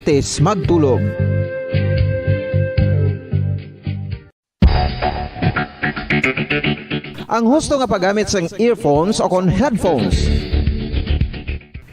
practice magtulog. Ang husto nga paggamit sang earphones o kon headphones.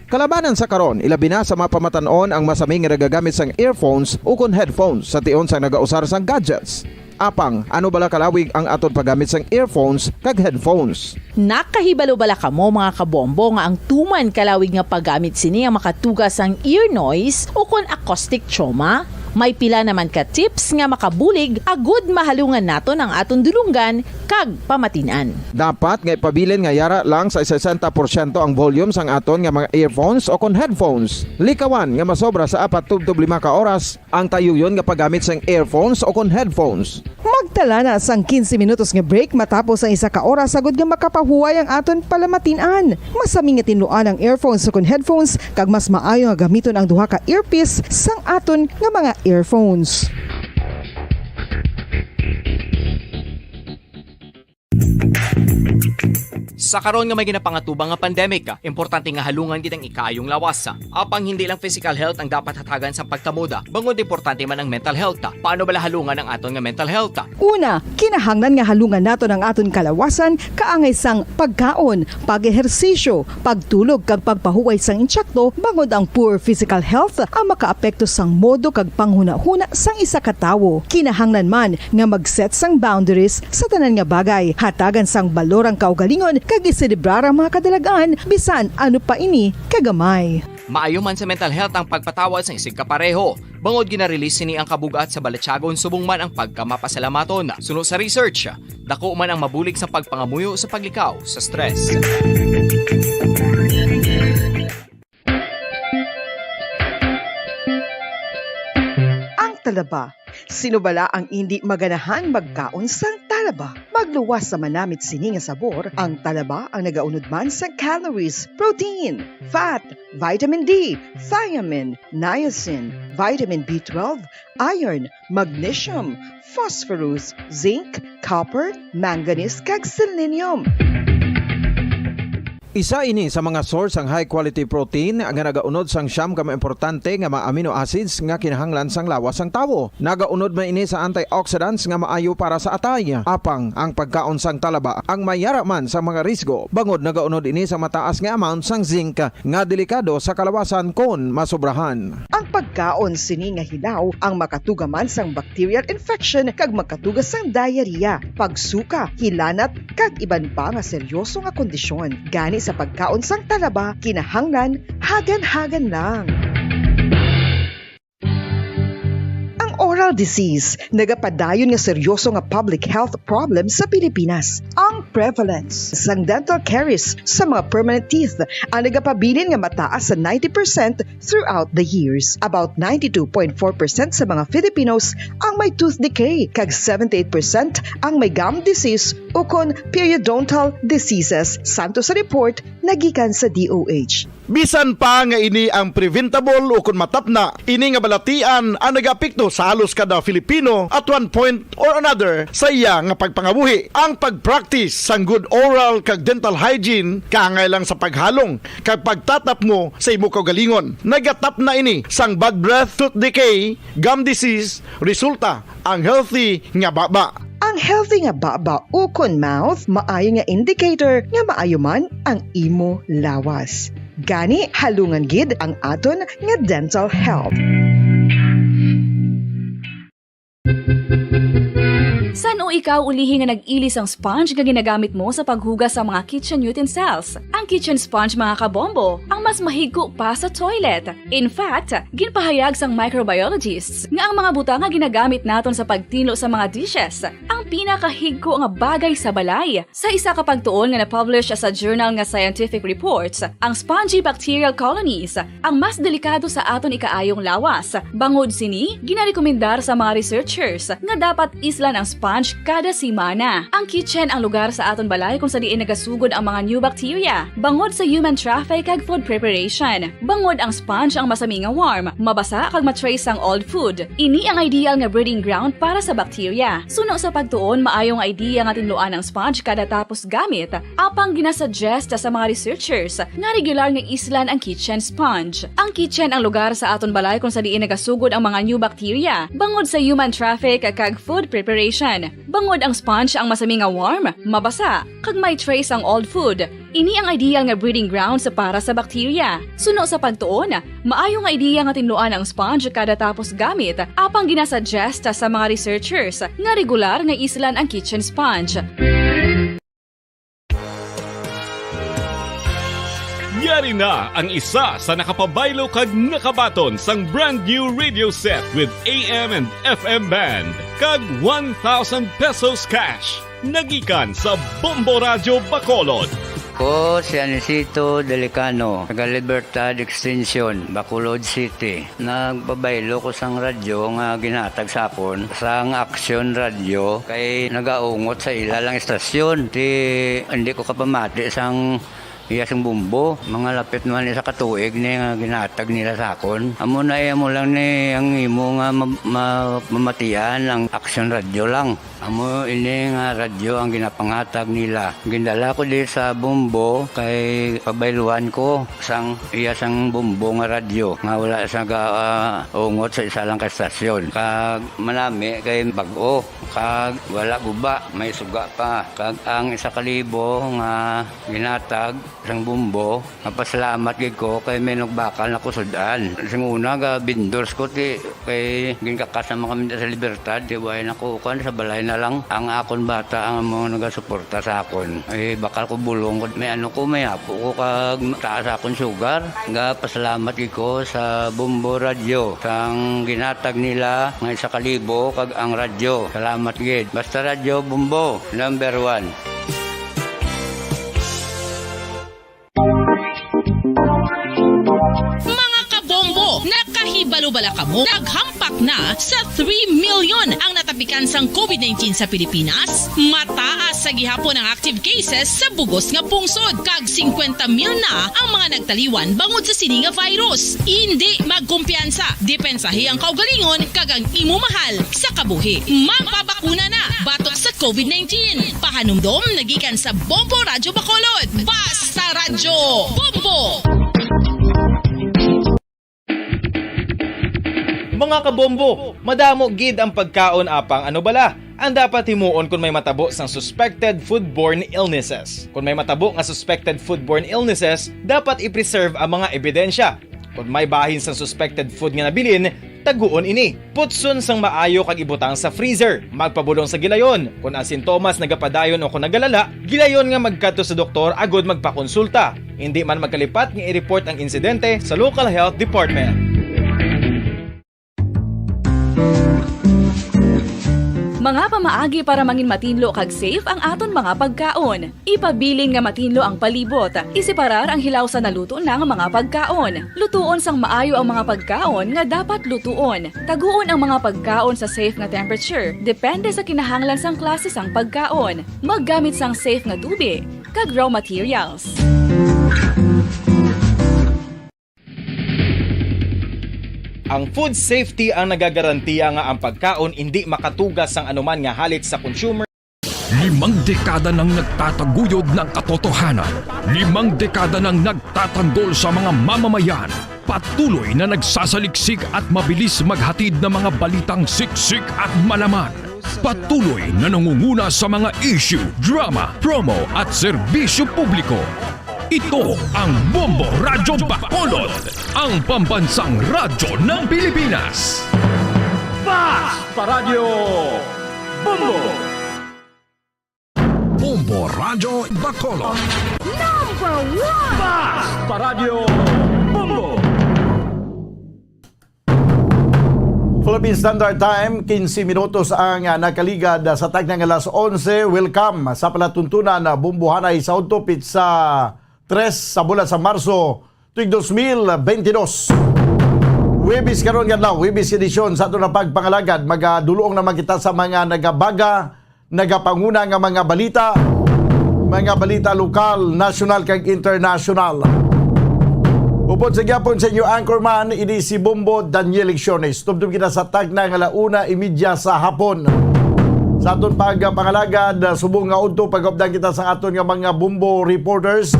Kalabanan sa karon, ilabi na sa mapamatanon ang masaming nga nagagamit sang earphones o kon headphones sa tion sang nagausar sang gadgets. Apang, ano bala kalawig ang aton paggamit sang earphones kag headphones? Nakahibalo bala kamo mga kabombo nga ang tuman kalawig nga paggamit sini ang makatugas ang ear noise o kon acoustic trauma? May pila naman ka tips nga makabulig agud mahalungan naton ang aton dulunggan kag pamatinan. Dapat nga ipabilin nga yara lang sa 60% ang volume sang aton nga mga earphones o kon headphones. Likawan nga masobra sa 4 to 5 ka oras ang tayuyon nga paggamit sang earphones o kon headphones. Magtala na sang 15 minutos nga break matapos ang 1 ka oras agud nga makapahuway ang aton palamatinan. Masami nga tinluan ang earphones o kon headphones kag mas maayo nga gamiton ang duha ka earpiece sang aton nga mga earphones. Sa karon nga may ginapangatubang nga pandemic, importante nga halungan gid ang ikayong lawas. Apang hindi lang physical health ang dapat hatagan sa pagtamuda, bangod importante man ang mental health. Paano bala halungan ang aton nga mental health? Una, kinahanglan nga halungan naton ang aton kalawasan kaangay sang pagkaon, pag-ehersisyo, pagtulog kag pagpahuway sang insyakto, bangod ang poor physical health ang makaapekto sang modo kag panghuna-huna sang isa ka tawo. Kinahanglan man nga mag-set sang boundaries sa tanan nga bagay, hatagan sang balorang kaugalingon kag iselebrar ang mga kadalagaan bisan ano pa ini kagamay. Maayo man sa mental health ang pagpatawad sa isig kapareho. Bangod ginarelease sini ang kabugat sa Balatyagon subong man ang pagkamapasalamaton. Suno sa research, dako man ang mabulig sa pagpangamuyo sa paglikaw sa stress. Ang talaba. Sino bala ang hindi maganahan magkaon sang talaba? Magluwas sa manamit sini nga sabor, ang talaba ang nagaunod man sa calories, protein, fat, vitamin D, thiamine, niacin, vitamin B12, iron, magnesium, phosphorus, zinc, copper, manganese kag selenium. Isa ini sa mga source ang high quality protein nga nagaunod sang siyam ka importante nga mga amino acids nga kinahanglan sang lawas sang tawo. Nagaunod man ini sa antioxidants nga maayo para sa atay. Apang ang pagkaon sang talaba ang mayara man sa mga risgo. Bangod nagaunod ini sa mataas nga amount sang zinc nga delikado sa kalawasan kon masobrahan. Ang pagkaon sini nga hilaw ang makatugaman sang bacterial infection kag makatugas sang diarrhea, pagsuka, hilanat kag iban pa nga seryoso nga kondisyon. Gani sa pagkaon sang talaba, kinahanglan hagan-hagan lang. Oral disease, nagapadayon nga seryoso nga public health problem sa Pilipinas. Ang prevalence sang dental caries sa mga permanent teeth ang nagapabilin nga mataas sa 90% throughout the years. About 92.4% sa mga Filipinos ang may tooth decay, kag 78% ang may gum disease o kon periodontal diseases, santo sa report nagikan sa DOH. Bisan pa nga ini ang preventable o kung matapna, ini nga balatian ang nagapikto sa halos kada Filipino at one point or another sa iya nga pagpangabuhi. Ang pagpractice sang good oral kag dental hygiene kaangay lang sa paghalong kag pagtatap mo sa imo kaugalingon. Nagatap na ini sang bad breath, tooth decay, gum disease, resulta ang healthy nga baba. Ang healthy nga baba o kon mouth, maayo nga indicator nga maayo man ang imo lawas. Gani halungan gid ang aton nga dental health. San o ikaw ulihi nga nag-ilis ang sponge nga ginagamit mo sa paghugas sa mga kitchen utensils? Ang kitchen sponge mga kabombo, ang mas mahigko pa sa toilet. In fact, ginpahayag sang microbiologists nga ang mga butang nga ginagamit naton sa pagtinlo sa mga dishes ang pinakahigko nga bagay sa balay. Sa isa ka pagtuon nga na-publish sa journal nga Scientific Reports, ang spongy bacterial colonies ang mas delikado sa aton ikaayong lawas. Bangod sini, ginarekomendar sa mga researchers nga dapat islan ang sponge sponge kada simana. Ang kitchen ang lugar sa aton balay kung sa diin nagasugod ang mga new bacteria. Bangod sa human traffic kag food preparation. Bangod ang sponge ang masami nga warm, mabasa kag matrace ang old food. Ini ang ideal nga breeding ground para sa bacteria. Suno sa pagtuon, maayong idea nga tinluan ang sponge kada tapos gamit. Apang ginasuggest sa mga researchers nga regular nga islan ang kitchen sponge. Ang kitchen ang lugar sa aton balay kung sa diin nagasugod ang mga new bacteria. Bangod sa human traffic kag food preparation. Bangod ang sponge ang masami nga warm, mabasa, kag may trace ang old food. Ini ang ideal nga breeding ground sa para sa bacteria. Suno sa pagtuon, maayo nga idea nga tinluan ang sponge kada tapos gamit, apang ginasuggest sa mga researchers nga regular nga islan ang kitchen sponge. Yari na ang isa sa nakapabaylo kag nakabaton sang brand new radio set with AM and FM band kag 1,000 pesos cash. Nagikan sa Bombo Radio Bacolod. Ko si Anisito Delicano, taga Libertad Extension, Bacolod City. Nagbabaylo ko sang radyo nga ginatag sapon sang Action Radio kay nagaungot sa ilalang estasyon. Hindi ko kapamati sang iyasang bumbo, mga lapit naman sa katuig ni nga ginatag nila sa akon. Amo na mo lang ni ang imo nga mamatian ang Action Radio lang. Amo ini nga radyo ang ginapangatag nila. Gindala ko di sa bumbo kay pabayluan ko sang iyasang bumbo nga radyo nga wala sa ungot sa isa lang ka estasyon. Kag manami kay bag-o, kag wala guba, may suga pa. Kag ang 1,000 nga ginatag sang bumbo, napasalamat gid ko kay may nagbakal na kusudan. Sing una ga bindors ko ti kay ginkakasama kami sa Libertad, di way nako kan sa balay na lang ang akon bata ang mga nagasuporta sa akon. Ay bakal ko bulong ko may ano ko may apo ko kag taas akon sugar. Ga pasalamat gid ko sa Bombo Radio sang ginatag nila nga 1,000 kag ang radyo. Salamat gid. Basta Radio Bombo number 1. Mga kabombo, nakahibalo-bala ka mo, naghampak na sa 3 million ang natapikan sang COVID-19 sa Pilipinas. Mataas sa gihapon ang active cases sa bugos nga pungsod, kag 50 mil na ang mga nagtaliwan bangod sa sini nga virus. Hindi magkumpiyansa, depensahi ang kaugalingon kag ang imo mahal sa kabuhi. Magpabakuna na batok sa COVID-19. Pahanumdom nagikan sa Bombo Radio Bacolod. Basta Radyo Bombo! Mga kabombo, madamo gid ang pagkaon apang ano bala. Ang dapat himuon kung may matabo sang suspected foodborne illnesses. Kung may matabo nga suspected foodborne illnesses, dapat i-preserve ang mga ebidensya. Kung may bahin sang suspected food nga nabilin, taguon ini. Putson sang maayo kag ibutang sa freezer. Magpabulong sa gilayon. Kung ang sintomas nagapadayon o kung nagalala, gilayon nga magkadto sa doktor agod magpakonsulta. Hindi man magkalipat nga i-report ang insidente sa local health department. Mga pamaagi para mangin matinlo kag safe ang aton mga pagkaon. Ipabilin nga matinlo ang palibot. Isiparar ang hilaw sa naluto na nga mga pagkaon. Lutuon sang maayo ang mga pagkaon nga dapat lutuon. Taguon ang mga pagkaon sa safe nga temperature. Depende sa kinahanglan sang klase sang pagkaon. Maggamit sang safe nga tubig kag raw materials. Ang food safety ang nagagarantiya nga ang pagkaon hindi makatugas ang anuman nga halit sa consumer. 5 dekada nang nagtataguyod ng katotohanan. 5 dekada nang nagtatanggol sa mga mamamayan. Patuloy na nagsasaliksik at mabilis maghatid ng mga balitang siksik at malaman. Patuloy na nangunguna sa mga issue, drama, promo at serbisyo publiko. Ito ang Bombo Radio Bacolod, ang pambansang radyo ng Pilipinas. Basta Radio Bombo! Bombo Radio Bacolod. Number 1! Basta Radio Bombo! Philippine Standard Time, 15 minutos ang nakaligad sa tagnang alas 11. Welcome sa palatuntunan na Bumbuhanay sa Utopit sa 3 sa bulan sa Marso tuig 2022. Webis karon kadlaw, Webis edisyon sa ato na pagpangalagad, magadulong naman kita sa mga nagabaga, nagapanguna nga mga balita lokal, national kag international. Upod sa gyapon sa inyo anchorman, ini si Bombo Daniel Lecciones. Tubtub kita sa tagna nga 1:30 sa hapon. Sa aton pagpangalagad, subong nga udto pag-updan kita sa aton nga mga Bombo reporters.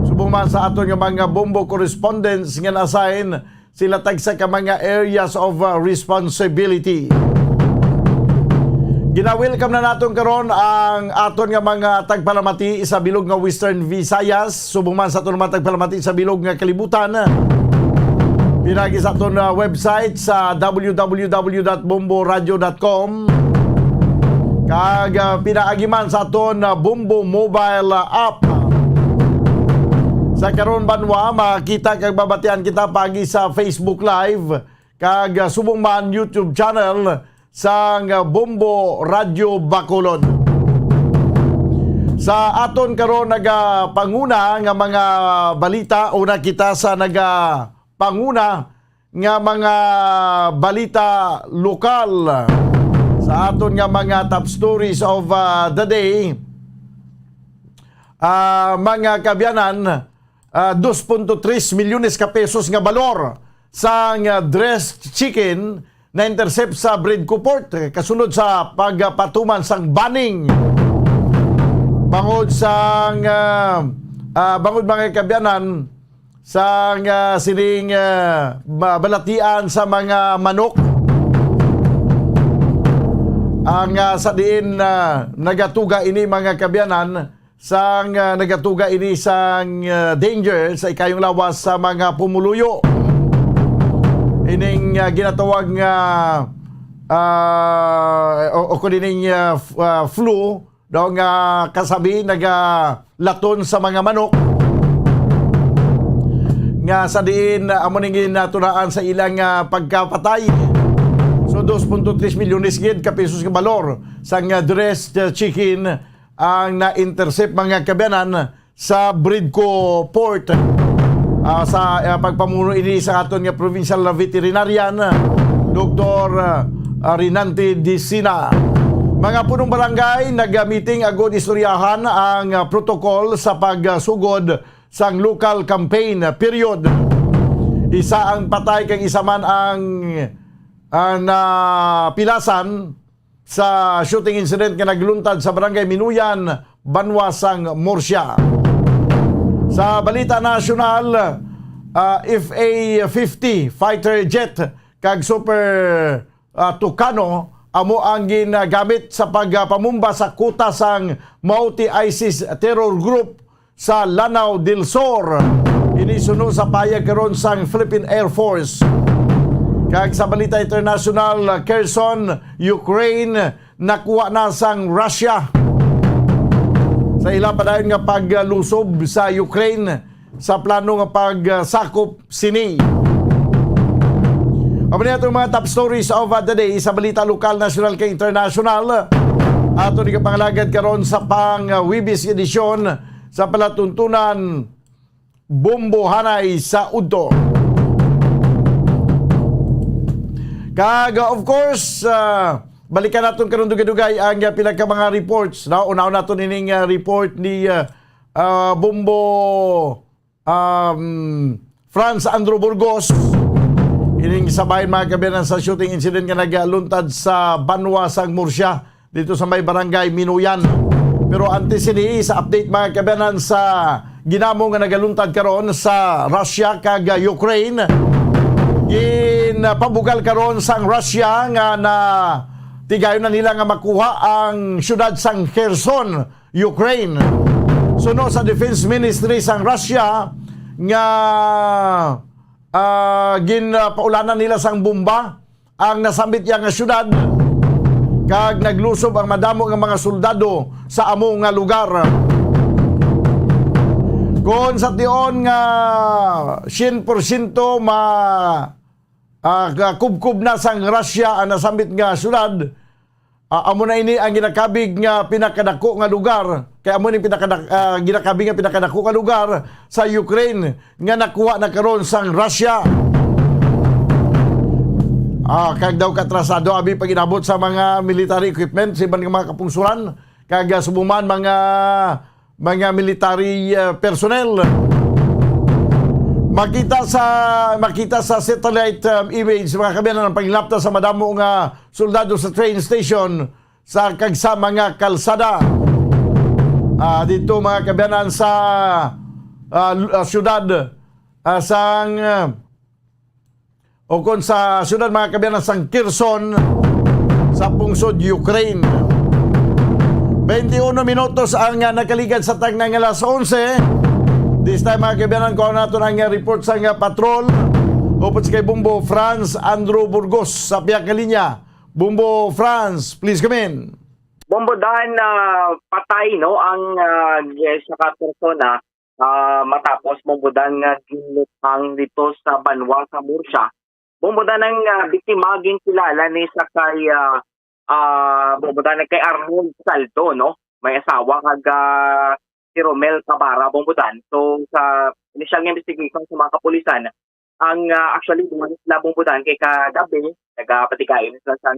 Subong man sa aton nga mga Bombo correspondents nga na-assign sila tagsa ka mga areas of responsibility. Gina-welcome na naton karon ang aton nga mga tagpalamati sa bilog nga Western Visayas, subong man sa aton mga tagpalamati sa bilog nga kalibutan. Pinagi sa aton website sa www.bomboradio.com. Kag pinaagi man sa aton Bombo mobile app. Sa karon banwa makita kag babatian kita pagi sa Facebook Live kag subong man YouTube channel sa Bombo Radio Bacolod. Sa aton karon nagapanguna nga mga balita, una kita sa nagapanguna nga mga balita lokal. Sa aton nga mga top stories of the day, mga kabyanan, 2.3 milyones ka pesos nga balor sa dressed chicken na intercept sa Bridco Port kasunod sa pagpatuman sang banning bangod sang bangod mga kabyanan sang sining balatian sa mga manok ang sa diin nagatuga ini mga kabyanan sang nagatuga ini sang danger sa ikayong lawas sa mga pumuluyo. Ining ginatawag nga o kuning flu daw nga kasabi nagalaton sa mga manok nga sa diin amo ning ginatunaan sa ilang pagkapatay. So 2.3 milyones gid ka pesos nga balor sang dressed chicken ang na-intercept mga kabyanan sa Bridco Port. Sa pagpamuno ini sa aton nga provincial veterinarian Dr. Rinante Dicina. Mga punong barangay nag-meeting agod istoryahan ang protocol sa pagsugod sang local campaign period. Isa ang patay kang isa man ang napilasan sa shooting incident nga nagluntad sa barangay Minuyan, Banwasang Murcia. Sa balita nasyonal, FA-50 fighter jet kag Super Tucano amo ang ginagamit sa pagpamumba sa kuta sang Mauti ISIS terror group sa Lanao del Sur. Inisunod sa payag karon sang Philippine Air Force. Kag sa balita international, Kherson, Ukraine nakuha na sang Russia. Sa ila pa dayon nga paglusob sa Ukraine sa plano nga pagsakop sini. Amo na itong mga top stories of the day sa balita lokal, national kay international. Ato ni kapangalagad karon sa pang-Webis edisyon sa palatuntunan Bombo Hanay sa Udto. Kag of course, balikan natin karon dugay-dugay ang pila ka mga reports. Una-una natin ining report ni Bombo Franz Andrew Burgos. Ining sabay mga kabyanan sa shooting incident nga nagaluntad sa Banwasang Murcia dito sa may barangay Minuyan. Pero antes ini sa update mga kabyanan sa ginamo nga nagaluntad karon sa Russia kag Ukraine. Pabugal karon sang Russia nga na tigayon na nila nga makuha ang syudad sang Kherson, Ukraine. Suno sa Defense Ministry sang Russia nga ginpaulanan nila sang bomba ang nasambit yang nga syudad kag naglusob ang madamo nga mga soldado sa amo nga lugar. Kung sa tion nga 100% kubkub na sang Russia ang nasambit nga syudad, amo na ini ang ginakabig nga pinakadako nga lugar. Kaya amo ni ginakabig nga pinakadako nga lugar sa Ukraine nga nakuha na karon sang Russia. Kag daw katrasado abi paginabot sa mga military equipment sa ibang mga kapungsuran kag subuman mga military personnel. Makita sa satellite image mga kabiyanan ang paglapta sa madamo nga soldado sa train station sa mga kalsada. Dito mga kabiyanan sa syudad ukon sa syudad mga kabiyanan sang Kherson sa pungsod Ukraine. 21 minutos ang nakaligad sa tagnang alas 11. This time mga kabiyanan ko nato ang report sa patrol upot sa kay Bumbo Franz Andrew Burgos sa piyang kalinya. Bumbo Franz, please come in. Bombo dahil patay no ang sa persona matapos bombodan nga ginutang dito sa Banwa sa Murcia. Bombodan ang biktima gin kilala ni sa kay bombodan kay Arnold Saldo no. May asawa kag si Romel Cabara bombodan. So sa initial investigation sa mga kapulisan ang actually dumanis na bombodan kay kagabi nagapatikain sila sa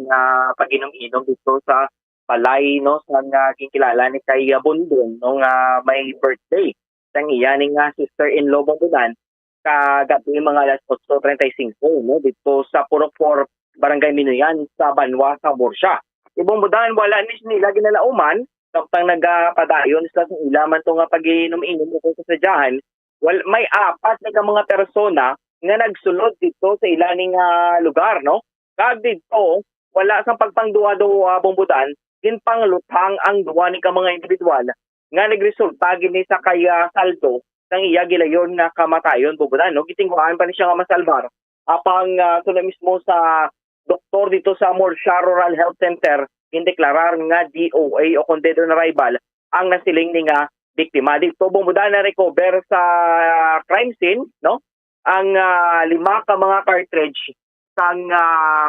pag-inom-inom dito sa palay no sa kilala ni kay Bundong nung may birthday sang iya ning sister-in-law bombodan kagabi mga alas 8:35 no dito sa Purok 4 Barangay Minuyan sa Banwa sa Murcia. Ibombodan wala ni nila ginalauman samtang nagapadayon sila sa ilaman to nga pag-inom-inom ko sa sadyahan. May apat na mga persona nga nagsulod dito sa ilaning lugar no. Kag dito wala sang pagpangduwa-duwa bombodan ginpanglutang ang duwa ni ka mga individual nga nagresulta gini sa kaya saldo sang iya gilayon na kamatayon bombodan no. Gitingguan pa ni siya nga masalbar apang sula mismo sa doktor dito sa Murcia Rural Health Center indeklarar nga DOA o dead on arrival ang nasiling ni nga biktima. Dito bombodan na recover sa crime scene no ang 5 ka mga cartridge sang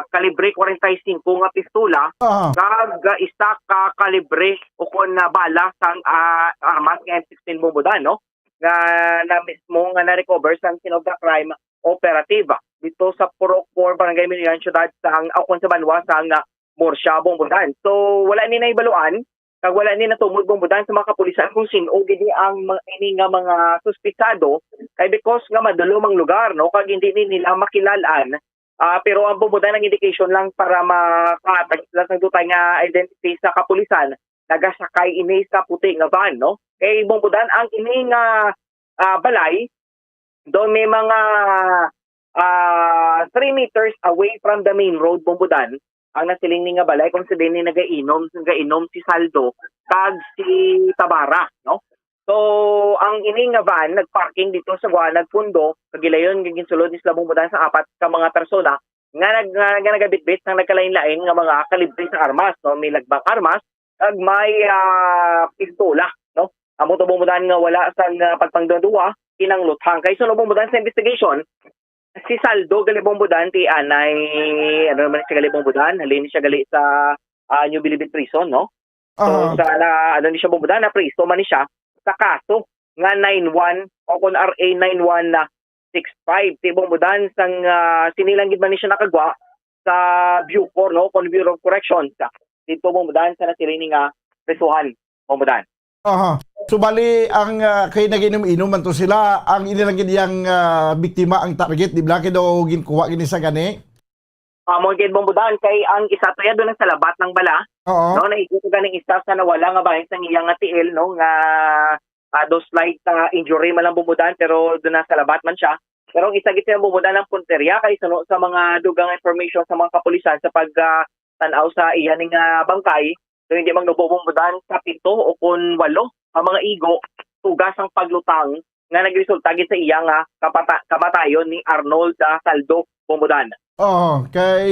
kalibre 45 nga pistola kag isa ka kalibre o kon bala sang armas nga M16 bombodan no nga na mismo nga na recover sang scene of the crime operative dito sa Purok 4 Barangay Minuyan syudad sang Akon sa Banwa sang Murcia bombodan. So wala ni naibaluan kag wala ni natumod bombodan sa mga kapulisan kung sino gini ang ini nga mga suspitsado kay because nga madulo mang lugar no kag hindi ni nila makilalaan. Pero ang bombodan ng indication lang para makatag sila sa dutay nga identity sa kapulisan nagasakay ini sa puti nga van no. Kay bombodan ang ini nga balay doon may mga 3 meters away from the main road bombodan ang nasiling ni nga balay kung sabihin ni nagainom si Saldo kag si Tabara no. So ang ini nga van nagparking dito sa Guanag Pundo kagilayon giging sulod ni sila bombodan sa 4 ka mga persona nga nagabitbit ng nagkalain-lain nga mga kalibre sa armas no. May lagbang armas kag may pistola no. Amo to bombodan nga wala sa pagpangduwa kinangluthang kay sunod bombodan sa investigation si Saldo gali bombodan ti anay ano naman siya gali bombodan halin siya gali sa New Bilibid Prison no. So sa ano ni siya bombodan na priso man ni siya sa kaso nga 91 o kon RA 9165 ti bombodan sang sinilang gid man ni siya nakagwa sa Bucor no kon Bureau of Corrections dito bombodan sa nasiling nga presuhan bombodan. So bali ang kay naginom-inom man to sila ang inilang gidiyang biktima ang target di ba kay daw ginkuha gini sa gani. Mo gid bombodan kay ang isa to ya doon sa labat ng bala. No naikot ganing isa sa nawala nga bahin sang iyang tiil no nga dos slight injury man lang bombodan pero doon sa labat man siya. Pero ang isa gid sa bombodan ng punteriya kay suno sa mga dugang information sa mga kapulisan sa pag tan-aw sa iyan ning bangkay. So hindi mang nabobombodan sa 7 o kun 8 ang mga igo tugas ang paglutang nga nagresulta gid sa iya nga kamatayon ni Arnold Saldo bombodan. Kay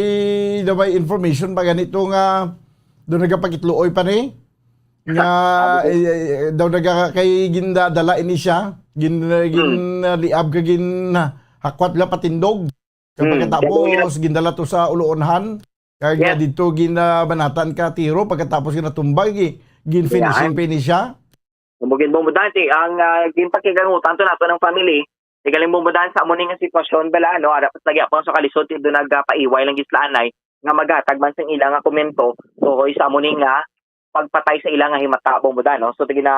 may information pa ganito nga doon nagapakitluoy pa ni nga daw kay gindadala ini siya liab ka hakwat la patindog kapag tapos gindala to sa uloonhan. Kaya dito ginabanatan ka tiro pagkatapos ginatumbag ginfinishing pa ni siya. Mugin bombodan ti ang ginpakigangutan to nato ng family Igaling bumudahan sa amuning nga sitwasyon bala no, dapat lagi apang sa kalisod do nagpaiway lang gislanay nga magatag man sang ilang nga komento so sa amuning nga pagpatay sa ilang nga himata bumudahan no. So tigi na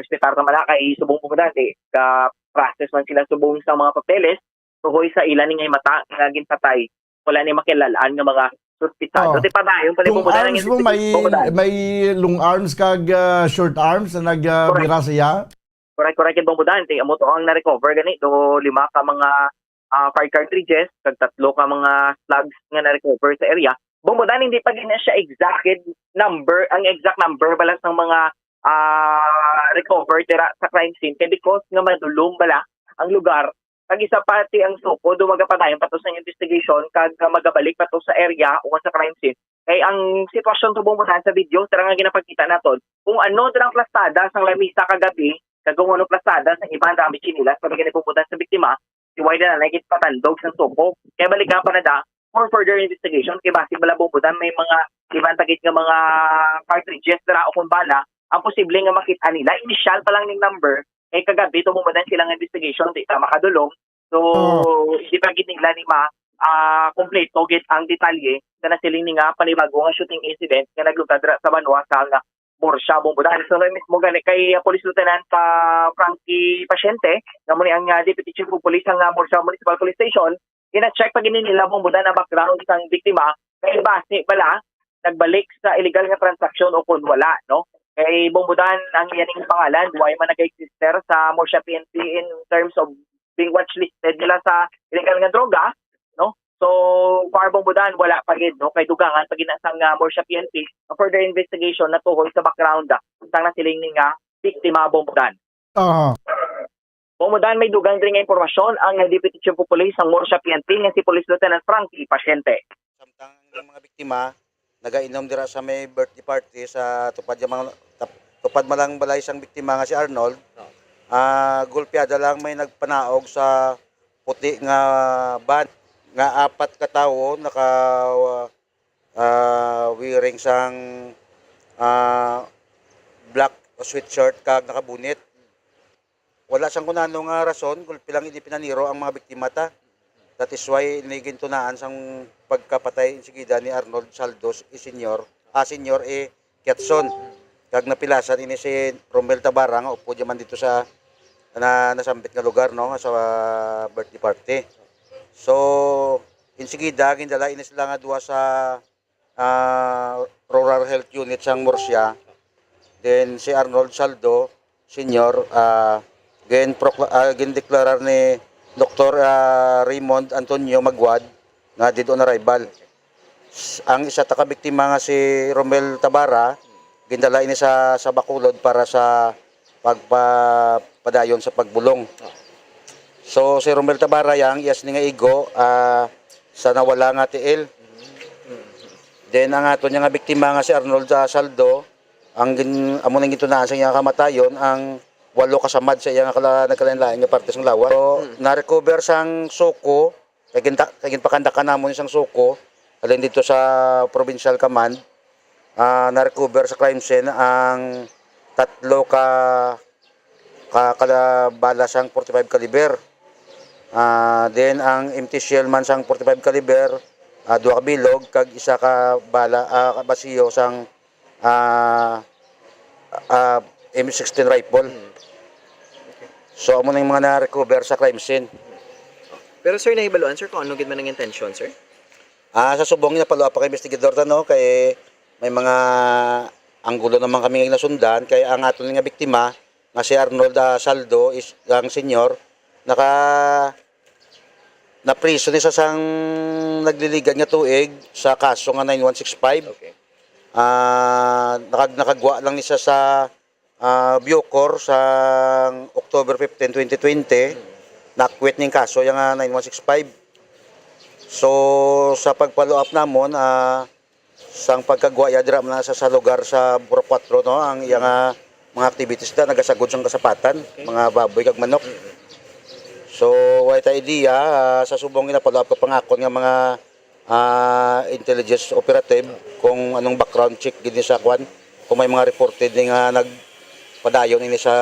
respetar naman na kay subong bumudahan ka process man sila subong sa mga papeles tuhoy sa ilan nga himata nga ginpatay wala ni makilalaan nga mga suspitado. Di pa dayon pala Long bumudahan arms mo, may long arms kag short arms na nagbira siya. Correct kid bumudahan amo to ang na-recover gani do 5 ka mga fire cartridges kag 3 ka mga slugs nga na-recover sa area. Bumudahan hindi pa din na siya exact number balas ng mga recover tira sa crime scene kay because nga madulong bala ang lugar kag isa pati ang suko dumaga pa tayo patos sa investigation kag magabalik patos sa area o sa crime scene kay ang sitwasyon to bumudahan sa video tira nga ginapakita naton kung ano dirang plastada sang lamisa kagabi kag kung ano plastada sang ibang dami chinilas pag ginapumudan sa biktima si Wayne na nakit patandog sa suko kay balikan pa na da for further investigation kay base bala bumudan may mga ibang tagit nga mga cartridges dira o kung bala ang posible nga makita nila initial pa lang ning number kay kagabi tumudan silang investigation di ta makadulong so hindi pa gid nila ni kompleto gid ang detalye na siling ni nga panibago nga shooting incident nga naglugar dira sa Banwa sa Morsha bumudahan so mismo gani kay Police Lieutenant Frankie Pasyente nga mo ni ang Deputy Chief of Police ang Morsha Municipal Police Station ina-check pa gid nila bumudahan ang background sang biktima kay base bala nagbalik sa illegal nga transaction o kun wala no kay bumudahan ang iyaning pangalan why man nag-exister sa Morsha PNP in terms of being watchlisted nila sa illegal nga droga no so para bumudahan wala pa gid no kay dugangan pag ginasang Morsha PNP ang further investigation na tuhoy sa background sang nasiling ni nga biktima bumudahan bumudahan may dugang diri nga impormasyon ang Deputy Chief of Police ang Morsha PNP nga si Police Lieutenant Frankie Pasyente samtang ang mga biktima nagainom dira sa may birthday party sa tupad malang balay sang biktima nga si Arnold. Gulpiada lang may nagpanaog sa puti nga van nga 4 ka tawo naka wearing sang black sweatshirt kag nakabunit. Wala sang kunano nga rason gulpi lang hindi pinaniro ang mga biktima ta. That is why inigintunaan sang pagkapatay sigida ni Arnold Saldos senior Kiatson. Kag napilasan ini si Romel Tabara nga upo diyan dito sa nasambit nga lugar no sa birthday party. So insigida gindala ini sila nga duwa sa Rural Health Unit sang Murcia. Then si Arnold Saldo senior gindeklarar ni Dr. Raymond Antonio Magwad nga dead on arrival. Ang isa ta ka biktima nga si Romel Tabara gindala ini sa Bacolod para sa pagpadayon sa pagbulong. So si Romel Tabara yang iyas ni nga igo sa nawala nga tiil. Then ang ato nga biktima nga si Arnold Saldo ang amo nang gitunaan sa iya kamatayon ang 8 kasamad sa iya nga nagkalain-lain nga parte sang lawas. So na-recover sang suko kay ginpakandakan namon sang suko alin dito sa Provincial Command. Na-recover sa crime scene ang 3 ka bala sang 45 caliber. Then ang empty shell man sang 45 caliber, 2 ka bilog kag 1 ka bala basiyo sang M16 rifle. So amo na yung mga na-recover sa crime scene. Pero sir, nahibaluan sir kung ano gid man ang intention sir? Sa subong na palo pa kay investigador no kay may mga anggulo naman kami nga nasundan kay ang aton nga biktima nga si Arnold Saldo is ang senior na priso ni sa sang nagliligan nga tuig sa kaso nga 9165. Okay. Nakagwa lang ni sa Bucor sa October 15, 2020 nakwit ning kaso yung 9165. So sa pag-follow up namon sang pagkagwa ya dira man sa lugar sa Buro 4 no ang iyang mga activities da nagasagod sang kasapatan, mga baboy kag manok. So way ta idea sa subong ginapollow up pangakon nga mga intelligence operative kung anong background check gid sa kwan kung may mga reported nga padayon ini sa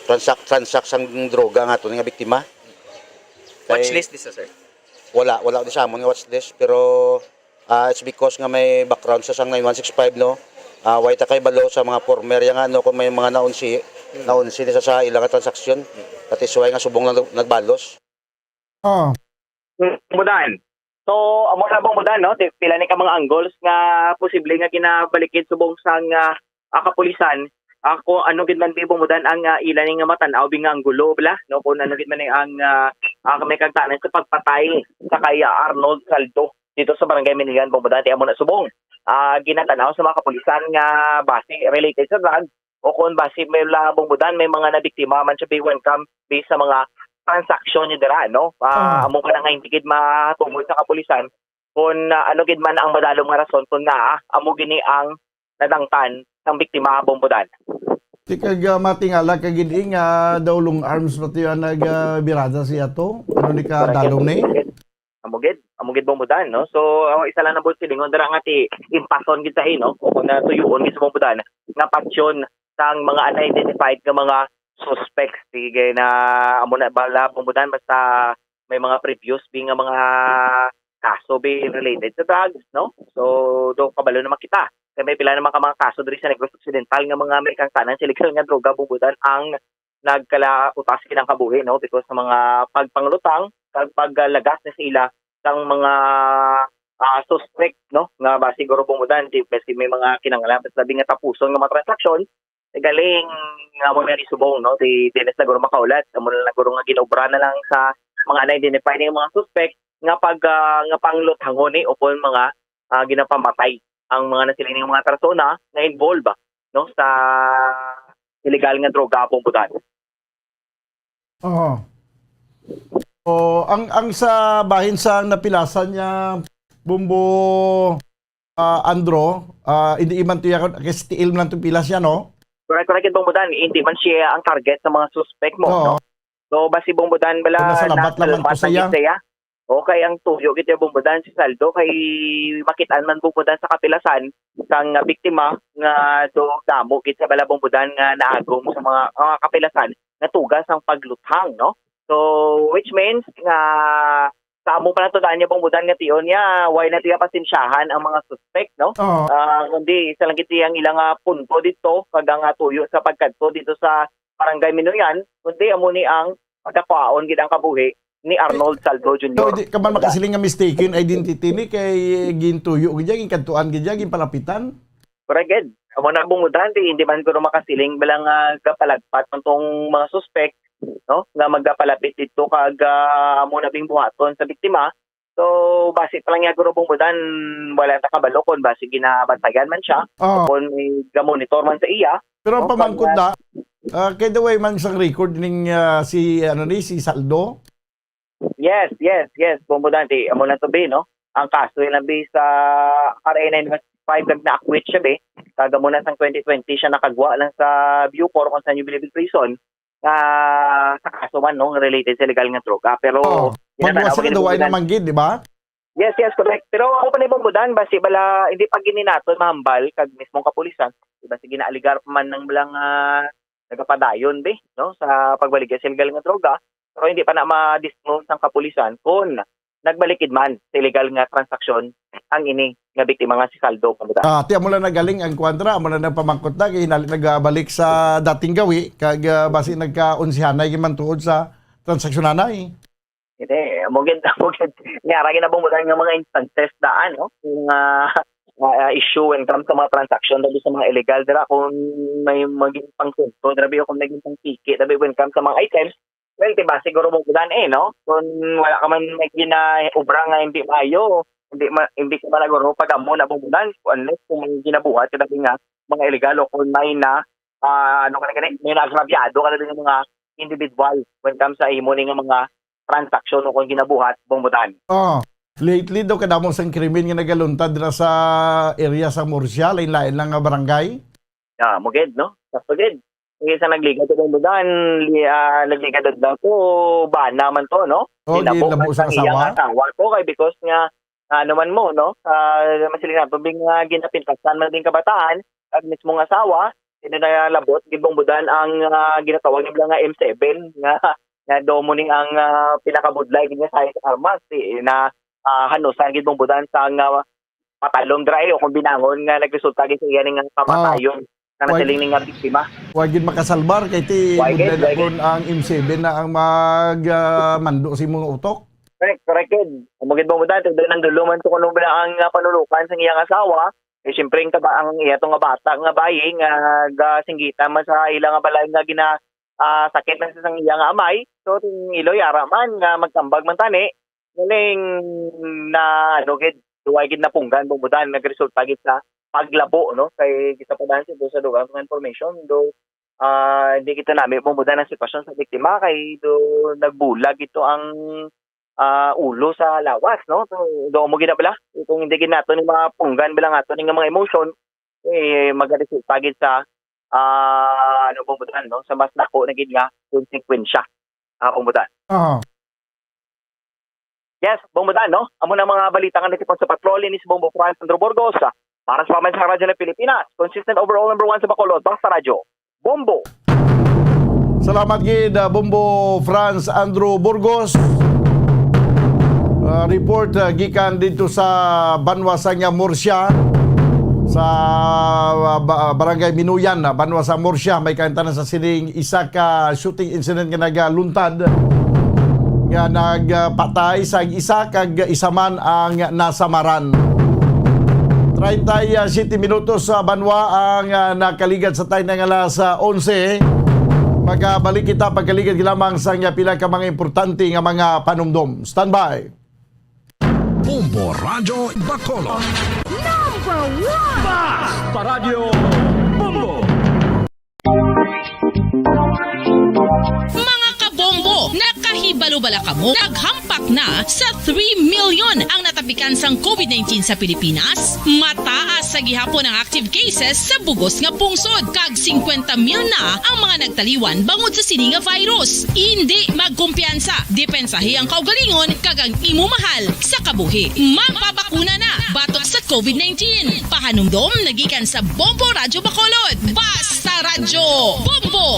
transak sang droga nga to nga biktima. Watchlist this, sir? Wala di sa amon nga watchlist pero it's because nga may background sa sang 9165 no. Way ta kay balo sa mga former nga no kung may mga naunsi nisa sa ilang transaksyon. That is why nga subong lang nagbalos. Mudan. So, amo na bang mudan, no? Pila ni ka mga angles nga posible nga ginabalikid subong sang kapulisan. Ako ano gid man bibo mudan ang ilan nga matan-aw bing anggulo bla no kung ano gid man ang may kagtanan sa pagpatay sa kay Arnold Saldo dito sa barangay Minigan Bombodante amo na subong. Ginatanaw sa mga kapulisan nga base related sa drug o kung base may labong mudan may mga nabiktima man sa B1 based sa mga transaksyon ni dira no. Amo ka na nga hindi gid matungod sa kapulisan kung ano gid man ang madalong nga rason kung amo gini ang nadangtan ng biktima Bombodan. Di kag matingala kag gid nga daw long arms na tiyo nagbirada siya to. Ano ni ka dalong ni? Amugid Bombodan no. So isa lang na bud silingon dira nga ti impason gid sa no. Kung natuyon gid sa Bombodan nga paksyon sang mga unidentified nga mga suspects sige na amo na bala Bombodan basta may mga previous nga mga kaso be related sa drugs no. So do kabalo na makita. Kaya may pila naman ka mga kaso diri sa Negros Occidental nga mga Amerikang tanan silikal nga droga Bombodan ang nagkalautas kinang kabuhi no because sa mga pagpanglutang paglagas na sila sang mga suspect no nga ba siguro Bombodan kasi may mga kinanglan sabi nga tapuson nga mga transaksyon galing nga mo ni subong no di Dennis na guro makaulat amo na guro nga ginobra na lang sa mga unidentified nga mga suspect nga nga pangluthangon ni upon mga ginapamatay ang mga nasiling mga persona na involved no sa illegal nga droga Bombodan. Ang sa bahin sa napilasan niya Bumbo Andro, hindi man to yan kasi tiil man to pilas yan no. Correct Bombodan, hindi man siya ang target sa mga suspect mo no. So basi Bombodan bala salamat naman po saya. Okay, ang tuyo kita Bombodan si Saldo kay makitaan man Bombodan sa kapilasan sang biktima nga do damo kita bala Bombodan nga naagom sa mga kapilasan nga tugas ang pagluthang no. So which means nga sa amo pa na to daan niya Bombodan nga tiyon niya why na tiya pasensyahan ang mga suspect no. Kundi isa lang kiti ang ilang punto dito kag ang tuyo sa pagkadto dito sa barangay Minoyan kundi amo ni ang pagkapaon gid ang kabuhi ni Arnold Saldo Jr. So, di ka man makasiling nga mistaken identity ni kay gintuyo gid gin kadtuan gid gin palapitan. Correct. Amo na Bombodan hindi man ko makasiling balang kapalagpat tong mga suspect no nga magapalapit dito kag amo na bing buhaton sa biktima. So base pa lang ya guro Bombodan wala ta kabalo kon base ginabantayan man siya kon ga-monitor man sa iya. Pero ang pamangkot na kay the way man sang record ning si Saldo. Yes, Bombodan amo lang to be no. Ang kaso lang be sa RA 905 kag na-acquit siya be. Kaga mo na sang 2020 siya nakagwa lang sa Bucor kung sa New Bilibid Prison. Sa kaso man no related sa illegal nga droga pero magwa sa duway na manggid di ba? Yes, correct. Pero ako pa ni Bombodan basi bala hindi pa gini naton mahambal kag mismong kapulisan. Diba sige naaligar pa man ng bilang nagapadayon be no sa pagbaligya sa illegal nga droga. Pero hindi pa na ma-disclose ng kapulisan kung nagbalikid man sa illegal nga transaksyon ang ini nga biktima nga si Saldo Bombodan. Tiya mo lang nagaling ang kwadra, mo lang nagpamangkot na, nagbalik sa dating gawi, kag basi nagkaunsihanay man tuod sa transaksyonan Hindi, mugid niaragin na Bombodan nga mga instances daan no yung issue when comes sa mga transaksyon dabi sa mga illegal dira kung may maging pangkunto dabi kung naging pang ticket dabi when comes sa mga items. Well, diba, siguro Bombodan no? Kung wala ka man may ginaubra nga hindi mayo, hindi ka malaguro pag amo na Bombodan, unless kung may ginabuhat, kasi nga, mga illegal o kung may na, may nagrabyado ka na din ng mga individual when comes sa imo nga mga transaksyon o kung ginabuhat, Bombodan. Lately daw kadamong sang krimen nga nagaluntad na sa area sa Murcia, lain-lain lang nga barangay? Mugid, no? Mugid. Isa nagliga to Bombodan, nagliga daw to bana man to no. Dinabo sa asawa ko kay because nga naman mo no. Masiling na tubing ginapintasan man din kabataan kag mismong asawa labot gibongbudan ang ginatawag nila nga M7 nga domoning ang pinakabudlay ginya sa armas na hanusan gibongbudan sa patalong dry o kung binangon nga nagresulta gid sa iyan nga kamatayon nga nasiling nga biktima. Wagin makasalbar kay ti kung ang M7 na ang magmando si mga utok. Correct. Umugid mo dati nang duluman to kuno ang panulukan sa iyang asawa. Siyempre ang iyatong nga bata nga bayi nga gasinggita man sa ilang balay nga sakit man sa iyang amay. So ting iloy araman nga magtambag man tani. Galing na gid duway gid na punggan bumudan nagresulta gid sa paglabo no kay kita pa dan sa dugang information do di kita namin bumudan ang sitwasyon sa biktima kay do nagbulag ito ang ulo sa lawas no do mo ginabala kung hindi ginato ni mga punggan bilang ato ning mga emotion magaresulta gid sa bumudan no sa mas dako na gid nga konsekwensya bumudan. Yes, bumudan no amo na mga balita nga natipon sa patrolya ni Bombo Franz Andrew Burgos para sa pamansang radyo ng Pilipinas, consistent overall number 1 sa Bacolod, Basta Radyo, Bombo. Salamat gid Bombo Franz Andrew Burgos. Report gikan dito sa Banwasang Murcia sa Barangay Minuyan, Banwasang Murcia. May kaintanan sa sining isa ka shooting incident nga nagaluntad nga nagpatay sa isa kag isa man ang nasamaran. 37 minutos sa Banwa ang nakaligad sa time ng alas 11. Magabalik kita pagkaligad lamang sa pila ka mga importante nga mga panumdom. Standby. Bombo Radyo Bacolod. Number 1 Basta Radyo Bombo. Mga kabombo, nakahibalo-bala ka mo? Naghampak na sa 3 million ang natapikan sang COVID-19 sa Pilipinas? Mataas sa gihapon ang active cases sa bugos nga pungsod. Kag 50 mil na ang mga nagtaliwan bangod sa sini nga virus. Hindi magkumpiyansa. Depensahi ang kaugalingon kag ang imo mahal sa kabuhi. Magpabakuna na batok sa COVID-19. Pahanumdom nagikan sa Bombo Radyo Bacolod. Basta Radyo Bombo.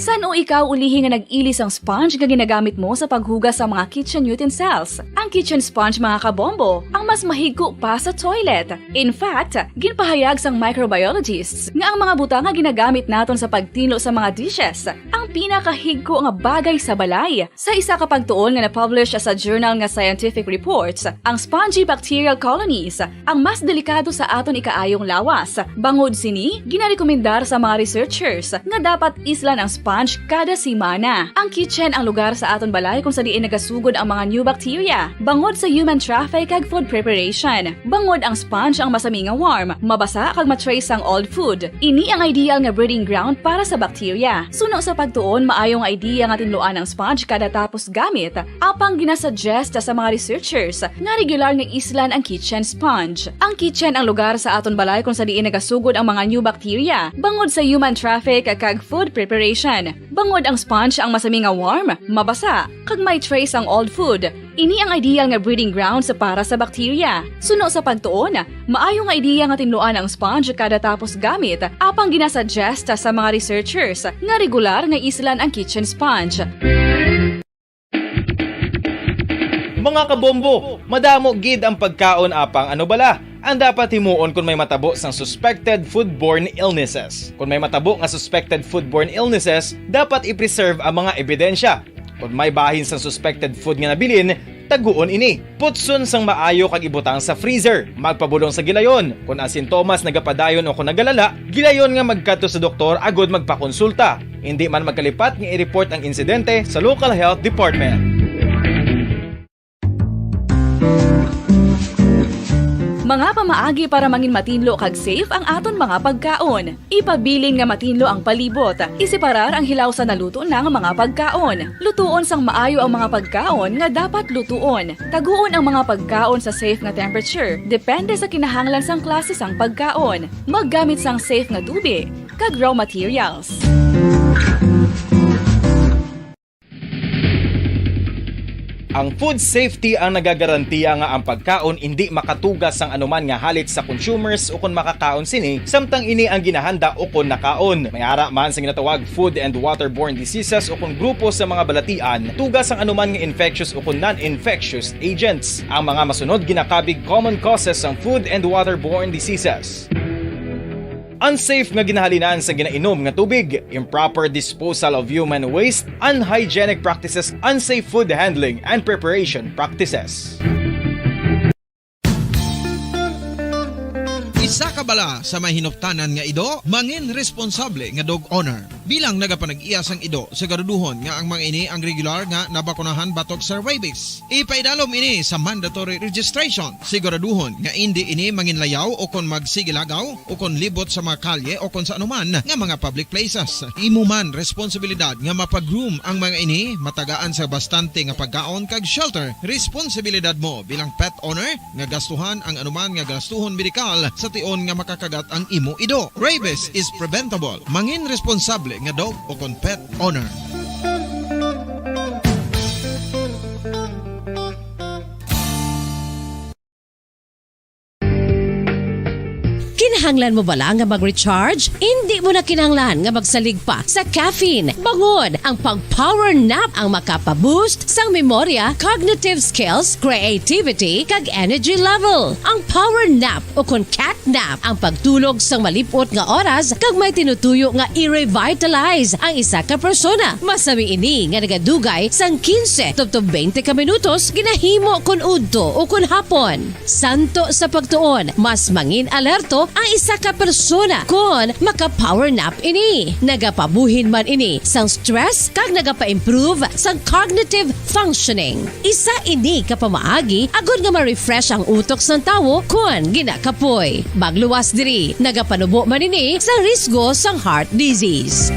San o ikaw ulihi nga nag-ilis ang sponge nga ginagamit mo sa paghugas sa mga kitchen utensils? Ang kitchen sponge mga kabombo, ang mas mahigko pa sa toilet. In fact, ginpahayag sang microbiologists nga ang mga butang nga ginagamit naton sa pagtinlo sa mga dishes ang pinakahigko nga bagay sa balay. Sa isa ka pagtuon nga na-publish sa journal nga Scientific Reports, ang spongy bacterial colonies ang mas delikado sa aton ikaayong lawas. Bangod sini, ginarekomendar sa mga researchers nga dapat islan ang sponge kada semana. Ang kitchen ang lugar sa aton balay kung sa diin nagasugod ang mga new bacteria. Bangod sa human traffic kag food preparation. Bangod ang sponge ang masami nga warm, mabasa kag matrace ang old food. Ini ang ideal nga breeding ground para sa bacteria. Suno sa pagtuon, maayong idea nga tinluan ang sponge kada tapos gamit. Apang ginasuggest sa mga researchers nga regular nga islan ang kitchen sponge. Ang kitchen ang lugar sa aton balay kung sa diin nagasugod ang mga new bacteria. Bangod sa human traffic kag food preparation. Bangod ang sponge ang masami nga warm, mabasa, kag may trace ang old food. Ini ang ideal nga breeding ground sa para sa bacteria. Suno sa pagtuon, maayong nga idea nga tinluan ang sponge kada tapos gamit, apang ginasuggest sa mga researchers nga regular nga islan ang kitchen sponge. Mga kabombo, madamo gid ang pagkaon apang ano bala? Ang dapat himuon kung may matabo sang suspected foodborne illnesses. Kung may matabo nga suspected foodborne illnesses, dapat i-preserve ang mga ebidensya. Kung may bahin sang suspected food nga nabilin, taguon ini. Putson sang maayo kag ibutang sa freezer. Magpabulong sa gilayon. Kung ang sintomas nagapadayon o kung nagalala, gilayon nga magkadto sa doktor agud magpakonsulta. Hindi man magkalipat nga i-report ang insidente sa local health department. Mga pamaagi para mangin matinlo kag safe ang aton mga pagkaon. Ipabilin nga matinlo ang palibot. Isiparar ang hilaw sa naluto ng mga pagkaon. Lutuon sang maayo ang mga pagkaon nga dapat lutuon. Taguon ang mga pagkaon sa safe nga temperature. Depende sa kinahanglan sang klase sang pagkaon. Maggamit sang safe nga tubig kag raw materials. Ang food safety ang nagagarantiya nga ang pagkaon hindi makatugas sang anuman nga halit sa consumers o kung makakaon sini, samtang ini ang ginahanda o kung nakaon. May ara man sa ginatawag food and waterborne diseases o kung grupo sa mga balatian, tugas ang anuman nga infectious o kung non-infectious agents. Ang mga masunod ginakabig common causes ng food and waterborne diseases. Unsafe nga ginahalinan sa ginainom nga tubig, improper disposal of human waste, unhygienic practices, unsafe food handling and preparation practices. Isa ka bala sa may hinuptanan nga ido, mangin responsable nga dog owner. Bilang nagapanag-iyas ang ido, siguraduhon nga ang mga ini ang regular nga nabakunahan batok sa rabies. Ipaidalom ini sa mandatory registration. Siguraduhon nga hindi ini manginlayaw o kon magsigilagaw o kon libot sa mga kalye o kon sa anuman nga mga public places. Imo man responsibilidad nga mapag-groom ang mga ini, matagaan sa bastante nga pagkaon kag shelter. Responsibilidad mo bilang pet owner nga gastuhan ang anuman nga gastuhon medikal sa tion nga makakagat ang imo ido. Rabies is preventable. Mangin responsable nga dog o kon pet owner. Kinahanglan mo bala nga mag-recharge? Hindi mo na kinahanglan nga magsalig pa sa caffeine. Bangod, ang pag-power nap ang makapaboost sang memorya, cognitive skills, creativity, kag energy level. Ang power nap o kon cat nap ang pagtulog sang malipot nga oras kag may tinutuyo nga i-revitalize ang isa ka persona. Masami ini nga nagadugay sang 15 tubtob 20 ka minutos ginahimo kun udto o kun hapon. Santo sa pagtuon, mas mangin alerto ang isa ka persona kung maka-power nap ini. Nagapabuhin man ini sang stress kag nagapa-improve sang cognitive functioning. Isa ini kapamaagi agud nga ma-refresh ang utok sang tawo kung ginakapoy. Magluwas diri, nagapanubo man ini sa risgo sang heart disease.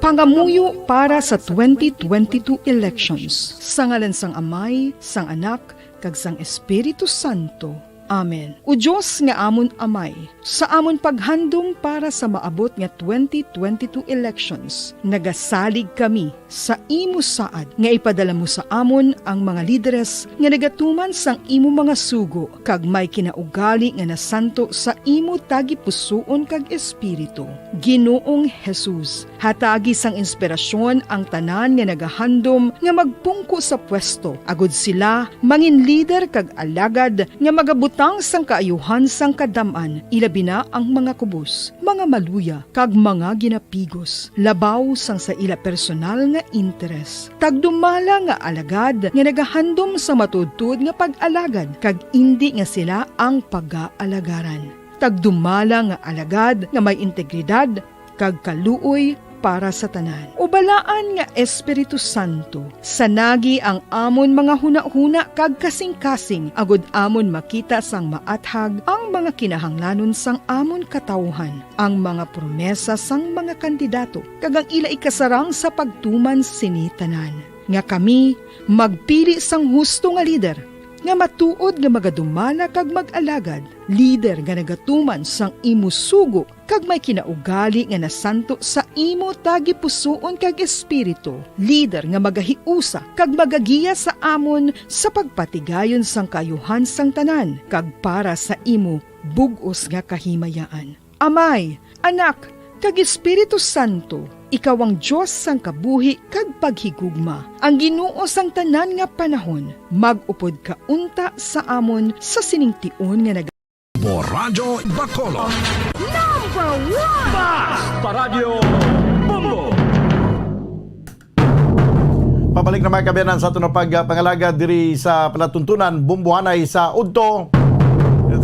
Pangamuyo para sa 2022 elections. Sa ngalan sang Amay, sang Anak, kag sang Espiritu Santo. Amen. O Diyos nga amon Amay, sa amon paghandom para sa maabot nga 2022 elections, nagasalig kami sa imo saad nga ipadala mo sa amon ang mga lideres nga nagatuman sang imo mga sugo kag may kinaugali nga nasanto sa imo tagipusoon kag espiritu. Ginoong Jesus, hatagi sang inspirasyon ang tanan nga nagahandom nga magpungko sa pwesto, agud sila mangin lider kag alagad nga magabutang sang kaayuhan sang kadaman, ilabi na ang mga kubos, mga maluya, kag mga ginapigos, labaw sang sa ila personal nga interes. Tagdumala nga alagad nga nagahandom sa matudtud nga pag-alagad, kag indi nga sila ang pag-aalagaran. Tagdumala nga alagad nga may integridad, kag kaluoy para sa tanan. Ubalaan nga Espiritu Santo, sanagi ang amon mga huna-huna kag kasing-kasing, agud amon makita sang maathag ang mga kinahanglanon sang amon katawhan, ang mga promesa sang mga kandidato, kag ang ila ikasarang sa pagtuman sini tanan. Nga kami magpili sang husto nga lider, nga matuod nga magadumala kag mag-alagad, lider nga nagatuman sang imo sugo kag may kinaugali nga nasanto sa imo tagipusoon kag espiritu, lider nga magahiusa kag magagiya sa amon sa pagpatigayon sang kayuhan sang tanan kag para sa imo bug-os nga kahimayaan. Amay, Anak, kag Espiritu Santo, ikaw ang Diyos sang kabuhi kag paghigugma. Ang Ginoo sang tanan nga panahon, mag-upod ka unta sa amon sa siningtion nga Radyo Bacolod. Number 1! Bas! Paradyo Bombo! Pabalik na mga kabiyanan sa ito na pagpangalaga diri sa palatuntunan Bumbuhanay sa Udto.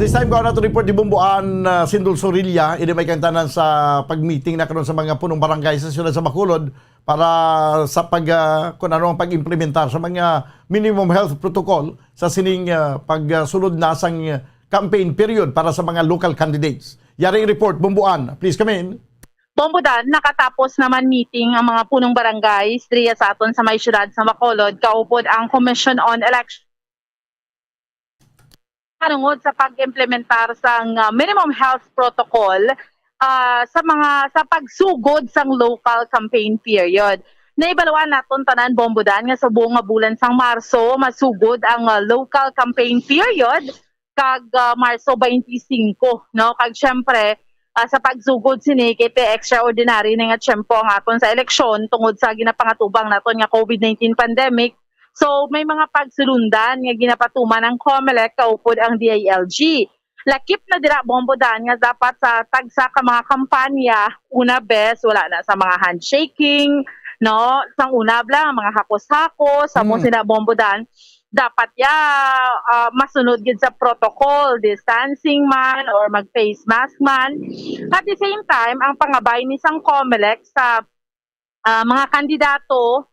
This time ko na to report di Bumbuan Sindol Sorilla, ini may kantanan sa pag-meeting na karon sa mga punong barangay sa siyudad sa Bacolod para sa kung ano ang pag-implementar sa mga minimum health protocol sa sining pagsulod na sang campaign period para sa mga local candidates. Yaring report, Bumbuan, please come in. Bombodan, nakatapos naman meeting ang mga punong barangay striya sa aton sa may siyudad sa Bacolod, kaupod ang Commission on Election tungod sa pag-implementar sang minimum health protocol sa pagsugod sang local campaign period. Naibaluan naton tanan bombodan nga sa buong nga bulan sang Marso masugod ang local campaign period kag Marso 25, no? Kag syempre sa pagsugod sini kay extraordinary na nga tiyempo ang aton sa eleksyon tungod sa ginapangatubang naton nga COVID-19 pandemic. So may mga pagsulundan nga ginapatuman ng COMELEC kaupod ang DILG. Lakip na dira bombodan nga dapat sa tagsa ka mga kampanya una bes wala na sa mga handshaking, no? Sang una lang mga hakos-hakos sa mo sila bombodan dapat masunod gid sa protocol, distancing man or mag-face mask man. At the same time, ang pangabay ni sang COMELEC sa mga kandidato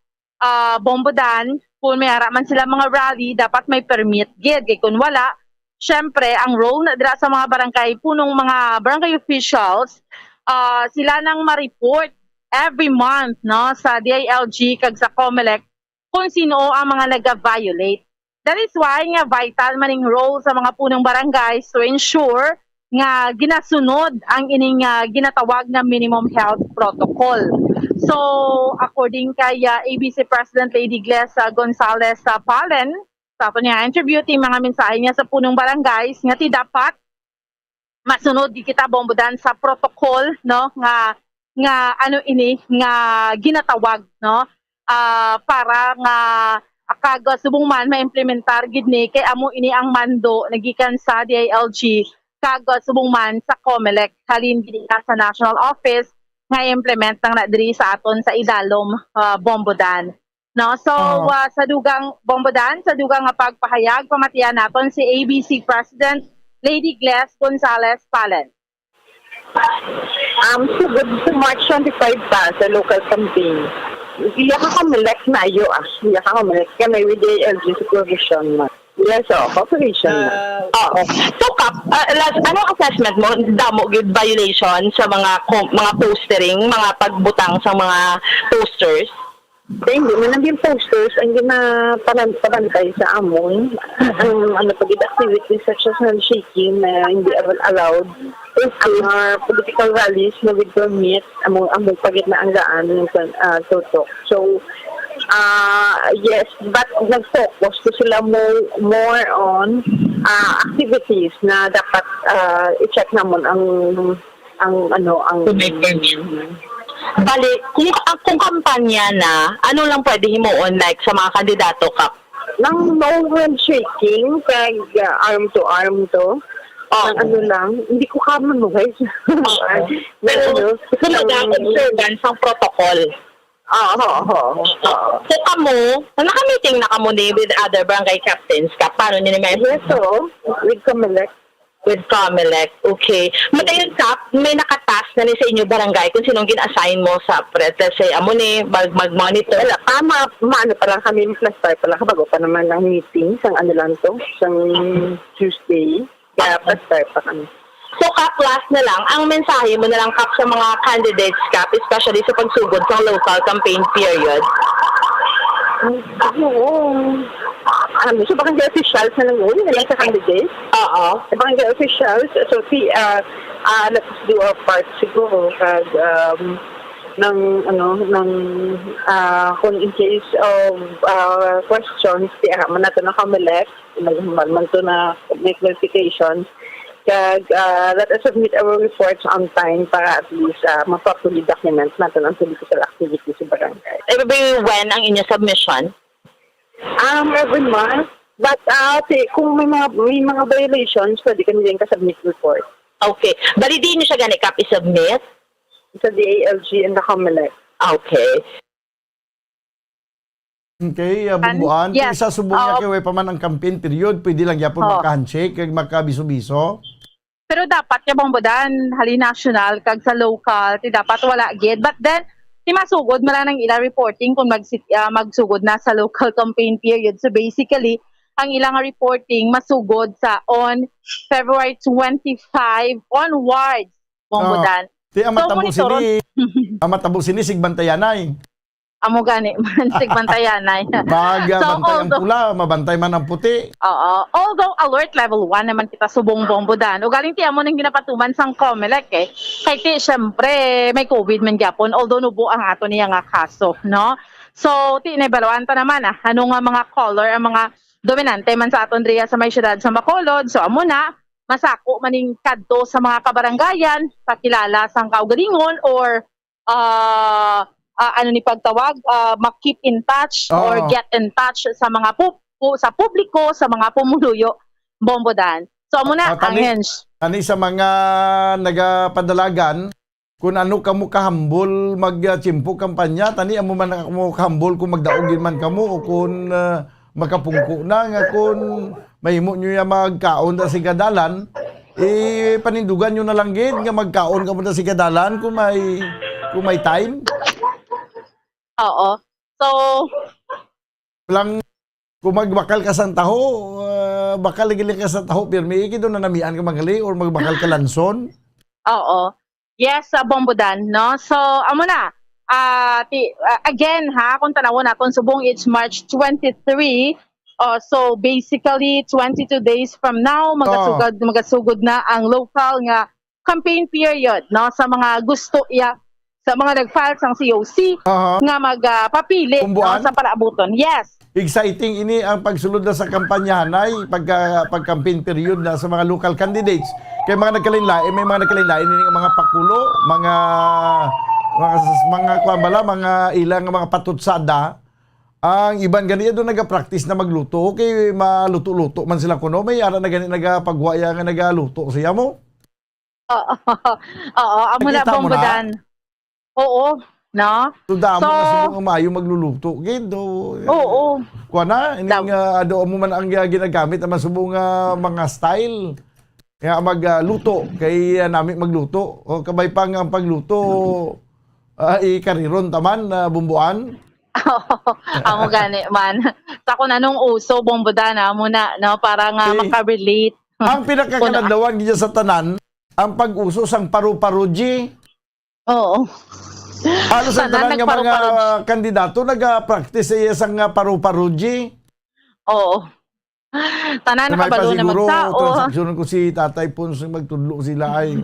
bombodan kung may ara man sila mga rally dapat may permit gid kay kung wala syempre ang role na dira sa mga barangay punong mga barangay officials sila nang ma-report every month, no, sa DILG kag sa COMELEC kung sino ang mga naga-violate. That is why nga vital maning role sa mga punong barangays to ensure nga ginasunod ang ining ginatawag na minimum health protocol. So according kay ABC President Lady Gles Gonzales Palen, sa ato niya interview team mga mensahe niya sa punong barangays nga ti dapat masunod di kita bombodan sa protocol, no, nga ano ini nga ginatawag, no, para nga kag subong man maimplementar gid ni kay amo ini ang mando nagikan sa DILG kag subong man sa COMELEC halin gid sa national office nga implement nang na diri sa aton sa idalom bombodan. No, so sa dugang bombodan, sa dugang nga pagpahayag pamatian naton si ABC President Lady Gles Gonzales Palen. Sugod sa March 25 pa sa local campaign. Iya ka COMELEC na ayo iya ka COMELEC ka may with the LG supervision na. Yes, cooperation na. So Kap, anong assessment mo damo gid violation sa mga postering, mga pagbutang sa mga posters? Hindi man ang posters ang ginapabantay sa amon ang pagid activities such as handshaking na hindi allowed ang political rallies na with permit among pagid na ang gaan tutok. So yes, but nag-focus to sila more on activities na dapat i-check namon ang Bali, kung kampanya na, ano lang pwede himuon like sa mga kandidato, Kap? Nang no handshaking, kag arm to arm to. Ano lang, hindi ko kaman mo guys. Pero talaga observance ang protocol. So kamo, naka-meeting na kamo ni with other barangay captains, Kap? Paano nila Yes, so, with COMELEC. With COMELEC, okay. Madayon Kap, may nakatas na ni sa inyo barangay kung sinong gin-assign mo sa let's say, amo ni mag-monitor. Wala, maano pa lang kami, plus tayo pa lang, bago pa naman ng meeting, sang ano lang to, sang Tuesday, kaya plus tayo pa kami. So Kap, last na lang, ang mensahe mo na lang Kap sa mga candidates, Kap, especially sa pagsugod sa local campaign period. So barangay officials na lang yun, nila sa candidates. Barangay officials, so let's do our part siguro kag kung in case of questions, man nato na COMELEC, man to na make verifications. Kag let us submit our reports on time para at least ma-properly document natin ang political activity sa barangay. When ang inyo submission? Every month. But kung may mga violations, pwede kami din ka-submit report. Okay. Bali di nyo siya gani Kap i-submit? Sa DILG and the COMELEC. Okay. Okay, bumbuan. Kung isa subong niya kay pa man ang campaign period, pwede lang yapon magka-handshake, kag magkabiso-biso. Pero dapat ya bombodan hali national kag sa local, ti dapat wala gid. But then masugod mala nang ila reporting kung magsugod na sa local campaign period. So basically, ang ilang reporting masugod sa on February 25 onwards bombodan. Ti amatabo sini sigbantayanay. amo gani man sigbantayanay. Bantay ang although- pula, mabantay man ang puti. Oo. Although alert level 1 naman kita subong Bombodan. O galing ti amo nang ginapatuman sang COMELEC Kay ti syempre may COVID man gyapon although nubo ang ato niya nga kaso, no? So ti inebalawan ta naman ano nga mga color ang mga dominante man sa aton riya sa may syudad sa Bacolod. So amo na masako maning kadto sa mga kabaranggayan, pakilala sang kaugalingon or ano ni pagtawag, mag-keep in touch or get in touch sa mga sa publiko, sa mga pumuluyo, Bombodan. So amo na ang hens. Ani sa mga nagapadalagan, kung ano kamo kahambol magchimpo kampanya, tani amo man kamo kahambol kung magdaogin man kamo o kung makapungko na nga kung mahimo nyo yung magkaon na si kadalan, panindugan nyo na lang gid nga magkaon ka mo na si kadalan kung may time. Oo. So, lang kung magbakal ka sa taho, bakal lagi ka sa taho, pirmi, ikito na namian ka magali or magbakal ka lanson. oo. Yes, sa Bombodan, no? So, amo na. Again, kung tanawon naton subong it's March 23. So, basically, 22 days from now, magasugod na ang local nga campaign period, no? Sa mga gusto sa mga nag-file sang COC nga magpapili no, sa palaabuton. Yes. Exciting ini ang pagsulod na sa kampanyahanay pag-campaign period na sa mga local candidates. Kaya mga nagkalain-lain, may mga nagkalain-lain ini mga pakulo, mga mga ilang mga patutsada. Ang iban ganito doon nagapractice na magluto. Okay, maluto-luto man sila kuno. May ara na ganito nagapagwaya nga nagaluto siya mo. Oo, amo na Bombodan. Oo, no? Damo na sa mga mayo magluluto. Gido. Oo. Kuha na, ining ado mo man ang ginagamit ang masubong mga style. Kaya magluto, kay namin magluto. O kabay pang ang pagluto, ikariron taman na bumbuan. Amo gani man. Sa kung anong uso, Bombodan, amo na, no? Para nga makarelate. Ang pinakakanadawan gina sa tanan, ang pag-uso sang paru-paruji. Oo. Ano sa tanan nga mga kandidato nag-practice sa isang paru-paruji? Oo. Tanan nakabalo na magsao. Transaksyonan ko si Tatay Pons magtudlo sila ay.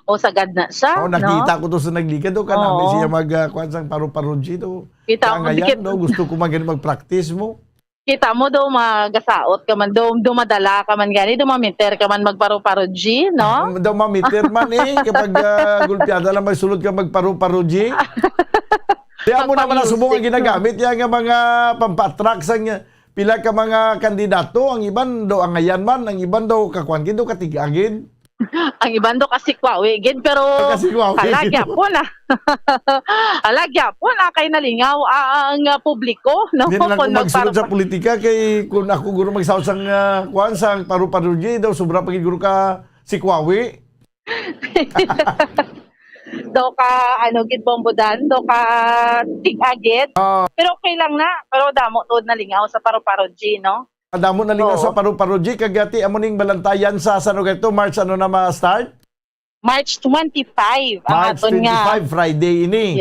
O sagad na siya, nakita no? ko to sa naglikad do kanami siya magkuan sang paru-paruji do. Kita mo ngayon do gusto ko mag-practice mo. Kita mo daw magasaot ka man, daw dumadala ka man gani, dumamiter ka man magparu-paruji, no? Daw mamiter man kapag gulpiada lang may sulod ka magparu-paruji. Kaya mo naman nasubong ang ginagamit yan nga mga pampatrack sang pila ka mga kandidato, ang iban daw angayan man, ang iban daw kakuan gid daw katigagid. Ang iban daw kasi kwawe gid pero alagya po na. Alagya po na kay nalingaw ang publiko, no? Hindi na lang kung magsulod sa politika kay kung ako guro magsawot sang kuan sang paru-paruji daw sobra pagid guro ka si kwawe. Do ka gid Bombodan, do ka tig-agid. Pero okay lang na, pero damo tuod na lingaw sa paru-paruji, no? Adamo na lingaw sa paru-paruji kagati amo ning balantayan sa San Roberto March ano na ma-start? March 25 ang March aton 25 nga. Friday ini.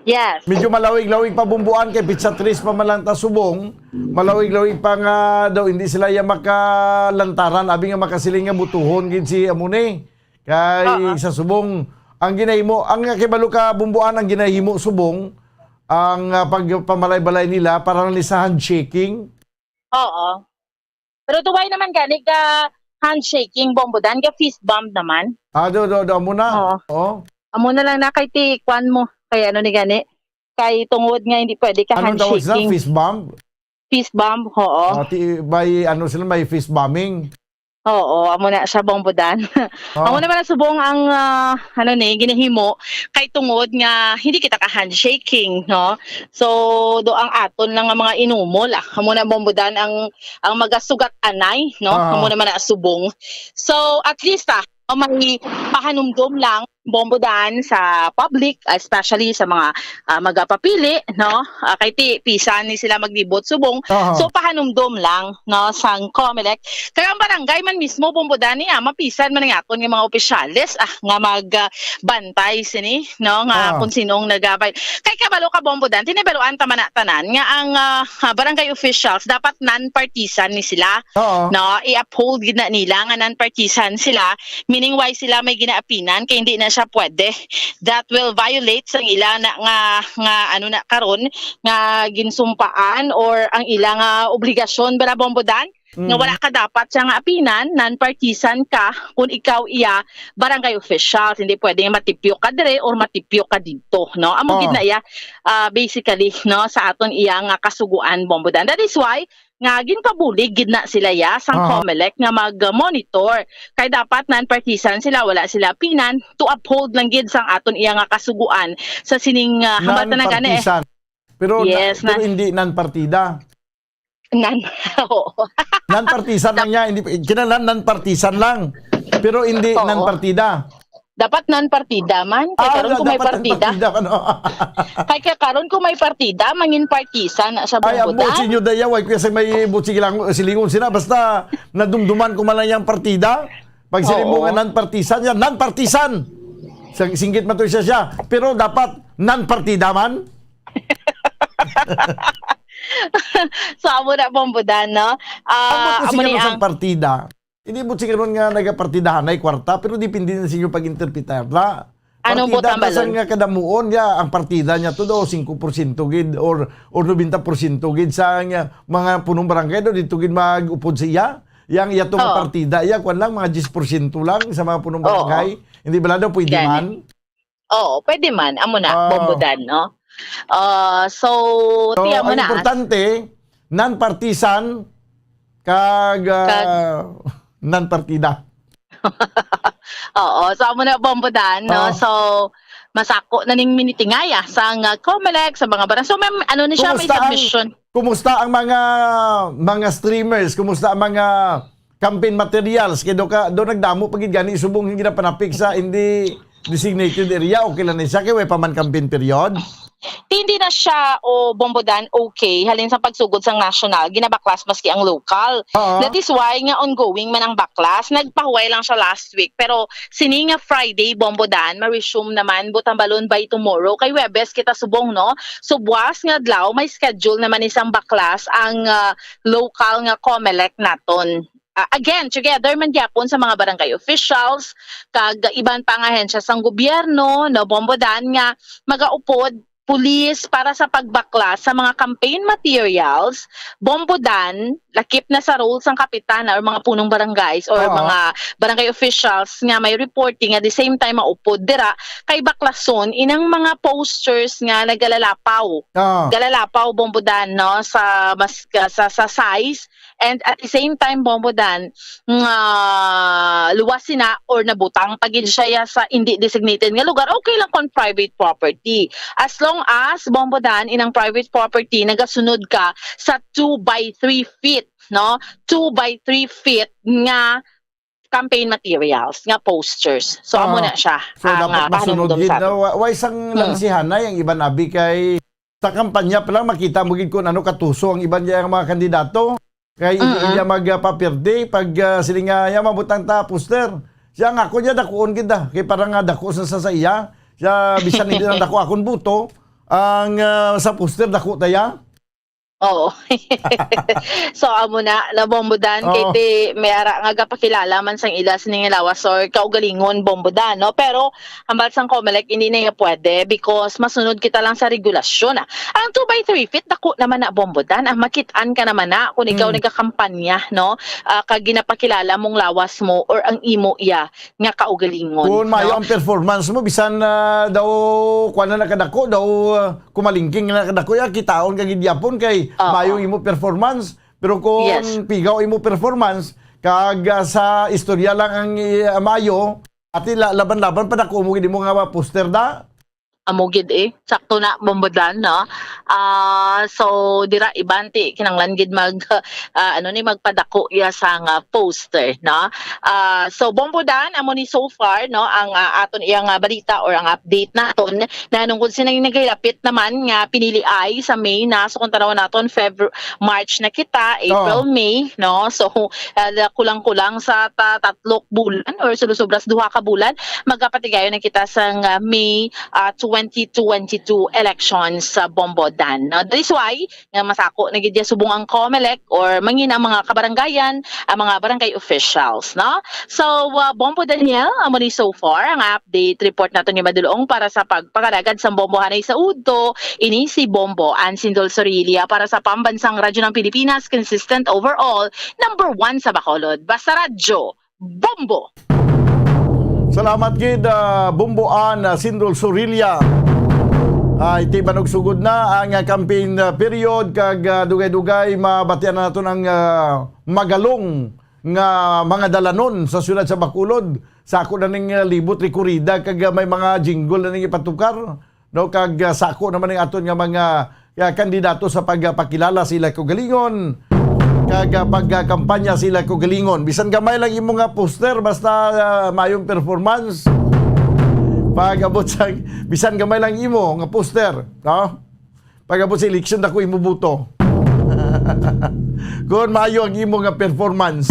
Yes. Medyo malawig-lawig pa bumbuan kay pizza tres pa man lang ta subong. Malawig-lawig pa nga daw hindi sila ya makalantaran abi nga makasiling nga butuhon gid si amune. Kay sa subong ang ginahimo ang kibalo ka bumbuan ang ginahimo subong ang pagpamalay-balay nila para ni sa handshaking. Oo. Pero duway naman gani ka handshaking Bombodan, ka fist bump naman. Do muna. Oo. Amo na lang na kay ti kwan mo. Kay ano ni gani? Kay tungod nga hindi pwede ka Anong tawag sila? handshaking. Fist bump? Fist bump, oo. By ano sila may fist bombing. Oo, amo na siya Bombodan. Amo naman na subong ang ginahimo kay tungod nga hindi kita ka handshaking, no? So do ang aton lang nga mga inumol, amo na Bombodan ang magasugat anay, no? Amo naman na subong. So at least may pahanumdom lang bombodan sa public, especially sa mga magapapili, no? Kay pisan ni sila maglibot subong. So pahanumdom lang, no, sang COMELEC. Kaya ang barangay man mismo bombodan niya mapisan man nga aton nga mga opisyales nga magbantay sini, no, nga kung sinong nagabay. Kay kabalo ka bombodan, tinibaluan ta man tanan nga ang barangay officials dapat non-partisan ni sila. No, i-uphold gid na nila nga non-partisan sila, meaning why sila may ginaapinan kay hindi na siya pwede. That will violate sang ila na nga ano na karon nga ginsumpaan or ang ila nga obligasyon bara bombodan. Nga wala ka dapat siya nga apinan, non-partisan ka kung ikaw iya barangay officials. Hindi pwede matipyo ka dire or matipyo ka dito, no? Amo gid na iya basically, no, sa aton iya nga kasuguan bombodan. That is why nga ginpabulig gid na sila ya sang COMELEC nga mag-monitor. Kay dapat non-partisan sila, wala sila pinan to uphold lang gid sang aton iya nga kasuguan sa sining hambatan na gani. Pero, yes, pero hindi non-partida. Non-partisan lang niya, hindi kinalan non-partisan lang. Pero hindi non-partida. Dapat non-partida man. Kay karon kung may partida. Kay karon kung may partida, mangin partisan sa bombodan. Ay, ang butsi nyo dayaway, kasi may butsi silingon sila. Basta nadumduman ko man lang yung partida. Pag silimungan non-partisan, yan, non-partisan. Singgit man to siya. Pero dapat non-partida man. So, amo na bombodan, no? Ang butsi nga sa partida. Hindi mo siguro nga nagapartidahan ay kwarta, pero dipindi na sa inyo pag-interpretar na. Anong butang balon? Nga kadamuon niya, ang partida niya to daw 5% gid or 90% gid sa mga punong barangay do dito gid mag-upod siya. Yang iya to partida, iya kwan lang mga 10% lang sa mga punong barangay. Hindi ba daw pwede man? Oo, pwede man. Amo na, bombodan, no? So tiya mo na. Ang importante, non-partisan kag non-partida. Oo, so amo na bombodan, no? So masako na ning minitingaya sa COMELEC sa mga barang. So may ano ni siya, may submission. Kumusta ang mga streamers? Kumusta ang mga campaign materials? Kaya do nagdamo pagid gani subong hindi na panapik sa hindi designated area. Okay lang siya kay way pa man campaign period. Hindi na siya bombodan okay halin sa pagsugod sang national ginabaklas maski ang local. That is why nga ongoing man ang baklas. Nagpahuway lang siya last week pero sini nga Friday bombodan ma-resume naman butang balon by tomorrow kay Webes kita subong, no? So buwas nga adlaw may schedule naman isang baklas ang local nga COMELEC naton. Again, together man gyapon sa mga barangay officials kag iban pang ahensya sang gobyerno, no, bombodan nga magaupod pulis para sa pagbaklas sa mga campaign materials, bombodan, lakip na sa roles ng kapitan or mga punong barangays or mga barangay officials nga may reporting at the same time maupod dira kay baklason inang mga posters nga nagalalapaw. Galalapaw bombodan, no, sa size and at the same time bombodan luwasin na or nabutang pagid siya sa hindi designated nga lugar, okay lang kon private property. As long as bombodan inang private property nagasunod ka sa 2x3 feet, no? 2x3 feet nga campaign materials, nga posters. So amo na siya. So dapat masunod gid na why sang lansihan na yung iban abi kay sa kampanya pa lang makita mo gid kung ano katuso ang iban niya mga kandidato. Kay hindi niya magpapirde pag silinga niya mabutang ta poster. Siya nga ako niya dakuon gid kay parang nga dako sa iya. Siya bisan hindi nang dako akon buto. Ang sa poster dako taya. Oo. So amo na bombodan kay may ara nga gapakilala man sang ila sining lawas or kaugalingon bombodan, no? Pero hambal sang COMELEC hindi na pwede because masunod kita lang sa regulasyon. Ang 2x3 feet dako naman na bombodan, makit-an ka naman na kung ikaw nagakampanya, no? Kag ginapakilala mong lawas mo or ang imo iya nga kaugalingon. Kung mayo ang performance mo bisan daw kuan na nakadako daw kumalingking na nakadako ya kitaon kag gidyapon kay mayo imo performance pero kung pigaw imo performance kag sa istorya lang ang mayo at laban-laban pa dako mo gid mo nga poster da. amugid sakto na bombodan no. So dira ibanti kinanglan gid magpadako ya sa nga poster no. So bombodan amo ni so far no ang aton iyang balita or ang update naton na nung kun sinang nagilapit naman nga pinili ay sa May na so kung tanawan naton March na kita, April, May no. So kulang-kulang sa tatlok bulan or sobras duha ka bulan magapatigayon na kita sa May 2022 elections sa Bombodan. No? That is why nga masako na gid subong ang COMELEC or mangin ang mga kabaranggayan, ang mga barangay officials. No? So, Bombo Daniel, amo ni so far, ang update report nato ni Madulong para sa pagpakalagad sa Bombohanay sa Udto, ini si Bombo Ansindol Sorilia para sa pambansang radyo ng Pilipinas, consistent overall, number 1 sa Bacolod. Basta radyo, Bombo! Salamat gid Bumboan Sindol Sorilia. Iti banog sugod na ang campaign period kag dugay-dugay mabatian na nato ng magalong nga mga dalanon sa siyudad sa Bacolod. Sako na ning libot rekurida kag may mga jingle na ning ipatukar no kag sako naman ning aton nga mga kandidato sa pagpakilala sila ko galingon. Kag pagkampanya sila ko galingon. Bisan gamay lang imo nga poster basta mayong performance. Pagabot sa bisan gamay lang imo nga poster, no? Pagabot sa election dako imo boto. Kung mayo ang imo nga performance.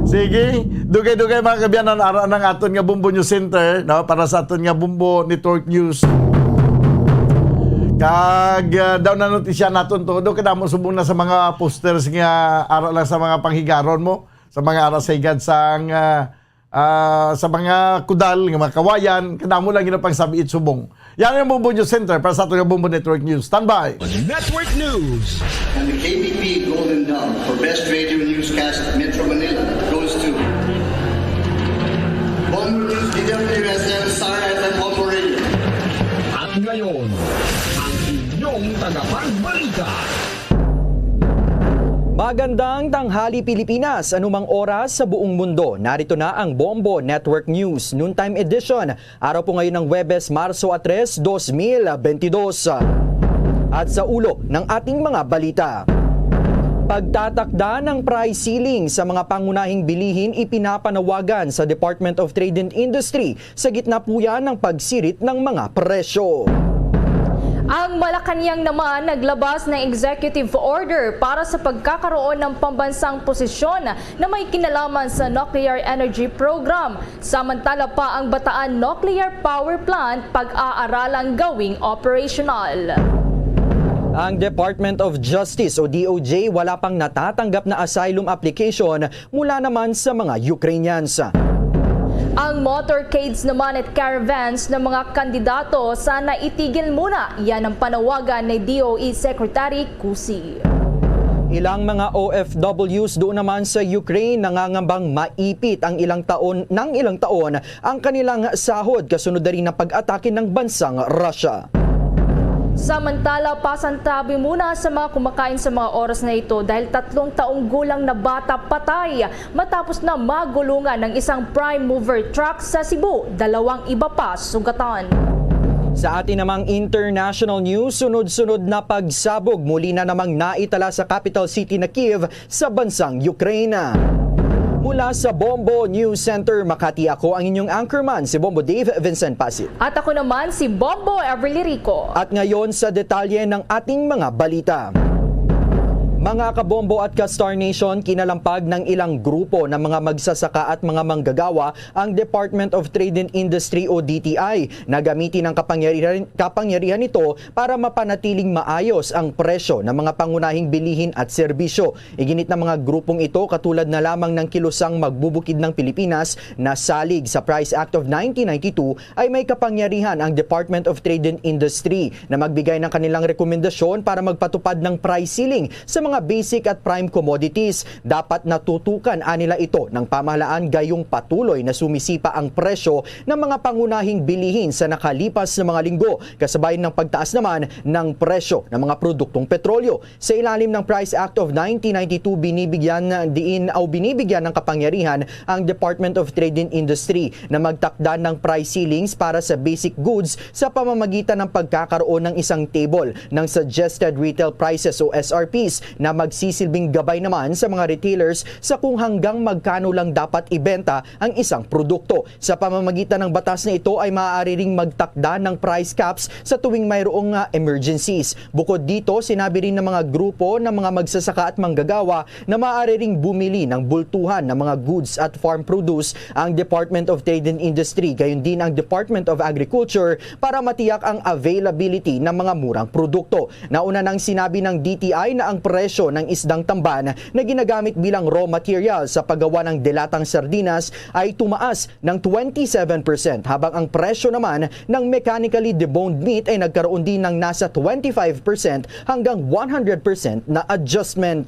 Sige, dugay-dugay mga kabiyanan ara ng aton nga Bumbo News Center, no? Para sa aton nga Bumbo Network News. Kag daw na notisya naton todo kada mo subong na sa mga posters nga ara lang sa mga panghigaron mo, sa mga ara sa higad sa mga kudal nga mga kawayan, kada mo lang ginapang sabiit subong. Yan ang Bumbo News Center para sa aton nga Bumbo Network News. Standby. Network News. And the KBP Golden Dome for Best Radio Newscast Metro Manila goes to Bumbo News, DWSM, Star FM, Bumbo Radio. At ngayon, yung tagapagbalita. Magandang tanghali Pilipinas, anumang oras sa buong mundo. Narito na ang Bombo Network News Noontime Edition. Araw po ngayon ng Huwebes, Marso 3, 2022. At sa ulo ng ating mga balita. Pagtatakda ng price ceiling sa mga pangunahing bilihin ipinapanawagan sa Department of Trade and Industry sa gitna po yan ng pagsirit ng mga presyo. Ang Malacanang naman naglabas ng executive order para sa pagkakaroon ng pambansang posisyon na may kinalaman sa nuclear energy program. Samantala pa ang Bataan Nuclear Power Plant pag-aaralang gawing operational. Ang Department of Justice o DOJ wala pang natatanggap na asylum application mula naman sa mga Ukrainians. Ang motorcades naman at caravans ng mga kandidato sana itigil muna. Yan ang panawagan ni DOE Secretary Cusi. Ilang mga OFWs doon naman sa Ukraine nangangambang maipit ang ilang taon ang kanilang sahod kasunod na rin ng pag-atake ng bansang Russia. Samantala, pasantabi muna sa mga kumakain sa mga oras na ito dahil 3 taong gulang na bata patay matapos na magulungan ng isang prime mover truck sa Cebu. 2 iba pa sugatan. Sa atin namang international news, sunod-sunod na pagsabog muli na namang naitala sa capital city na Kiev sa bansang Ukraine. Mula sa Bombo News Center, Makati, ako ang inyong anchorman, si Bombo Dave Vincent Pasit. At ako naman si Bombo Everly Rico. At ngayon sa detalye ng ating mga balita. Mga kabombo at ka-Star Nation, kinalampag ng ilang grupo ng mga magsasaka at mga manggagawa ang Department of Trade and Industry o DTI na gamitin ang kapangyarihan nito para mapanatiling maayos ang presyo ng mga pangunahing bilihin at serbisyo. Iginit ng mga grupong ito katulad na lamang ng kilusang magbubukid ng Pilipinas na salig sa Price Act of 1992 ay may kapangyarihan ang Department of Trade and Industry na magbigay ng kanilang rekomendasyon para magpatupad ng price ceiling sa mga mga basic at prime commodities. Dapat natutukan nila ito ng pamahalaan gayong patuloy na sumisipa ang presyo ng mga pangunahing bilihin sa nakalipas na mga linggo, kasabay ng pagtaas naman ng presyo ng mga produktong petrolyo. Sa ilalim ng Price Act of 1992, binibigyan ng kapangyarihan ang Department of Trade and Industry na magtakda ng price ceilings para sa basic goods sa pamamagitan ng pagkakaroon ng isang table ng Suggested Retail Prices o SRPs na magsisilbing gabay naman sa mga retailers sa kung hanggang magkano lang dapat ibenta ang isang produkto. Sa pamamagitan ng batas na ito ay maaari ring magtakda ng price caps sa tuwing mayroong emergencies. Bukod dito, sinabi rin ng mga grupo ng mga magsasaka at manggagawa na maaari ring bumili ng bultuhan ng mga goods at farm produce ang Department of Trade and Industry, gayon din ang Department of Agriculture para matiyak ang availability ng mga murang produkto. Nauna nang sinabi ng DTI na ang presyo ng isdang tamban na ginagamit bilang raw material sa paggawa ng delatang sardinas ay tumaas ng 27%, habang ang presyo naman ng mechanically deboned meat ay nagkaroon din ng nasa 25% hanggang 100% na adjustment.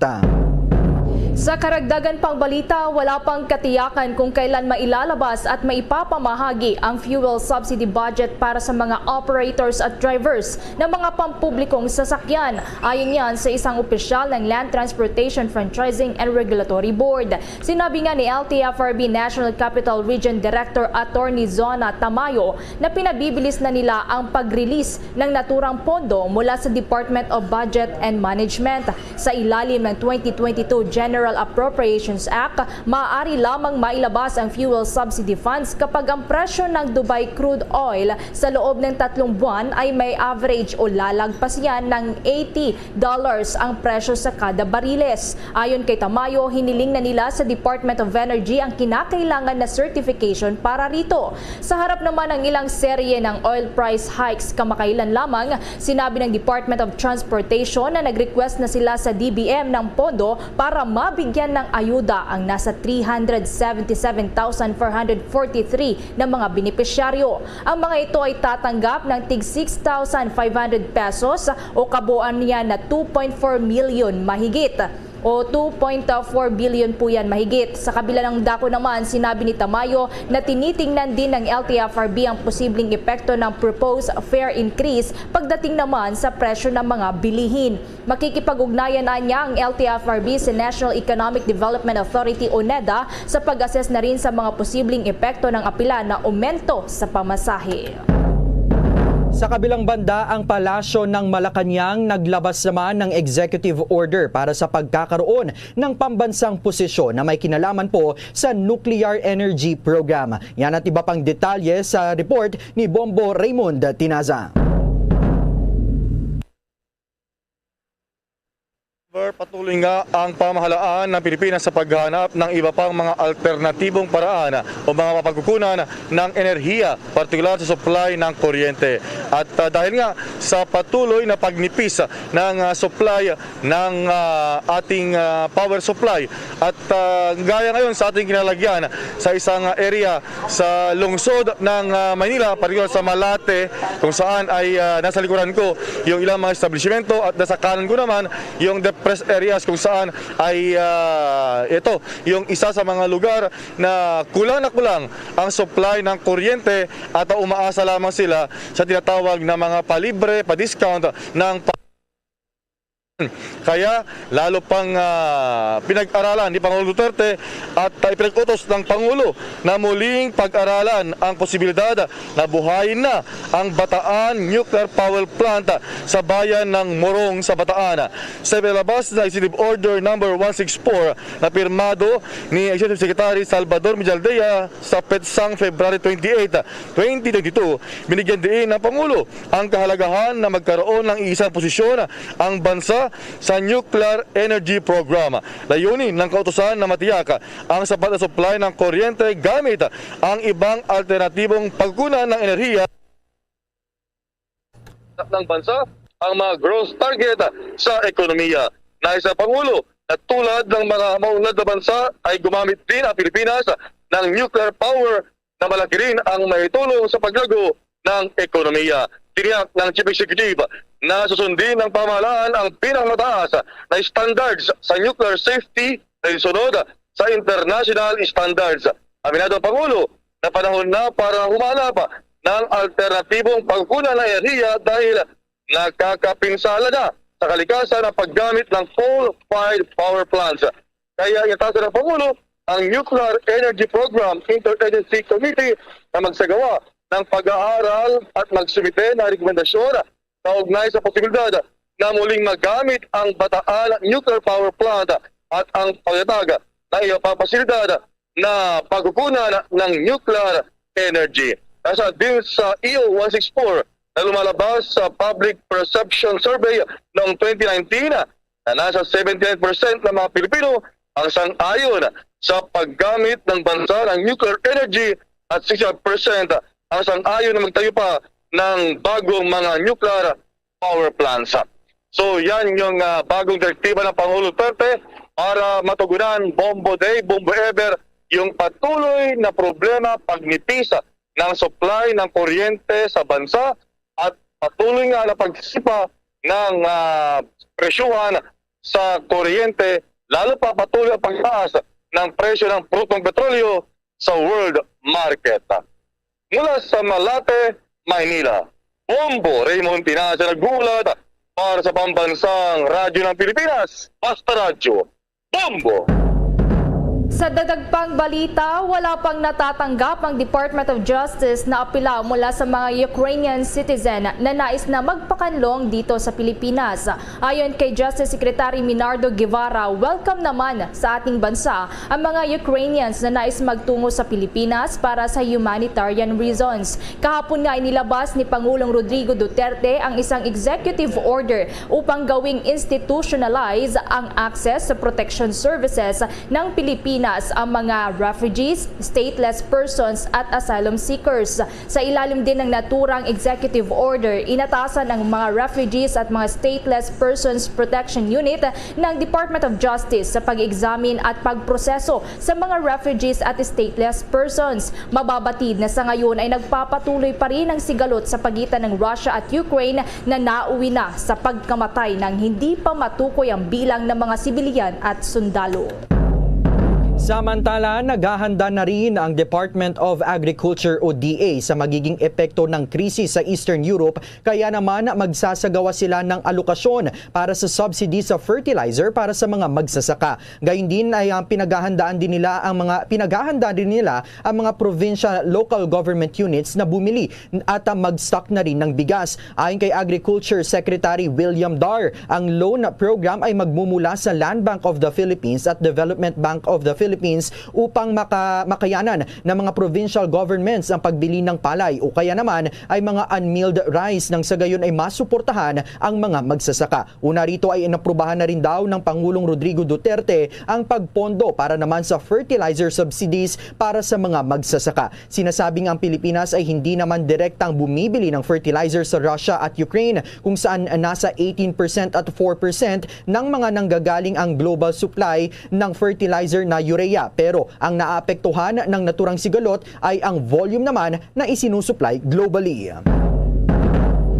Sa karagdagan pang balita, wala pang katiyakan kung kailan mailalabas at maipapamahagi ang fuel subsidy budget para sa mga operators at drivers ng mga pampublikong sasakyan. Ayon yan sa isang opisyal ng Land Transportation Franchising and Regulatory Board. Sinabi nga ni LTFRB National Capital Region Director Attorney Zona Tamayo na pinabibilis na nila ang pag-release ng naturang pondo mula sa Department of Budget and Management. Sa ilalim ng 2022 General Appropriations Act, maaari lamang mailabas ang fuel subsidy funds kapag ang presyo ng Dubai crude oil sa loob ng 3 buwan ay may average o lalagpas yan ng $80 ang presyo sa kada bariles. Ayon kay Tamayo, hiniling na nila sa Department of Energy ang kinakailangan na certification para rito. Sa harap naman ng ilang serye ng oil price hikes kamakailan lamang, sinabi ng Department of Transportation na nag-request na sila sa DBM ng pondo para mabigyan ng ayuda ang nasa 377,443 na mga benepisyaryo. Ang mga ito ay tatanggap ng tig 6,500 pesos o kabuuan niya na 2.4 million mahigit. O 2.4 billion po yan mahigit. Sa kabila ng dako naman, sinabi ni Tamayo na tinitingnan din ng LTFRB ang posibleng epekto ng proposed fare increase pagdating naman sa presyo ng mga bilihin. Makikipag-ugnayan na niya ang LTFRB sa National Economic Development Authority o NEDA sa pag-assess na rin sa mga posibleng epekto ng apila na aumento sa pamasahe. Sa kabilang banda, ang Palasyo ng Malacanang naglabas naman ng executive order para sa pagkakaroon ng pambansang posisyon na may kinalaman po sa nuclear energy program. Yan at iba pang detalye sa report ni Bombo Raymond Tinaza. Patuloy nga ang pamahalaan ng Pilipinas sa paghanap ng iba pang mga alternatibong paraan o mga mapagkukunan ng enerhiya, partikular sa supply ng kuryente. At dahil nga sa patuloy na pagnipis ng supply ng ating power supply at gaya ngayon sa ating kinalagyan sa isang area sa lungsod ng Maynila, partikular sa Malate, kung saan ay nasa likuran ko yung ilang mga establishmento at nasa kanan ko naman yung depressed areas kung saan ay ito yung isa sa mga lugar na kulang ang supply ng kuryente at umaasa lamang sila sa tinatawag na mga palibre, pa-discount ng kaya lalo pang pinag-aralan ni Pangulong Duterte at ipinag-utos ng Pangulo na muling pag-aralan ang posibilidad na buhayin na ang Bataan Nuclear Power Plant sa bayan ng Morong sa Bataan. Sa ilabas na Executive Order number 164 na pirmado ni Executive Secretary Salvador Mijaldea sa Petsang February 28, 2022, binigyan din ng Pangulo ang kahalagahan na magkaroon ng isang posisyon ang bansa sa nuclear energy program. Layunin ng kautusan na matiyak ang sapat na supply ng kuryente gamit ang ibang alternatibong pagkunan ng enerhiya ng bansa ang mga growth target sa ekonomiya. Nais sa Pangulo na tulad ng mga maunlad na bansa ay gumamit din ang Pilipinas ng nuclear power na malaki rin ang maitulong sa paglago ng ekonomiya. Tiniyak ng Chief Executive na susundin ng pamahalaan ang pinakamataas na standards sa nuclear safety na isunod sa international standards. Aminado ang Pangulo na panahon na para humanap ng alternatibong pagkukunan ng enerhiya dahil nakakapinsala na sa kalikasan ang paggamit ng coal-fired power plants. Kaya inatasan ng Pangulo ang Nuclear Energy Program Interagency Committee na magsagawa ng pag-aaral at magsumite ng rekomendasyon na ugnay sa posibilidad na muling magamit ang Bataan Nuclear Power Plant at ang pagtatag ng iba pang pasilidad na pagkukunan ng nuclear energy. Nasa din sa EO 164 na lumalabas sa Public Perception Survey noong 2019 na nasa 79% ng mga Pilipino ang sang-ayon sa paggamit ng bansa ng nuclear energy at 60% ang sang-ayon na magtayo pa ng bagong mga nuclear power plants. So yan yung bagong direktiba ng Pangulo Duterte para matugunan bombo day, bombo ever, yung patuloy na problema pagnipis ng supply ng kuryente sa bansa at patuloy nga na pagsisipa ng presyuhan sa kuryente, lalo pa patuloy ang pagtaas ng presyo ng prutong petrolyo sa world market. Mula sa Malate, Maynila, Bombo Raymond Pinasa nag-uulat para sa pambansang radyo ng Pilipinas, Basta Radyo, Bombo! Sa dadagpang balita, wala pang natatanggap ang Department of Justice na apela mula sa mga Ukrainian citizen na nais na magpakanlong dito sa Pilipinas. Ayon kay Justice Secretary Minardo Guevara, welcome naman sa ating bansa ang mga Ukrainians na nais magtungo sa Pilipinas para sa humanitarian reasons. Kahapon nga inilabas ni Pangulong Rodrigo Duterte ang isang executive order upang gawing institutionalize ang access sa protection services ng Pilipinas ang mga refugees, stateless persons at asylum seekers. Sa ilalim din ng naturang executive order, inatasan ang mga refugees at mga stateless persons protection unit ng Department of Justice sa pag-examine at pagproseso sa mga refugees at stateless persons. Mababatid na sa ngayon ay nagpapatuloy pa rin ang sigalot sa pagitan ng Russia at Ukraine na nauwi na sa pagkamatay ng hindi pa matukoy ang bilang ng mga sibilyan at sundalo. Samantala, naghahanda na rin ang Department of Agriculture o DA sa magiging epekto ng krisis sa Eastern Europe, kaya naman magsasagawa sila ng alokasyon para sa subsidy sa fertilizer para sa mga magsasaka. Gayun din ay pinaghahandaan din nila ang mga provincial local government units na bumili at mag-stock na rin ng bigas. Ayon kay Agriculture Secretary William Dar, ang loan program ay magmumula sa Land Bank of the Philippines at Development Bank of the Philippines upang makayanan ng mga provincial governments ang pagbili ng palay o kaya naman ay mga unmilled rice nang sa gayon ay masuportahan ang mga magsasaka. Una rito ay inaprubahan na rin daw ng Pangulong Rodrigo Duterte ang pagpondo para naman sa fertilizer subsidies para sa mga magsasaka. Sinasabing ang Pilipinas ay hindi naman direktang bumibili ng fertilizer sa Russia at Ukraine, kung saan nasa 18% at 4% ng mga nanggagaling ang global supply ng fertilizer na urea, pero ang naapektuhan ng naturang sigalot ay ang volume naman na isinusupply globally.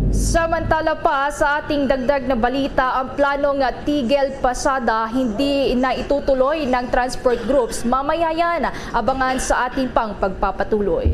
Samantala pa sa ating dagdag na balita, ang planong Tigel Pasada hindi na itutuloy ng transport groups. Mamaya yan, abangan sa ating pang pagpapatuloy.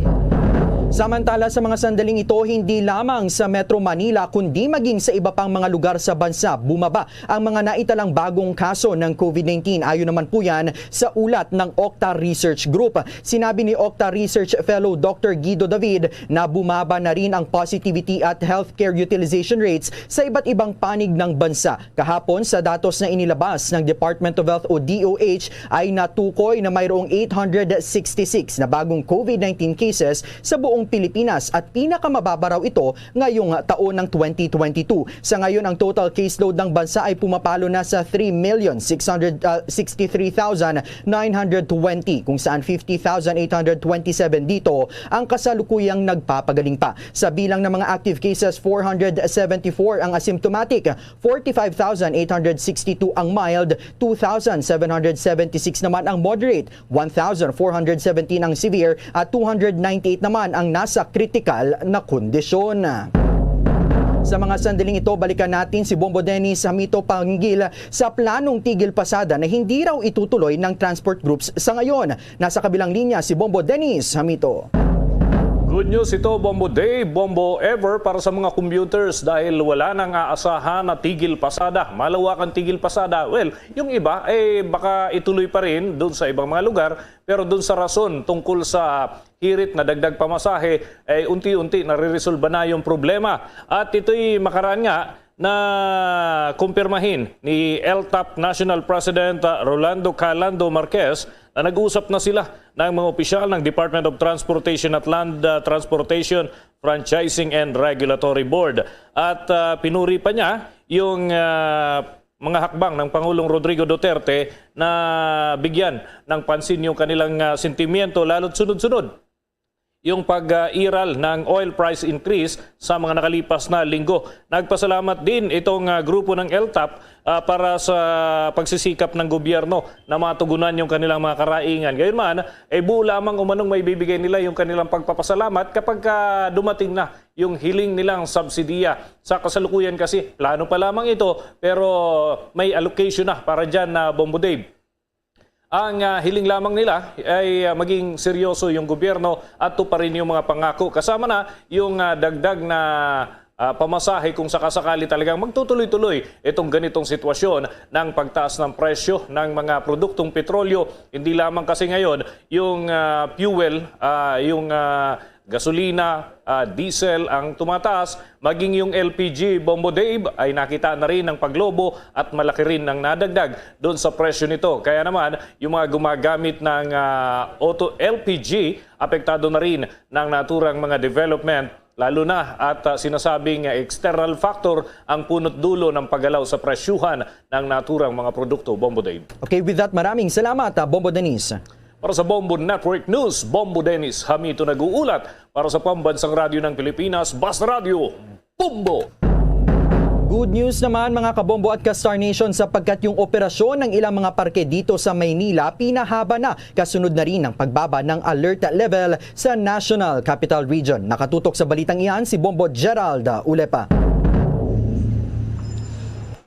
Samantala sa mga sandaling ito, hindi lamang sa Metro Manila kundi maging sa iba pang mga lugar sa bansa, bumaba ang mga naitalang bagong kaso ng COVID-19. Ayon naman po yan sa ulat ng Octa Research Group. Sinabi ni Octa Research Fellow Dr. Guido David na bumaba na rin ang positivity at healthcare utilization rates sa iba't ibang panig ng bansa. Kahapon sa datos na inilabas ng Department of Health o DOH ay natukoy na mayroong 866 na bagong COVID-19 cases sa buong Pilipinas at pinakamababa raw ito ngayong taon ng 2022. Sa ngayon, ang total caseload ng bansa ay pumapalo na sa 3,663,920 kung saan 50,827 dito ang kasalukuyang nagpapagaling pa. Sa bilang ng mga active cases, 474 ang asymptomatic, 45,862 ang mild, 2,776 naman ang moderate, 1,417 ang severe at 298 naman ang nasa critical na kondisyon. Sa mga sandaling ito, balikan natin si Bombo Dennis Hamito Panggil sa planong tigil pasada na hindi raw itutuloy ng transport groups sa ngayon. Nasa kabilang linya si Bombo Dennis Hamito. Good news ito, Bombo Day, Bombo Ever para sa mga commuters dahil wala nang aasahan na tigil pasada. Malawakang tigil pasada. Well, yung iba baka ituloy pa rin doon sa ibang mga lugar, pero doon sa rason tungkol sa hirit na dagdag pamasahe, unti-unti nare-resolba na yung problema. At ito'y makaraan nga na kumpirmahin ni LTAP National President Rolando Calando Marquez na nag-usap na sila ng mga opisyal ng Department of Transportation at Land Transportation Franchising and Regulatory Board. At pinuri pa niya yung mga hakbang ng Pangulong Rodrigo Duterte na bigyan ng pansin yung kanilang sentimiento lalo't sunod-sunod yung pag-iral ng oil price increase sa mga nakalipas na linggo. Nagpasalamat din itong grupo ng LTAP para sa pagsisikap ng gobyerno na matugunan yung kanilang mga karaingan. Gayunman, buo lamang umanong may bibigay nila yung kanilang pagpapasalamat kapag dumating na yung hiling nilang subsidiya. Sa kasalukuyan kasi, plano pa lamang ito pero may allocation na para dyan na Bombo Dave. Ang hiling lamang nila ay maging seryoso yung gobyerno at tuparin yung mga pangako. Kasama na yung dagdag na pamasahe kung sakasakali talagang magtutuloy-tuloy itong ganitong sitwasyon ng pagtaas ng presyo ng mga produktong petrolyo. Hindi lamang kasi ngayon yung fuel, yung gasolina, diesel ang tumataas, maging yung LPG, Bombo Dave, ay nakita na rin ng paglobo at malaki rin ang nadagdag doon sa presyo nito. Kaya naman, yung mga gumagamit ng auto LPG, apektado na rin ng naturang mga development, lalo na at sinasabing external factor ang punot dulo ng paggalaw sa presyuhan ng naturang mga produkto, Bombo Dave. Okay, with that, maraming salamat, Bombo Dennis. Para sa Bombo Network News, Bombo Dennis Hamito nag-uulat. Para sa Pambansang Radyo ng Pilipinas, Basta Radio, Bombo! Good news naman mga kabombo at ka-Star Nation sapagkat yung operasyon ng ilang mga parke dito sa Maynila pinahaba na kasunod na rin ng pagbaba ng alert level sa National Capital Region. Nakatutok sa balitang iyan si Bombo Gerald Ulepa.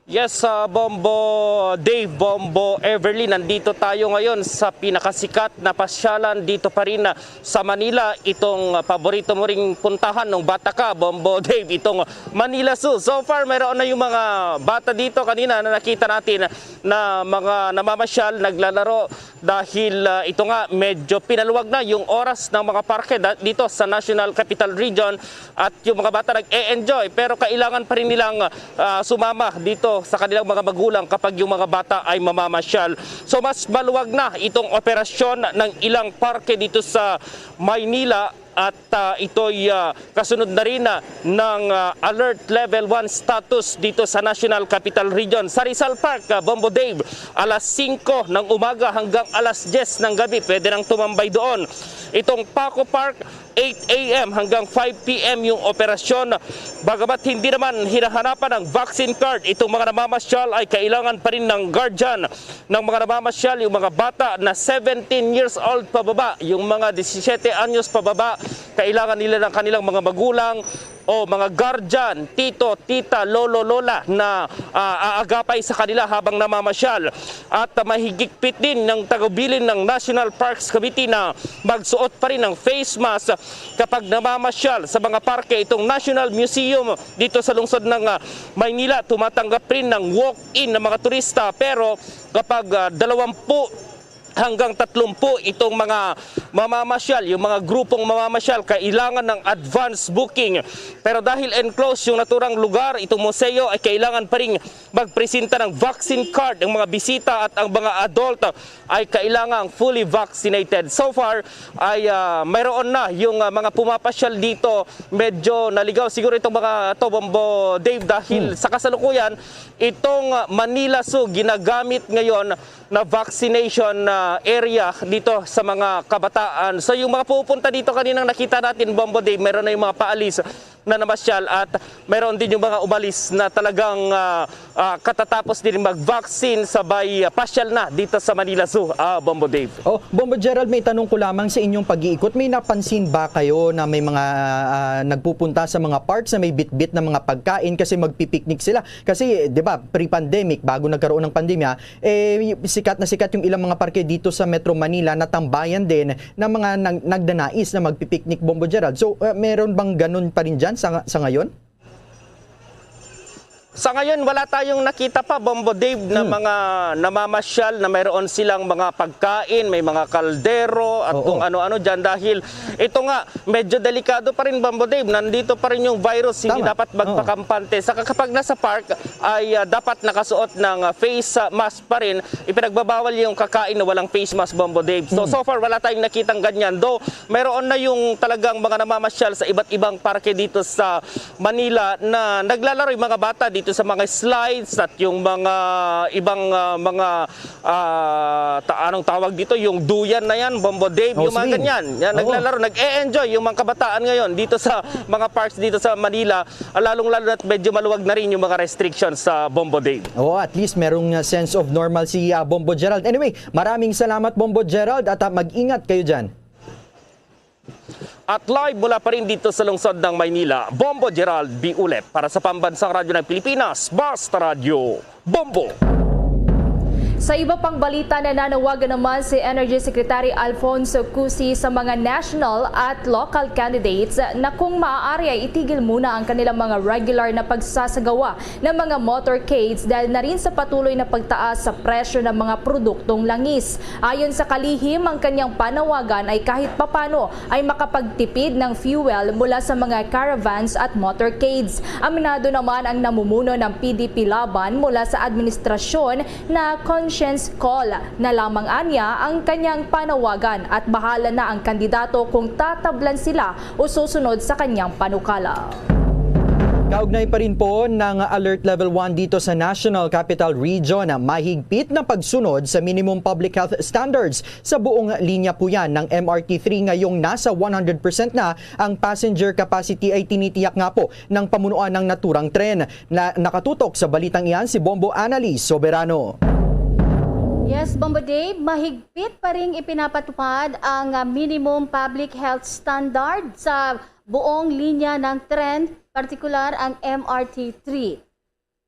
Yes, Bombo Dave, Bombo Everly, nandito tayo ngayon sa pinakasikat na pasyalan dito pa rin sa Manila. Itong paborito mo ring puntahan ng bata ka, Bombo Dave, itong Manila Zoo. So far, mayroon na yung mga bata dito kanina na nakita natin na mga namamasyal, naglalaro dahil ito nga medyo pinaluwag na yung oras ng mga parke dito sa National Capital Region at yung mga bata nag-e-enjoy pero kailangan pa rin nilang sumama dito sa kanilang mga magulang kapag yung mga bata ay mamamasyal. So mas maluwag na itong operasyon ng ilang parke dito sa Maynila at ito'y kasunod na rin ng Alert Level 1 status dito sa National Capital Region. Sa Rizal Park, Bombo Dave, alas 5 ng umaga hanggang alas 10 ng gabi, pwede nang tumambay doon. Itong Paco Park, 8 a.m. hanggang 5 p.m. yung operasyon. Bagamat hindi naman hinahanapan ng vaccine card, itong mga namamasyal ay kailangan pa rin ng guardian ng mga namamasyal, yung mga bata na 17 years old pababa, yung mga 17 anyos pababa, kailangan nila ng kanilang mga magulang o mga guardian, tito, tita, lolo, lola na aagapay sa kanila habang namamasyal. At mahigigpit din ng tagubilin ng National Parks Committee na magsuot pa rin ng face mask kapag namamasyal sa mga parke. Itong National Museum dito sa lungsod ng Maynila tumatanggap rin ng walk-in ng mga turista, pero kapag 20 hanggang 30 itong mga mamamasyal, yung mga grupong mamamasyal, kailangan ng advance booking. Pero dahil enclosed yung naturang lugar, itong museo ay kailangan pa rin magpresenta ng vaccine card. Ang mga bisita at ang mga adult ay kailangan fully vaccinated. So far ay mayroon na yung mga pumapasyal dito. Medyo naligaw siguro itong mga Bombo Dave dahil sa kasalukuyan itong Manila Zoo ginagamit ngayon na vaccination area dito sa mga kabataan. So yung mga pupunta dito kaninang nakita natin, Bombo Dave, meron na yung mga paalis na namasyal at meron din yung mga umalis na talagang katatapos din mag-vaccine sabay pasyal na dito sa Manila Zoo. Bombo Dave. Oh, Bombo Gerald, may tanong ko lamang sa inyong pag-iikot. May napansin ba kayo na may mga nagpupunta sa mga parks na may bit-bit na mga pagkain kasi magpipiknik sila? Kasi, di ba, pre-pandemic, bago nagkaroon ng pandemya, sikat na sikat yung ilang mga parke dito sa Metro Manila na tambayan din ng mga nagdanais na magpipiknik, Bombo Gerald. So, meron bang ganun pa rin dyan sa ngayon? Sa ngayon, wala tayong nakita pa, Bombo Dave, na mga namamasyal na mayroon silang mga pagkain, may mga kaldero at kung ano-ano dyan. Dahil ito nga, medyo delikado pa rin, Bombo Dave. Nandito pa rin yung virus, hindi dapat magpakampante. Saka kapag nasa park, ay dapat nakasuot ng face mask pa rin. Ipinagbabawal yung kakain na walang face mask, Bombo Dave. So far, wala tayong nakitang ganyan. Though, mayroon na yung talagang mga namamasyal sa iba't ibang parke dito sa Manila na naglalaro yung mga bata dito sa mga slides at yung mga ibang anong tawag dito, yung duyan na yan, Bombo Dave, yung mga ganyan. Yan, naglalaro, nag-e-enjoy yung mga kabataan ngayon dito sa mga parks dito sa Manila, lalong-lalo at medyo maluwag na rin yung mga restrictions sa Bombo Dave. At least merong sense of normalcy, Bombo Gerald. Anyway, maraming salamat, Bombo Gerald, at mag-ingat kayo dyan. At live mula pa rin dito sa lungsod ng Maynila, Bombo Gerald B. Ulep para sa Pambansang Radyo ng Pilipinas, Basta Radio, Bombo! Sa iba pang balita, nananawagan naman si Energy Secretary Alfonso Cusi sa mga national at local candidates na kung maaari ay itigil muna ang kanilang mga regular na pagsasagawa ng mga motorcades dahil na rin sa patuloy na pagtaas sa presyo ng mga produktong langis. Ayon sa kalihim, ang kanyang panawagan ay kahit papano ay makapagtipid ng fuel mula sa mga caravans at motorcades. Aminado naman ang namumuno ng PDP laban mula sa administrasyon na conscience call na lamang anya ang kanyang panawagan at bahala na ang kandidato kung tatablan sila o susunod sa kanyang panukala. Kaugnay pa rin po ng Alert Level 1 dito sa National Capital Region na mahigpit na pagsunod sa minimum public health standards. Sa buong linya po yan ng MRT3 ngayong nasa 100% na ang passenger capacity ay tinitiyak nga po ng pamunuan ng naturang tren. Na nakatutok sa balitang iyan si Bombo Annalise Soberano. Yes, Bombo Dave, mahigpit pa rin ipinapatupad ang minimum public health standard sa buong linya ng tren, partikular ang MRT3.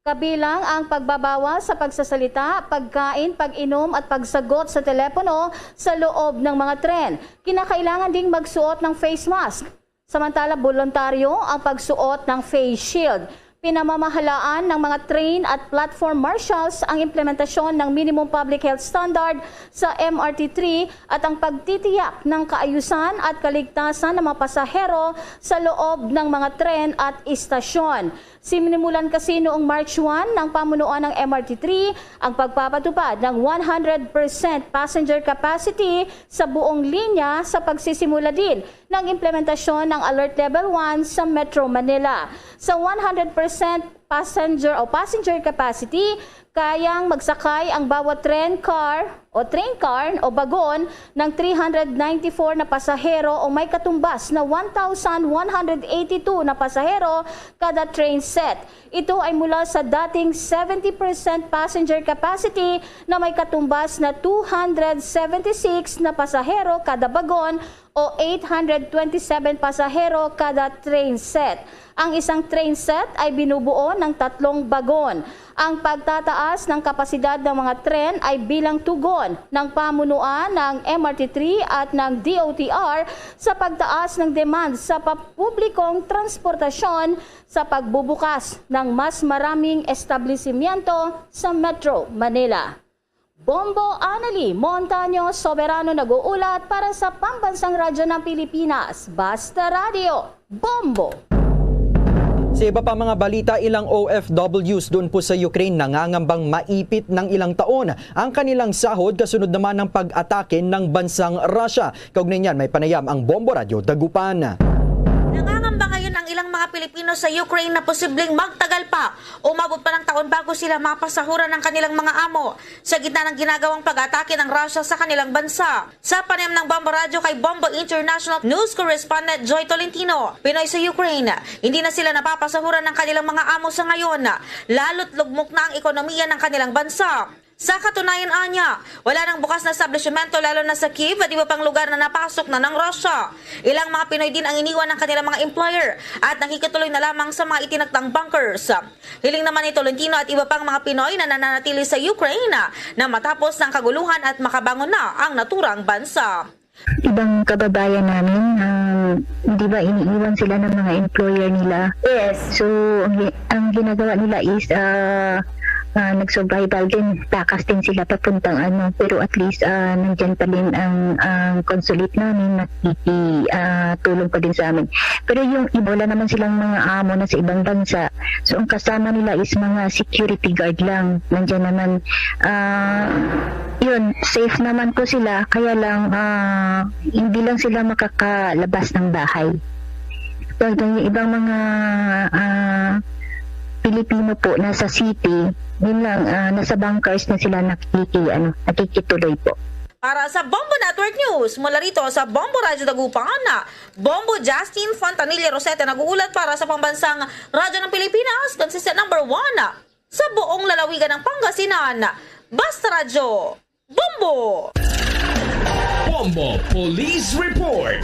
Kabilang ang pagbabawal sa pagsasalita, pagkain, pag-inom at pagsagot sa telepono sa loob ng mga tren. Kinakailangan ding magsuot ng face mask. Samantala, voluntaryo ang pagsuot ng face shield. Pinamamahalaan ng mga train at platform marshals ang implementasyon ng minimum public health standard sa MRT3 at ang pagtitiyak ng kaayusan at kaligtasan ng mga pasahero sa loob ng mga tren at istasyon. Sinimulan kasi noong March 1 ng pamunuan ng MRT3 ang pagpapatupad ng 100% passenger capacity sa buong linya sa pagsisimula din ng implementasyon ng Alert Level 1 sa Metro Manila. Sa 100% passenger capacity, kayang magsakay ang bawat train car o bagon ng 394 na pasahero o may katumbas na 1,182 na pasahero kada train set. Ito ay mula sa dating 70% passenger capacity na may katumbas na 276 na pasahero kada bagon o 827 pasahero kada train set. Ang isang train set ay binubuo ng 3 bagon. Ang pagtataas ng kapasidad ng mga tren ay bilang tugon ng pamunuan ng MRT3 at ng DOTR sa pagtaas ng demand sa publikong transportasyon sa pagbubukas ng mas maraming establishmento sa Metro Manila. Bombo Annalise Montaño Soberano nag-uulat para sa Pambansang Radyo ng Pilipinas, Basta Radio, Bombo! Sa iba pa mga balita, ilang OFWs doon po sa Ukraine nangangambang maipit ng ilang taon ang kanilang sahod kasunod naman ng pag-atake ng bansang Russia. Kaugnay niyan, may panayam ang Bombo Radio Dagupan. Nangangamba ngayon ang ilang ilang mga Pilipino sa Ukraine na posibleng magtagal pa, umabot pa ng taon bago sila mapasahuran ng kanilang mga amo sa gitna ng ginagawang pag-atake ng Russia sa kanilang bansa. Sa panayam ng Bombo Radio kay Bombo International News Correspondent Joy Tolentino, Pinoy sa Ukraine, hindi na sila napapasahuran ng kanilang mga amo sa ngayon, lalo't lugmok na ang ekonomiya ng kanilang bansa. Sa katunayan anya, wala nang bukas na establishmento lalo na sa Kyiv at iba pang lugar na napasok na ng Russia. Ilang mga Pinoy din ang iniwan ng kanilang mga employer at nakikituloy na lamang sa mga itinakdang bunkers. Hiling naman ni Tolentino at iba pang mga Pinoy na nananatili sa Ukraine na matapos ng kaguluhan at makabangon na ang naturang bansa. Ibang kababayan namin, di ba iniiwan sila ng mga employer nila? Yes. So, ang ginagawa nila is nag-survival din, takas din sila papuntang pero at least nandyan pa din ang consulate namin, nakikitulong pa din sa amin. Pero yung iba, wala naman silang mga amo na sa ibang bansa. So ang kasama nila is mga security guard lang. Nandyan naman, yun, safe naman po sila, kaya lang hindi lang sila makakalabas ng bahay. So yung ibang mga Pilipino po nasa city, din lang nasa bunkers na sila nakikituloy po. Para sa Bombo Network News, mula rito sa Bombo Radio Dagupan, Bombo Justin Fontanilla Rosete nag-uulat para sa pambansang radyo ng Pilipinas, consistent number 1 sa buong lalawigan ng Pangasinan. Basta Radyo, Bombo! Bombo Police Report.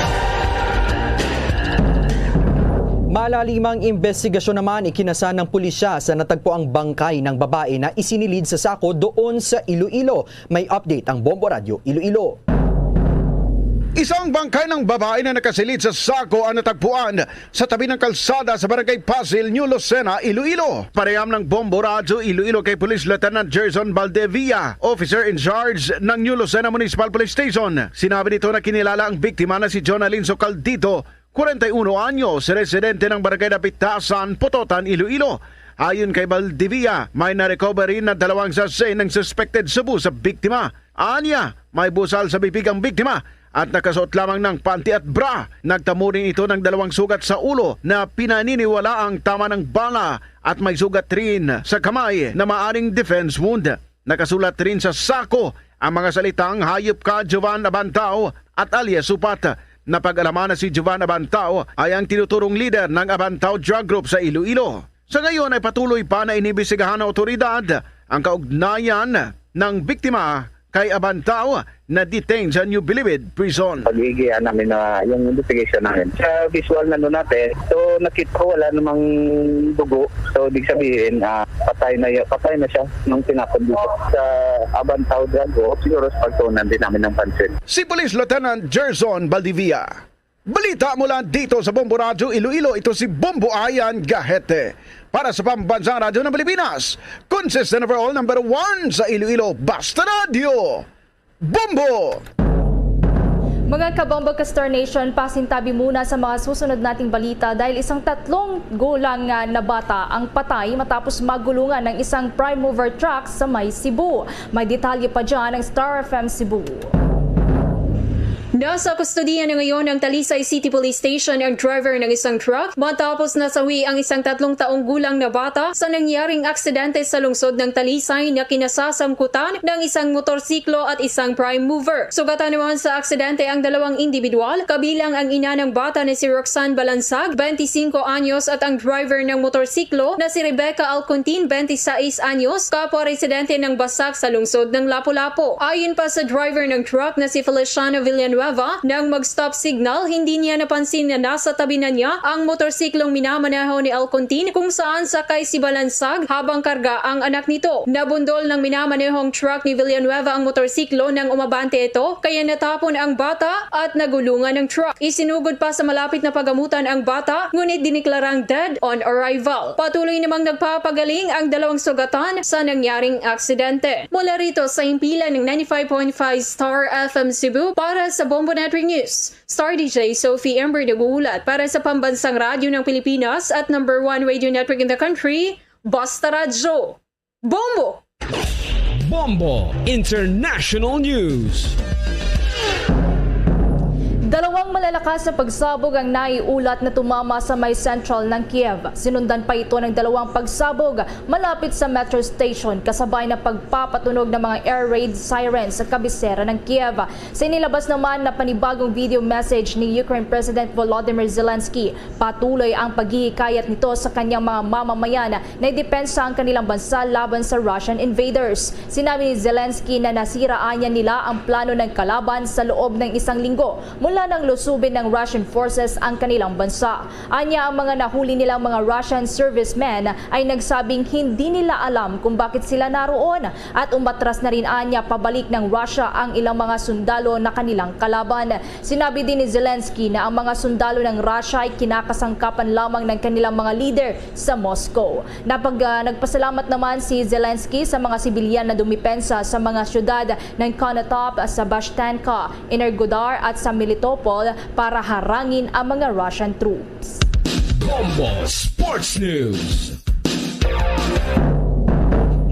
Malalimang investigasyon naman ikinasa ng pulisya sa natagpuang bangkay ng babae na isinilid sa sako doon sa Iloilo. May update ang Bombo Radio Iloilo. Isang bangkay ng babae na nakasilid sa sako ang natagpuan sa tabi ng kalsada sa Barangay Pasil, New Lucena, Iloilo. Pareham ng Bombo Radio Iloilo kay Police Lieutenant Gerson Valdevia, officer in charge ng New Lucena Municipal Police Station. Sinabi nito na kinilala ang biktima na si Jonalyn Socaldito, 41 anyos, residente ng Barangay Napitasan, Pototan, Iloilo. Ayon kay Valdivia, may na-recovery na 2 sachet ng suspected sabu sa biktima. Anya, may busal sa bibig ang biktima at nakasuot lamang ng panty at bra. Nagtamo rin ito ng 2 sugat sa ulo na pinaniniwala ang tama ng bala at may sugat rin sa kamay na maaring defense wound. Nakasulat rin sa sako ang mga salitang hayop ka Jovan Abantao at alias Supat. Napag-alaman na si Jovan Abantao ay ang tinuturong leader ng Abantao Drug Group sa Iloilo. Sa ngayon ay patuloy pa na inibisigahan ng otoridad ang kaugnayan ng biktima kay Abantao na detained sa New Bilibid Prison. Pag-iigihan namin na yung investigation namin. Sa visual na doon natin, so nakita ko wala namang dugo. So ibig sabihin, patay na siya nung tinapon dito sa Abantao Drug. Siguro sa pagtunan din namin ng pansin. Si Police Lieutenant Gerson Valdivia. Balita mula dito sa Bombo Radio Iloilo, ito si Bombo Ayan Gahete. Para sa Pambansang Radyo ng Pilipinas, consistent overall number 1 sa Iloilo, Basta Radio, Bombo! Mga kabombo ka Star Nation, pasintabi muna sa mga susunod nating balita dahil isang 3 gulang na bata ang patay matapos magulungan ng isang prime mover truck sa May Cebu. May detalye pa dyan ng Star FM Cebu. Nasa kustodiya na ngayon ng Talisay City Police Station ang driver ng isang truck matapos nasawi ang isang 3 taong gulang na bata sa nangyaring aksidente sa lungsod ng Talisay na kinasasangkutan ng isang motorsiklo at isang prime mover. Sugatan naman sa aksidente ang 2 individual, kabilang ang ina ng bata na si Roxanne Balansag, 25 anyos at ang driver ng motorsiklo na si Rebecca Alcontin, 26 anyos, kapwa residente ng Basak sa lungsod ng Lapu-Lapu. Ayon pa sa driver ng truck na si Feliciano Villanueva, nang mag-stop signal, hindi niya napansin na nasa tabi na niya ang motorsiklong minamaneho ni Alcontin kung saan sakay si Balansag habang karga ang anak nito. Nabundol ng minamanehong truck ni Villanueva ang motorsiklo nang umabante ito, kaya natapon ang bata at nagulungan ng truck. Isinugod pa sa malapit na pagamutan ang bata, ngunit diniklarang dead on arrival. Patuloy namang nagpapagaling ang 2 sugatan sa nangyaring aksidente. Mula rito sa himpilan ng 95.5 Star FM Cebu para sa Bombo Network News, Star DJ Sophie Ember nag-uulat para sa Pambansang Radyo ng Pilipinas at number 1 radio network in the country, Basta Radyo, Bombo! Bombo International News. Dalawang malalakas na pagsabog ang naiulat na tumama sa may sentral ng Kiev. Sinundan pa ito ng dalawang pagsabog malapit sa metro station kasabay na pagpapatunog ng mga air raid sirens sa kabisera ng Kiev. Sa inilabas naman na panibagong video message ni Ukraine President Volodymyr Zelensky, patuloy ang paghihikayat nito sa kanyang mga mamamayan na idepensa ang kanilang bansa laban sa Russian invaders. Sinabi ni Zelensky na nasiraan niya nila ang plano ng kalaban sa loob ng isang linggo mula nang lusubin ng Russian forces ang kanilang bansa. Anya, ang mga nahuli nilang mga Russian servicemen ay nagsabing hindi nila alam kung bakit sila naroon at umatras na rin anya pabalik ng Russia ang ilang mga sundalo na kanilang kalaban. Sinabi din ni Zelensky na ang mga sundalo ng Russia ay kinakasangkapan lamang ng kanilang mga leader sa Moscow. Nagpasalamat naman si Zelensky sa mga sibilyan na dumipensa sa mga syudad ng Konotop, Sebastyanka, Energodar at sa Melitopol para harangin ang mga Russian troops. Bombo Sports News.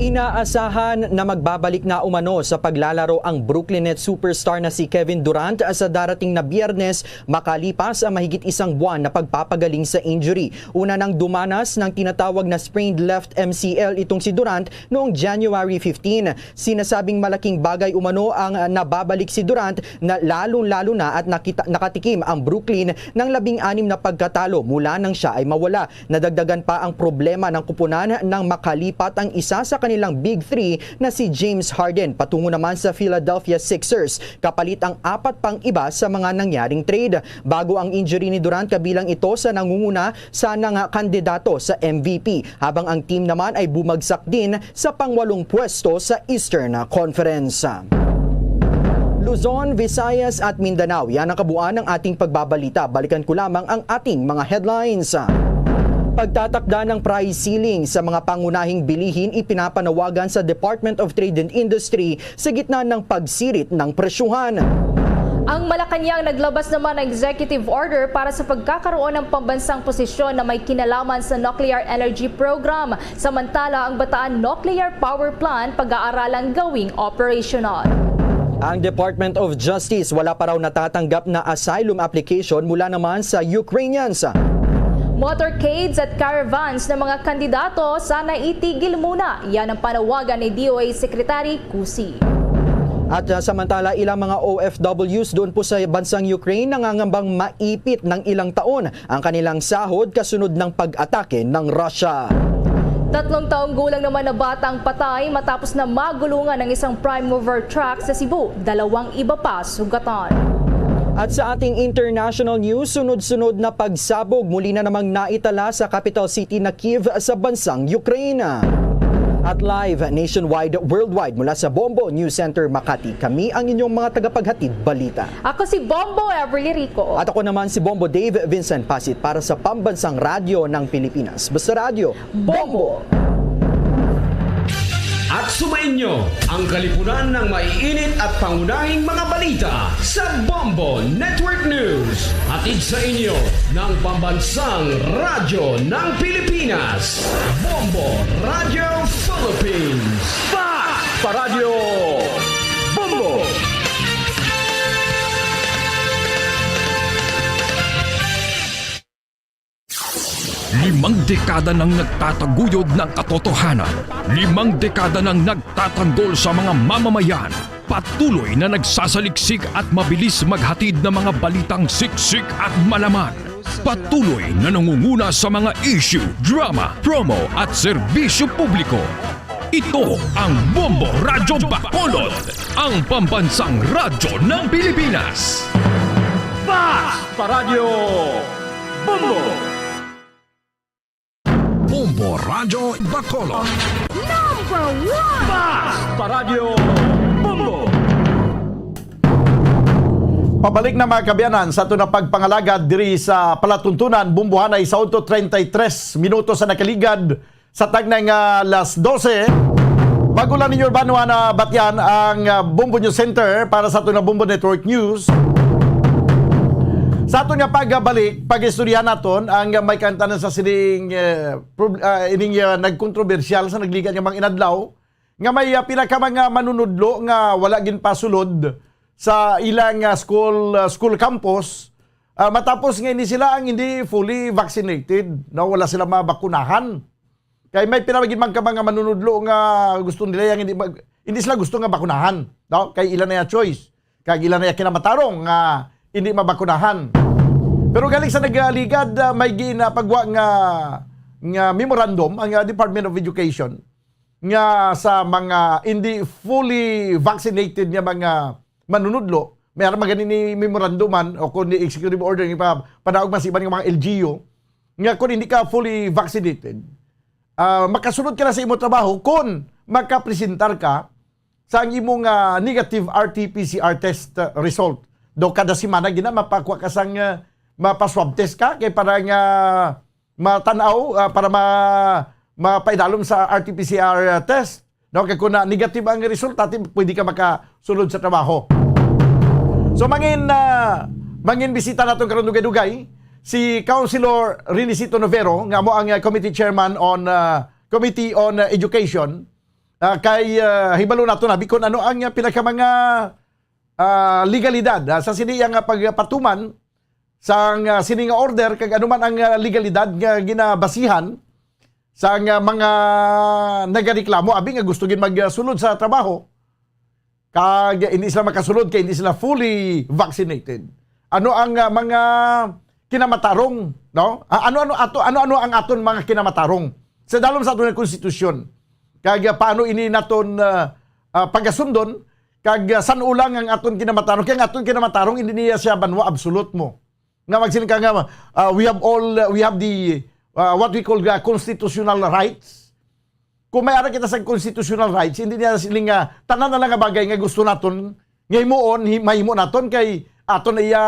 Inaasahan na magbabalik na umano sa paglalaro ang Brooklyn Nets superstar na si Kevin Durant sa darating na Biyernes makalipas ang mahigit isang buwan na pagpapagaling sa injury. Una nang dumanas ng tinatawag na sprained left MCL itong si Durant noong January 15. Sinasabing malaking bagay umano ang nababalik si Durant na lalong-lalo na at nakatikim ang Brooklyn ng 16 na pagkatalo mula nang siya ay mawala. Nadagdagan pa ang problema ng kupunan nang makalipat ang isa sa kanilang Big 3 na si James Harden patungo naman sa Philadelphia Sixers kapalit ang 4 pang iba sa mga nangyaring trade. Bago ang injury ni Durant, kabilang ito sa nangunguna sa kandidato sa MVP habang ang team naman ay bumagsak din sa pang-8 pwesto sa Eastern Conference. Luzon, Visayas at Mindanao, yan ang kabuuan ng ating pagbabalita. Balikan ko lamang ang ating mga headlines. Pagtatakda ng price ceiling sa mga pangunahing bilihin ipinapanawagan sa Department of Trade and Industry sa gitna ng pagsirit ng presyuhan. Ang Malacanang naglabas naman ng executive order para sa pagkakaroon ng pambansang posisyon na may kinalaman sa nuclear energy program. Samantala, ang Bataan Nuclear Power Plant pag-aaralang gawing operational. Ang Department of Justice wala pa raw natatanggap na asylum application mula naman sa Ukrainians. Motorcades at caravans ng mga kandidato sana itigil muna. Yan ang panawagan ni DOA Secretary Cusi. At samantala, ilang mga OFWs doon po sa bansang Ukraine nangangambang maipit ng ilang taon ang kanilang sahod kasunod ng pag-atake ng Russia. 3 taong gulang naman na batang patay matapos na magulungan ng isang prime mover truck sa Cebu. 2 iba pa sugatan. At sa ating international news, sunod-sunod na pagsabog muli na namang naitala sa capital city na Kyiv sa bansang Ukraine. At live, nationwide, worldwide mula sa Bombo News Center Makati, kami ang inyong mga tagapaghatid balita. Ako si Bombo Everly Rico. At ako naman si Bombo Dave Vincent Pasit para sa Pambansang Radyo ng Pilipinas. Basta Radyo, Bombo! At sumainyo ang kalipunan ng maiinit at pangunahing mga balita sa Bombo Network News. Hatid sa inyo ng Pambansang Radyo ng Pilipinas, Bombo Radio Philippines. Pa Radio Bombo! Limang dekada nang nagtataguyod ng katotohanan. 5 dekada nang nagtatanggol sa mga mamamayan. Patuloy na nagsasaliksik at mabilis maghatid ng mga balitang siksik at malaman. Patuloy na nangunguna sa mga issue, drama, promo at serbisyo publiko. Ito ang Bombo Radyo Bacolod, ang pambansang radyo ng Pilipinas. Pa Radio Bombo! Bombo Radyo Bacolod. Number 1! Pa Radio Bombo! Pabalik na mga kabyanan sa ito na pagpangalagad diri sa palatuntunan Bumbuhanay sa 33 minutos sa nakaligad sa tagnay nga alas 12. Bago lang ninyo urbano na batyan ang Bombo News Center para sa ito na Bombo Network News. Sa aton nga pagbalik, pag-istoryahan naton ang may kantanan sa sining nagkontrobersyal sa nagligan nga mga inadlaw nga may pila ka mga manunudlo nga wala gin pasulod sa ilang school campus matapos nga hindi sila ang hindi fully vaccinated, no, wala sila mabakunahan. Kay may pinamagin man ka mga manunudlo nga gusto nila yang hindi sila gusto nga bakunahan, no? Kay ilan na choice, kay ilan na kinamatarong nga hindi mabakunahan. Pero galing sa nagaligad may ginapagwa nga memorandum ang Department of Education nga sa mga hindi fully vaccinated nga mga manunudlo, mayroon maganin ni memoranduman o kung ni executive order ng panaog man sa iban ng mga LGU nga kung hindi ka fully vaccinated, makasunod ka na sa imong trabaho kung makapresentar ka sa imong negative RT-PCR test result. Do kada semana gina mapakuha ka sang mapaswab test ka kay para nga matanaw para mapaidalom sa RT-PCR test. No, kaya kung negative ang resulta, pwede ka makasunod sa trabaho. So mangin bisita natin karon dugay-dugay si Councilor Rinicito Novero nga mo ang committee chairman on Committee on Education kay hibalo nato na bikon ano ang pinaka mga legalidad sa siniyang pagpatuman sa sining order kag ano man ang legalidad nga ginabasihan sa mga nagareklamo abi nga gusto gin magsulod sa trabaho kag hindi sila makasulod kay hindi sila fully vaccinated. Ano ang mga kinamatarong, no? Ano ang aton mga kinamatarong sa dalom sa aton nga konstitusyon. Kag paano ini naton pagasundon kag san ulang ang aton kinamatarong. Kaya ang aton kinamatarong hindi niya siya banwa absolute mo. Nga magsin ka nga we have the what we call constitutional rights. Kung may ara kita sa constitutional rights, hindi niya siling tanan na lang nga bagay nga gusto naton ngaymoon mahimo naton kay aton iya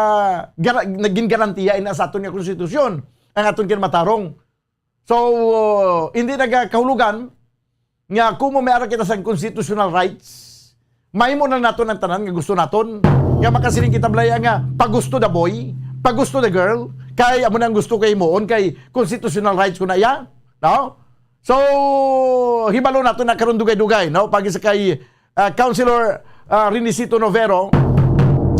naging garantiya ina sa aton nga konstitusyon ang aton kinamatarong. So hindi nagakahulugan nga kung may ara kita sa constitutional rights, mahimo na naton ang tanan nga gusto naton. Nga makasiling kita blaya nga pagusto the boy, pagusto the girl, kay amo nang gusto kay moon kay constitutional rights ko na iya, no? So, hibalo nato na karon dugay-dugay, no? Pag sa kay Councilor Rinicito Novero,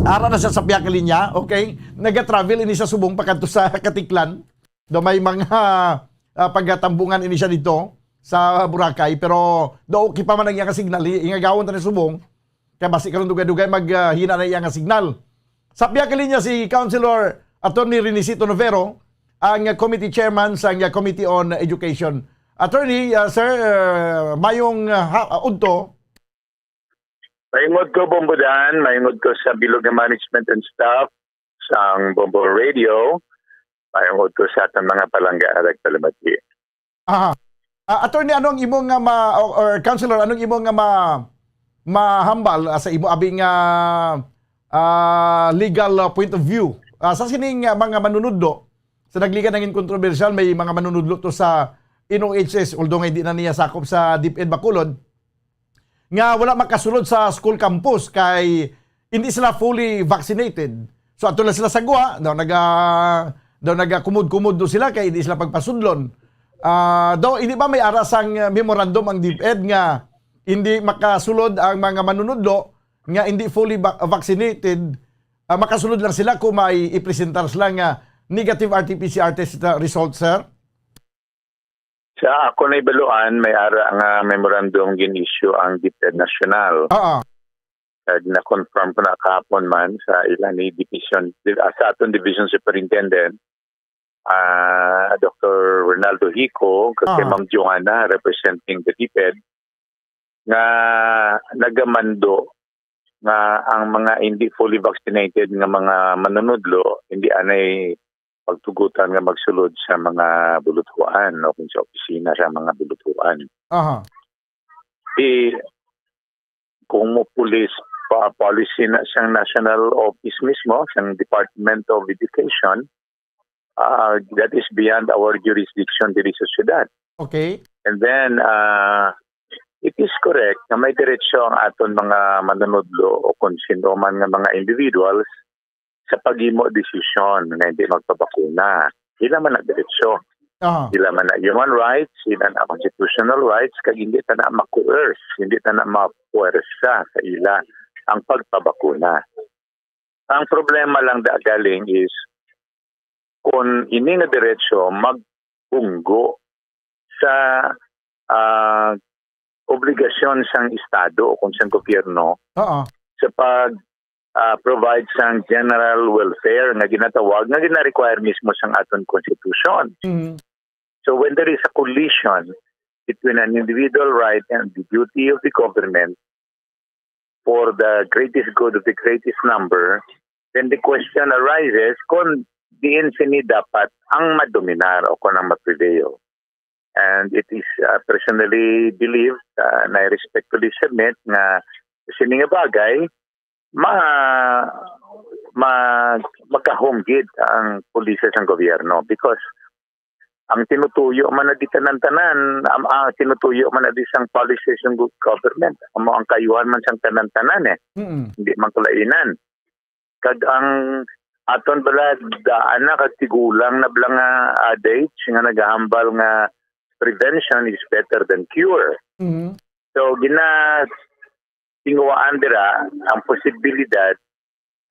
ara na siya sa piyak linya, okay? Naga-travel ini sa subong pakadto sa Katiklan. Do may mga paggatambungan ini siya dito sa Boracay, pero do okay pa man ang iyang signal, ingagawon ta ni subong. Kaya basi karon dugay-dugay maghina na iyang signal. Sa piyak linya si Councilor Attorney Rinicito Novero, ang committee chairman sa Committee on Education. Attorney, sir, mayong udto. Maingod ko, Bombodan. Maingod ko sa Bilog na Management and Staff sa Bombo Radio. Maingod ko sa atang mga palangga at palamati. Attorney, anong imong or Councilor, anong imong mahambal sa imo abing legal point of view? Sa sining mga manunudlo, sa nagligan ng kontrobersyal, may mga manunudlo to sa NOHS, although nga hindi na niya sakop sa DepEd Bacolod, nga wala makasulod sa school campus kay hindi sila fully vaccinated. So ato lang sila sa guwa, daw nagakumud-kumud do sila kay hindi sila pagpasudlon. Daw hindi ba may arasang memorandum ang DepEd nga hindi makasulod ang mga manunudlo nga hindi fully vaccinated, makasulod lang sila kung may ipresentar sila nga negative RT-PCR test result, sir? Sa ako na ibaluan, may ara nga memorandum gin-issue ang DepEd National. Na-confirm ko na kahapon man sa ilan ni division, sa aton division superintendent, Dr. Ronaldo Hico, kasi Ma'am Joanna representing the DepEd, nga nagamando nga ang mga hindi fully vaccinated nga mga manunudlo, hindi anay pagtugutan nga magsulod sa mga bulutuan o kung sa opisina sa mga bulutuan. Kung mo police policy na siyang national office mismo, siyang Department of Education, that is beyond our jurisdiction diri sa syudad. Okay. And then, it is correct na may diretsyo ang aton mga manunudlo o kung sino man nga mga individuals sa paghimo desisyon na hindi magpabakuna. Sila man na diretsyo. Sila man na human rights, sila na constitutional rights, kag hindi ta na ma-coerce, hindi ta na ma-puwersa sa ila ang pagpabakuna. Ang problema lang galing is kung ini nga diretsyo magpunggo sa obligasyon sang Estado o kung sang gobyerno sa provide sang general welfare nga ginatawag, nga gina-require mismo sang aton constitution. So when there is a collision between an individual right and the duty of the government for the greatest good of the greatest number, then the question arises kung diin sini dapat ang madominar o kung ang ma-prevail. And it is personally believed na I respectfully submit na sini nga bagay magkahomgid ang pulisya ng gobyerno because ang tinutuyo man na di tanan-tanan, ang tinutuyo man na di sang policies ng government, ang kayuhan man sang tanan-tanan hindi man kulainan. Kag ang aton bala daan na kag tigulang na blang adage nga nagahambal nga prevention is better than cure. So tinguaan dira ang posibilidad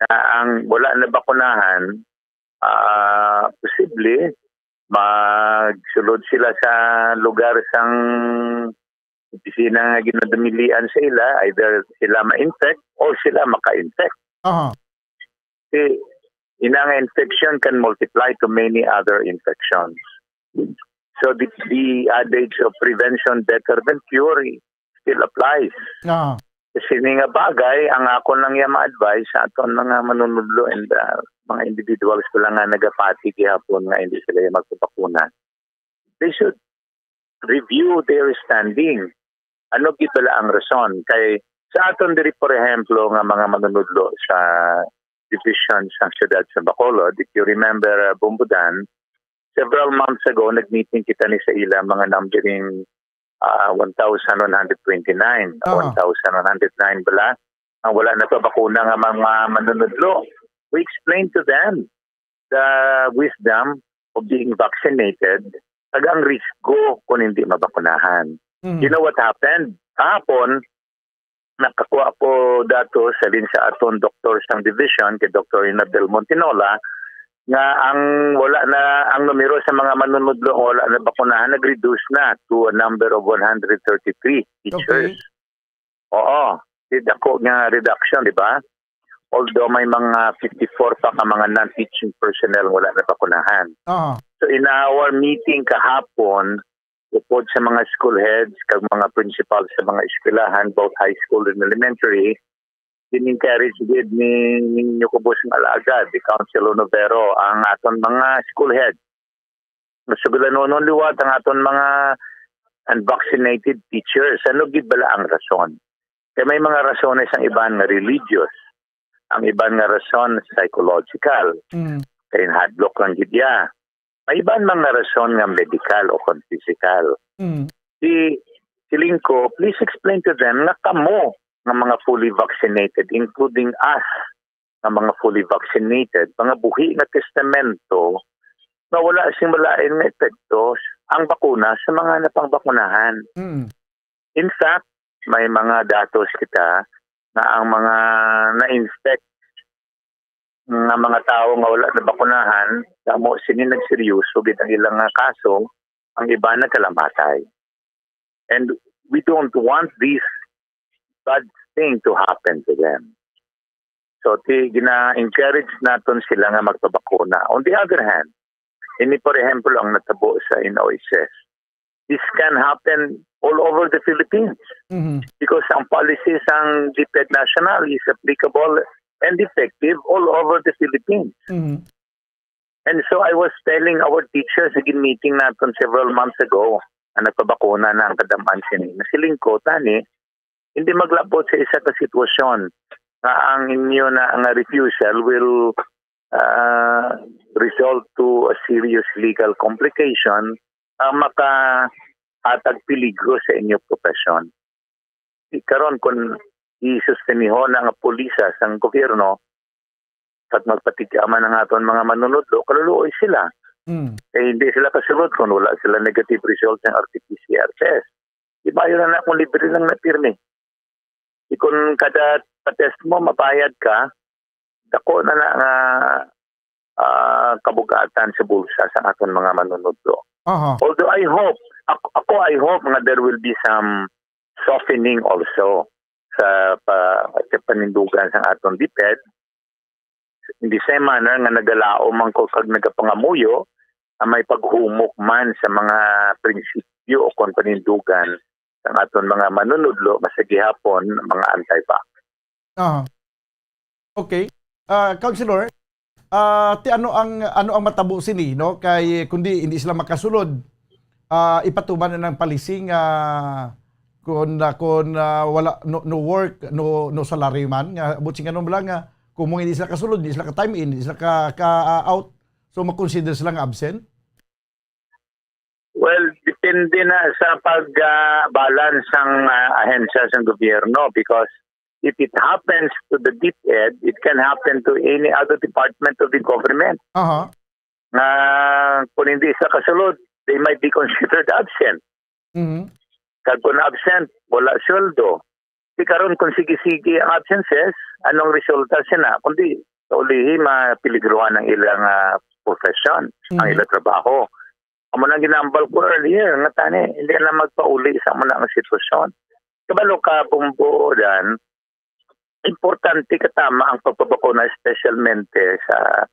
na ang wala na bakunahan posible magsulod sila sa lugar sang opisina nga ginadumilian sa ila, either sila ma-infect o sila maka-infect. Inang infection can multiply to many other infections. So the adage of prevention better than cure still applies. Kasi nga bagay, ang ako lang yung ma-advise sa aton mga manunudlo and mga individuals ko lang nga nagapati kihapon nga hindi sila yung magpapakuna. They should review their standing. Ano gitala ang rason? Kay sa aton diri, por ejemplo, nga mga manunudlo sa division sa siyudad sa Bacolod, if you remember Bumbudan, several months ago, nag-meeting kita ni sa ila mga numbering 1,129. 1,109 bala. Ang wala na pa bakuna nga mga manunudlo. We explained to them the wisdom of being vaccinated ag ang risko kung hindi mabakunahan. You know what happened? Kahapon, nakakuha ko datos sa aton doctor sang division kay Dr. Inabel Montinola nga ang wala na ang numero sa mga manunudlo wala na bakunahan nag-reduce na to a number of 133 teachers. Okay. Oo, dako nga reduction, di ba? Although may mga 54 pa ka mga non-teaching personnel wala na bakunahan. So in our meeting kahapon, upod sa mga school heads kag mga principals sa mga eskwelahan, both high school and elementary, in-encourage with ni ninyo kubos ng alagad, the Council Novero, ang aton mga school heads. Masugulanon liwat ang aton mga unvaccinated teachers. Ano gibala ang rason? Kaya may mga rasones ang iban nga religious, ang iban nga rason psychological, kaya hadlock lang gidya. May iban mga rason nga medical o physical. Siling ko, please explain to them na kamo ng mga fully vaccinated, including us, ng mga fully vaccinated, mga buhi na testamento na wala simulain na epekto ang bakuna sa mga napangbakunahan. In fact, may mga datos kita na ang mga na-infect ng mga tao nga wala na bakunahan, damo sini nagseryoso bitang ilang kaso, ang iba na kalamatay. And we don't want this bad thing to happen to them. So, gina-encourage natin sila nga magpabakuna. On the other hand, ini por ejemplo ang natabo sa INOSS. This can happen all over the Philippines because ang policies ang DepEd National is applicable and effective all over the Philippines. And so I was telling our teachers, again meeting natin several months ago, na nagpabakuna na ang kadamaan sini. Nasiling ko, tani, hindi maglabot sa isa ka sitwasyon na ang inyo na ang refusal will result to a serious legal complication makahatag peligro sa inyong profesyon. Karon kung isustinihon ang pulisa sa gobyerno at magpatigyaman ng aton mga manunudlo, kaluluoy sila. Hindi sila kasunod kung wala sila negative result ng RT-PCR test. Iba yun na kung libre lang na pirmi. Kung kada patest mo, mabayad ka, dako na na nga kabugatan sa bulsa sa aton mga manunodlo. Although I hope nga there will be some softening also sa panindugan sa aton DepEd. In the same manner nga nagalao man ko kag nagapangamuyo na may paghumok man sa mga prinsipyo o panindugan sa aton mga manunodlo nga sa gihapon mga anti-vax. Okay. Councilor, ti ano ang matabo sini no kay kundi hindi sila makasulod ipatuman na ng palising kung wala no work no salary man nga buting ano lang nga kung hindi sila kasulod, hindi sila ka time in, hindi sila ka out, so makonsider sila nga absent. Well, depende na sa pag-balance ng ahensya sa gobyerno because if it happens to the DepEd, it can happen to any other department of the government. Kung hindi sa kasulod, they might be considered absent. Kag kung absent, wala sweldo. Di karon kung sige-sige ang absences, anong resulta sila? Kundi ulihi mapiligruhan ng ilang profession, ang ilang trabaho. Amo nang ginambal ko earlier, nga tani, hindi na magpauli sa mo na ang sitwasyon. Kabalo ka bumbuodan, importante katama ang pagpapakuna especialmente sa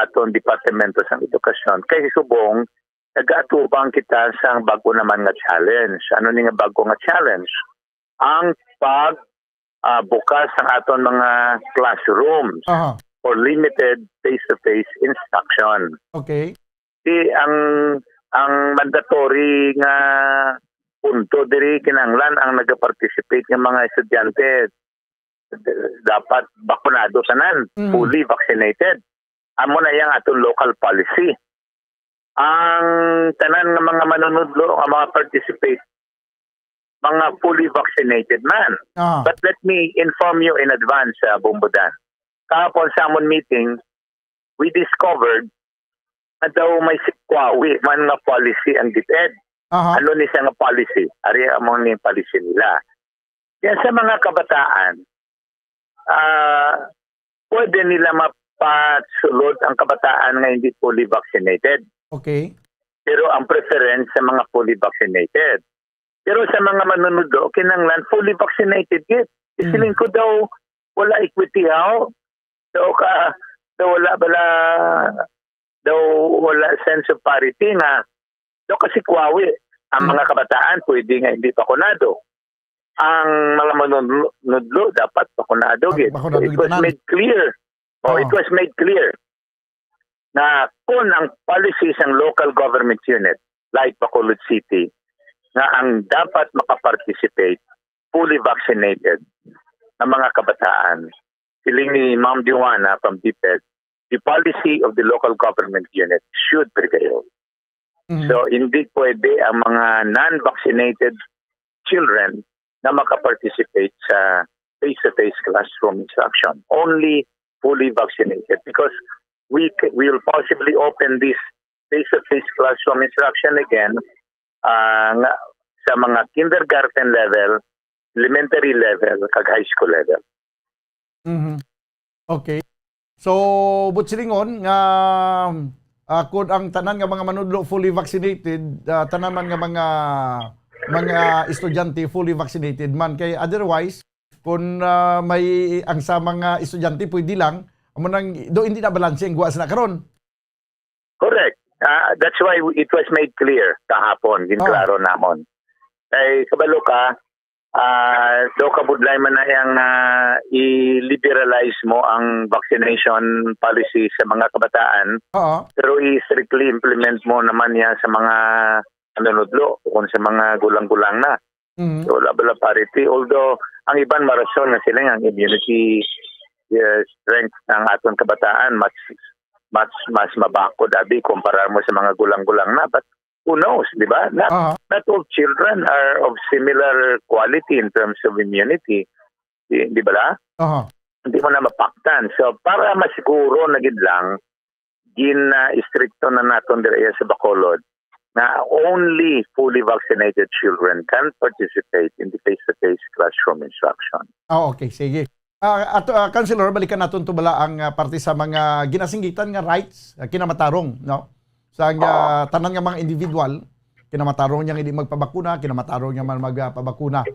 atong Departamento sa Edukasyon. Kay subong, nag-atubang kita sa bago naman nga challenge. Ano ni nga bago nga challenge? Ang bukas ng aton mga classrooms for limited face-to-face instruction. Okay. Ang mandatory nga punto diri kinahanglan ang nag-participate ng mga estudyante dapat bakunado tanan, fully vaccinated. Amo na yang atong local policy. Ang tanan nga mga manunodlo ang mga participate mga fully vaccinated man. But let me inform you in advance, Bumbudan. Kahapon sa amon meeting, we discovered na daw may sikwawi man nga policy ang DepEd. Ano ni siya nga policy? Ari among ni policy nila. Kaya sa mga kabataan, pwede nila mapasulod ang kabataan nga hindi fully vaccinated. Okay. Pero ang preference sa mga fully vaccinated. Pero sa mga manunodlo, kinanglan fully vaccinated yet. Isiling ko daw wala equity how? Daw wala sense of parity nga. Daw kasi kwawi. Ang mga kabataan pwede nga hindi bakunado. Ang mga manunodlo dapat bakunado gid. It was made clear. It was made clear na kung ang policies ng local government unit like Bacolod City na ang dapat makaparticipate fully vaccinated na mga kabataan. Siling ni Ma'am Diwana from DepEd, the policy of the local government unit should prevail. So hindi pwede ang mga non-vaccinated children na makaparticipate sa face-to-face classroom instruction. Only fully vaccinated because we will possibly open this face-to-face classroom instruction again sa mga kindergarten level, elementary level, kag high school level. Okay. So, butsilingon nga kung ang tanan nga mga manudlo fully vaccinated, tanan man nga mga estudyante fully vaccinated man kay otherwise kung may ang sa mga estudyante pwede lang amo nang do hindi na balanse ang guwas na karon. Correct. That's why it was made clear kahapon, ginklaro namon. Kay kabalo ka, do kabudlay man na yang i-liberalize mo ang vaccination policy sa mga kabataan. Pero i-strictly implement mo naman yan sa mga manunodlo kung sa mga gulang-gulang na. So wala parity. Although ang iban marason na sila ang immunity strength ng aton kabataan mas mabako dabi kumpara mo sa mga gulang-gulang na. But who knows, di ba? Not all children are of similar quality in terms of immunity. Di ba la? Hindi mo na mapaktan. So, para masiguro na gid lang, gina-istrikto na naton direya sa Bacolod na only fully vaccinated children can participate in the face-to-face classroom instruction. Okay, sige. Councilor, balikan natin to bala ang parte sa mga ginasinggitan nga rights kinamatarong, no? Sa tanan nga mga individual, kinamatarong niya hindi magpabakuna, kinamatarong niya man magpabakuna.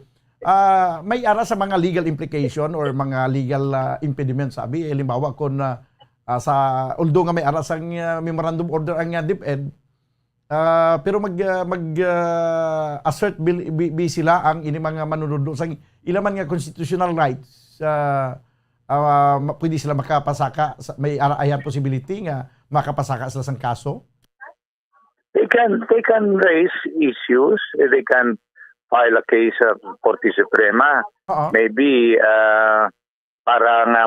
May ara sa mga legal implication or mga legal impediment sabi, halimbawa kung although nga may ara sa memorandum order ang DepEd, pero assert sila ang ini mga manunundo sa ilaman nga constitutional rights. Pwede sila makapasaka, may ayan possibility nga makapasaka sila sa kaso? They can raise issues. They can file a case sa Korte Suprema. Maybe para nga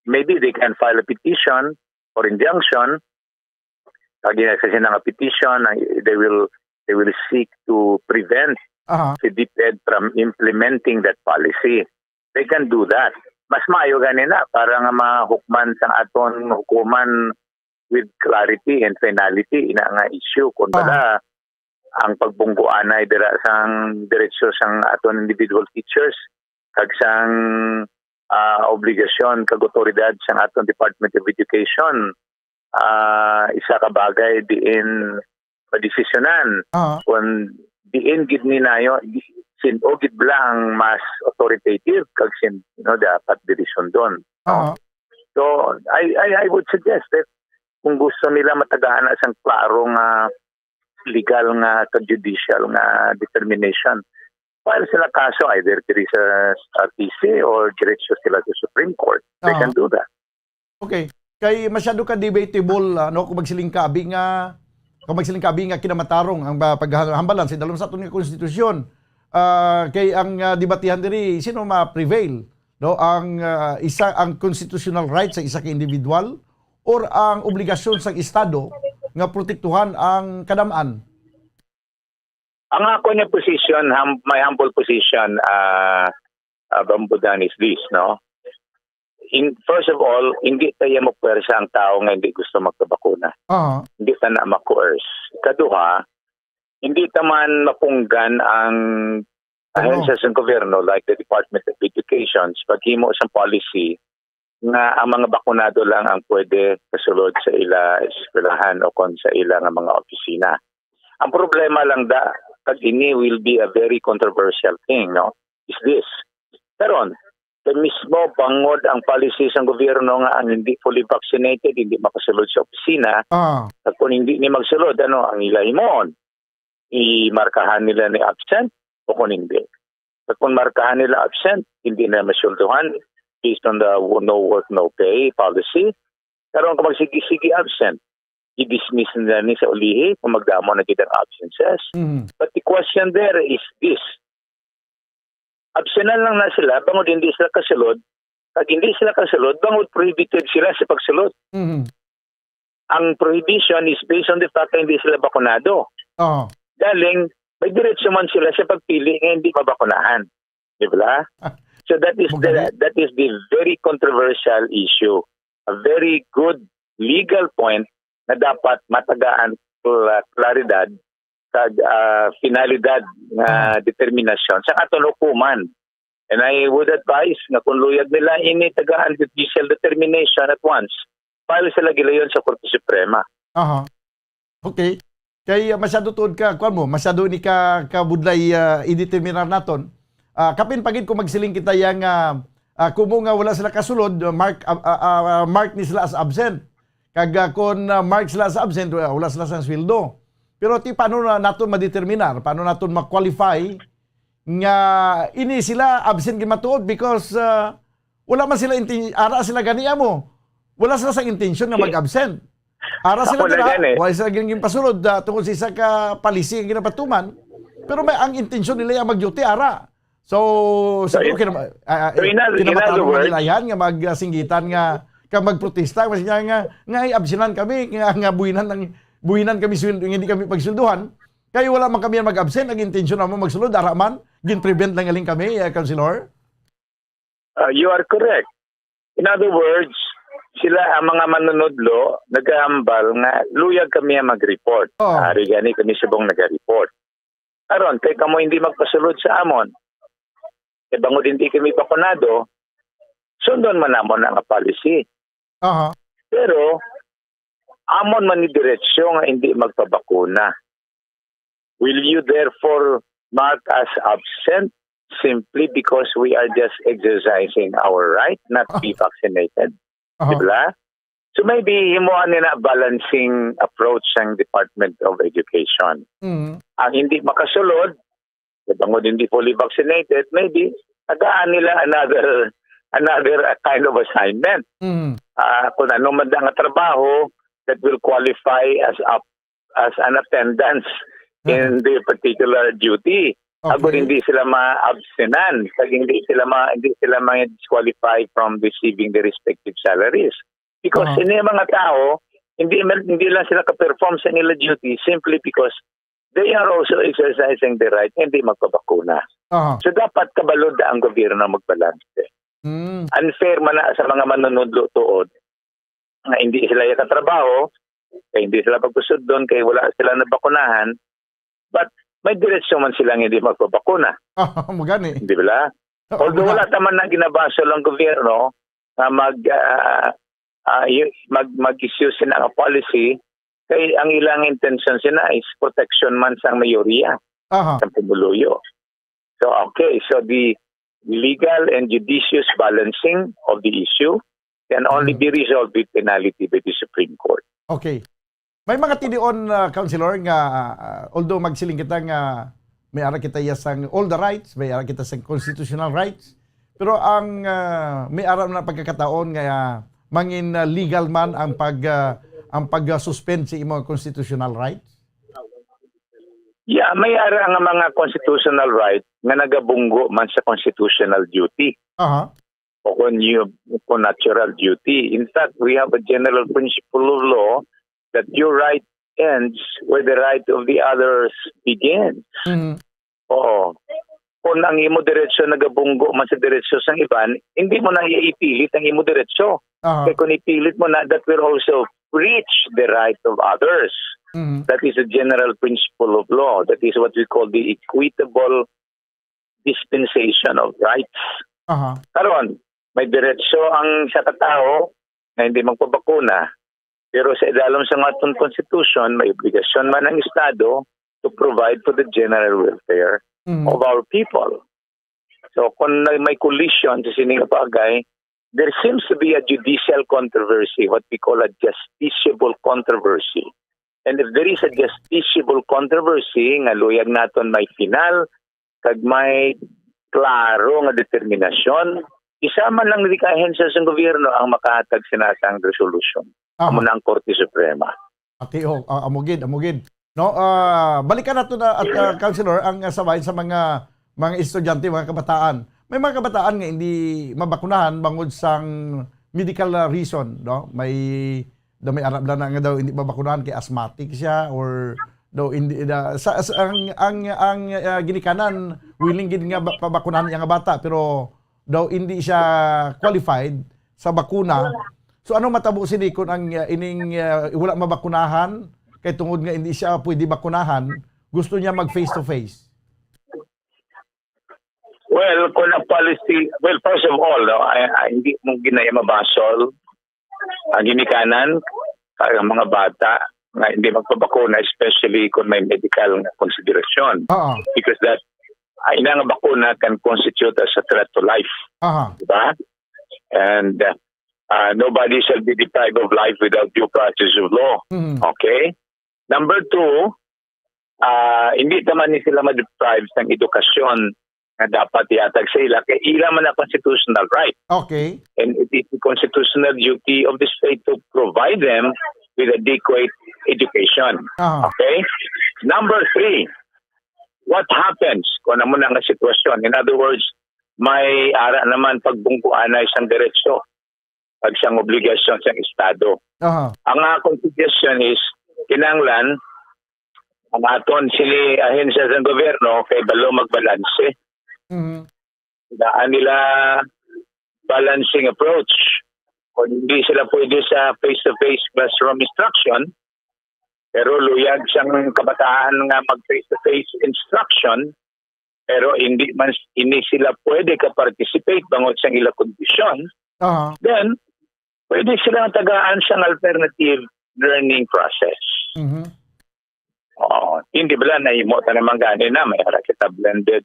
maybe they can file a petition or injunction. Lagi na kasi ng petition, they will seek to prevent the DepEd from implementing that policy. They can do that. Mas maayo ganina para nga mahukman sang aton hukuman with clarity and finality ina nga issue kung bala ang pagbungguan ay dira sang diretsyo sang aton individual teachers kag sang obligasyon kag otoridad sang aton Department of Education isa ka bagay diin padesisyonan kung diin gid ninayo o gid lang mas authoritative kag dapat decision doon. So I would suggest that kung gusto nila matagaan sa klaro nga legal nga judicial nga determination, file sila kaso either diri sa RTC or diretso sila sa Supreme Court. They can do that. Okay. Kay masyado ka debatable kung magsilingkabi nga kinamatarong ang paghambalan sa dalawang sa aton nga konstitusyon. Kay ang debatihan diri sino ma-prevail, no? Ang constitutional right sa isa ka individual or ang obligasyon sa estado nga protektuhan ang kadamaan? Ang ako niya position, my humble position, Bambudan, is this, no? First of all, hindi tayo magpwersa ang tao nga hindi gusto magpabakuna. Hindi tayo na ma-coerce. Kaduha, hindi taman mapunggan ang ahensya sa gobyerno like the Department of Education paghimo sa policy nga ang mga bakunado lang ang pwede kasulod sa ila eskwelahan o kon sa ila nga mga opisina. Ang problema lang kag ini will be a very controversial thing, no? Is this. Karon, mismo bangod ang policy sa gobyerno nga ang hindi fully vaccinated hindi makasulod sa opisina. Kung hindi ni magsulod ang ilahimon, imarkahan nila ni absent o kung hindi. Kung markahan nila absent, hindi na masulduhan based on the no work no pay policy. Pero kung magsigi-sige absent, i-dismiss nila ni sa ulihi kung magdamo na kitang absences. But the question there is this. Absenan lang na sila, bangod hindi sila kasulod. Pag hindi sila kasulod, bangod prohibited sila sa pagsulod. Ang prohibition is based on the fact na hindi sila bakunado. Daling, may diretsyo man sila sa pagpili nga hindi mabakunahan. Di ba? So that is the very controversial issue. A very good legal point na dapat matagaan klaridad kag finalidad nga determinasyon sa aton hukuman. And I would advise na kung luyag nila ini tagaan judicial determination at once, file sila gilayon sa Korte Suprema. Okay. Kay masyado tuod ka, masyado ni ka budlay i-determinar naton. Kapin pagid kung magsiling kita yang kung nga wala sila kasulod, mark ni sila as absent. Kag kung mark sila as absent, wala sila sa sweldo. Pero paano naton ma-determinar? Paano naton ma-qualify nga ini sila absent gimatuod because wala man sila ara sila ganiya mo. Wala sila sa intention nga mag-absent. Ara sila wala sila gingin pasulod tungkol sa isa ka palisi ang ginapatuman. Pero may ang intention nila yung mag-duty ara. So kinamatarong nila yan nga magsinggitan nga magprotesta kasi nga absenan kami nga buhinan kami hindi kami pagsulduhan. Kaya wala man kami mag-absent, ang intention naman magsulod, araman, gin-prevent lang galing kami, Councilor? You are correct. In other words, sila ang mga manunodlo, nag-aambal nga, luyag kami ang mag-report. Ari gani kami subong nag-report. Aron, kay kamo hindi magpasulod sa amon. bangod hindi kami bakunado, sundon man namon ang policy. Pero, amon man ni diretsyo nga hindi magpabakuna. Will you therefore mark us absent simply because we are just exercising our right not to be vaccinated? Diba? So maybe himuan nila balancing approach ng Department of Education. Ang hindi makasulod, bangod hindi fully vaccinated, maybe tagaan nila another kind of assignment. Kung ano man ang trabaho that will qualify as an attendance in the particular duty. Ako hindi sila ma-absenan, hindi sila ma-disqualify from receiving the respective salaries. Because hindi mga tao, hindi lang sila ka-perform sa nila duty simply because they are also exercising the right hindi magpabakuna. So dapat kabalod ang gobyerno magbalanse. Unfair man na sa mga manunod-tuod na hindi sila katrabaho, kaya hindi sila pagkusod doon, kaya wala sila nabakunahan, but may diretsyon man silang hindi magpabakuna. Magani. Hindi ba? Although wala taman na ginabaso ng gobyerno na mag-issue sila ng policy, kaya ang ilang intention sila is protection man sa mayorya, sa pumuluyo. So okay, so the legal and judicious balancing of the issue can only be resolved with penalty by the Supreme Court. Okay. May mga tidion, Councilor, nga although magsiling kita nga may ara kita yasang all the rights, may ara kita sa constitutional rights, pero ang may ara na pagkakataon nga mangin legal man ang pag-suspend sa imong constitutional rights? Yeah, may ara nga mga constitutional right nga nagabunggo man sa constitutional duty. O kung natural duty. In fact, we have a general principle of law that your right ends where the right of the others begins. Oo. Kung ang imo diretsyo nagabunggo man sa diretsyo sang iban, hindi mo na ipilit ang imo diretsyo. Kaya kung ipilit mo na, that will also breach the right of others. That is a general principle of law. That is what we call the equitable dispensation of rights. Karon, may diretsyo ang sa katao na hindi magpabakuna. Pero sa idalom sa atong Constitution, may obligasyon man ng Estado to provide for the general welfare of our people. So kung may collision sa sining bagay, there seems to be a judicial controversy, what we call a justiciable controversy. And if there is a justiciable controversy, nga luyag naton may final, kag may klaro nga determinasyon, isa man lang di kahensya sa gobyerno ang makahatag sinasang resolution. Amo na ang Korte Suprema. Okay, amugid. No, balikan nato na at Councilor ang sabay sa mga estudyante, mga kabataan. May mga kabataan nga hindi mabakunahan bangod sang medical reason, no? May arab na nga daw hindi mabakunahan kay asthmatic siya or daw hindi ang ginikanan willing gid nga pabakunahan yang bata pero daw hindi siya qualified sa bakuna. So ano matabo sini kung ang wala mabakunahan kay tungod nga hindi siya pwede bakunahan, gusto niya mag face to face? Well, kung ang policy, first of all, hindi mong ginaya mabasol ang ginikanan ang mga bata na hindi magpabakuna, especially kung may medical consideration. Because that ina nga bakuna can constitute as a threat to life. Diba? And nobody shall be deprived of life without due process of law. Okay? Number two, hindi naman ni sila ma-deprive ng edukasyon na dapat iatag sa ila. Kaya ila man na constitutional right. Okay. And it is the constitutional duty of the state to provide them with adequate education. Okay? Number three, what happens kung ano na nga sitwasyon? In other words, may ara naman pagbungkuan na isang diretsyo pag siyang obligasyon sa Estado. Ang akong suggestion is, kinanglan, ang aton sili ahensya sa gobyerno kay balo magbalanse. Daan nila balancing approach. Kung hindi sila pwede sa face-to-face classroom instruction, pero luyag siyang kabataan nga mag face-to-face instruction, pero hindi sila pwede ka-participate bangod sa ilang kondisyon, then pwede silang tagaan sa alternative learning process. Hindi ba nahimo ta naman gani na may ara kita blended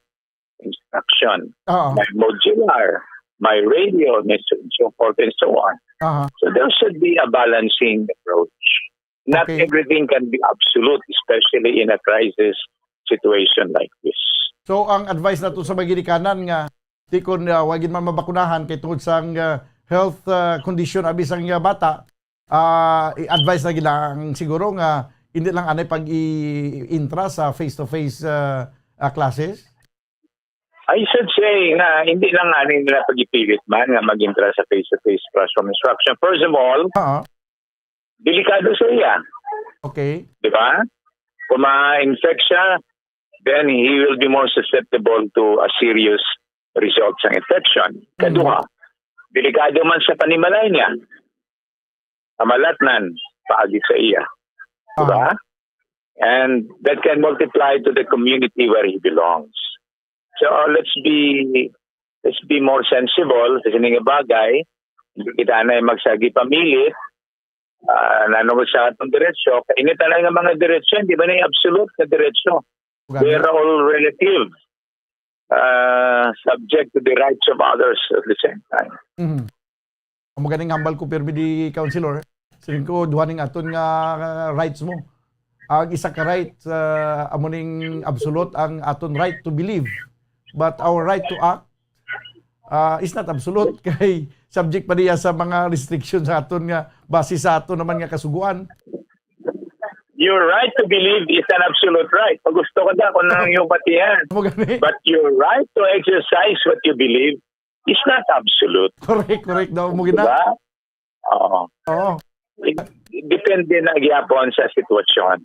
instruction, may modular, may radio, may so forth and so on. So there should be a balancing approach. Not everything can be absolute, especially in a crisis situation like this. So ang advice nato sa magirikanan nga di kon wagin man mabakunahan kay tungod sang health condition abi sang bata, i-advise na gilang siguro nga hindi lang anay pag i-intra sa face-to-face classes. I should say na hindi lang ani nila pag-ipilit man nga mag-intra sa face-to-face classroom instruction. First of all, delikado sa iya. Okay. Di ba? Kung ma-infect siya, then he will be more susceptible to a serious result sa infection. Kaduha, delikado man sa panimalay niya. Kamalatnan, paagi sa iya. Diba? And that can multiply to the community where he belongs. So let's be more sensible sa sining bagay. Hindi kita na magsagi pamilit. Nanong sa atong diretsyo. Kainit na nga mga diretsyo, hindi ba na yung absolute na diretsyo? They are all relative. Subject to the rights of others at the same time. Ang magaling hambal ko permi di councilor. Sabihin ko, duhaning aton nga rights mo. Ang isa ka right, amuning absolute, ang aton right to believe. But our right to act is not absolute. Kay subject pa niya sa mga restrictions sa aton nga, base sa aton naman nga kasuguan. Your right to believe is an absolute right. Pag gusto ko na kung nang iyong patihan. But your right to exercise what you believe is not absolute. Correct daw mo gina. Diba? Oo. Depende na gyapon sa sitwasyon.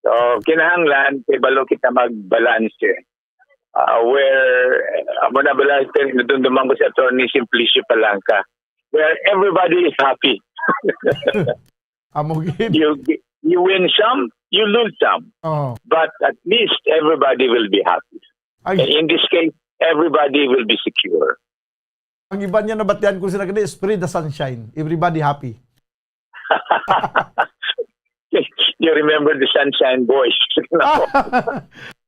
So, kinahanglan, ibalo kita mag-balance where, amo na balance, nadunduman ko sa Attorney Simplicio Palanca, where everybody is happy. You win some, you lose some. But at least everybody will be happy. In this case, everybody will be secure. Ang iba niya nabatian ko sila kanina, spread the sunshine. Everybody happy. You remember the Sunshine Boys.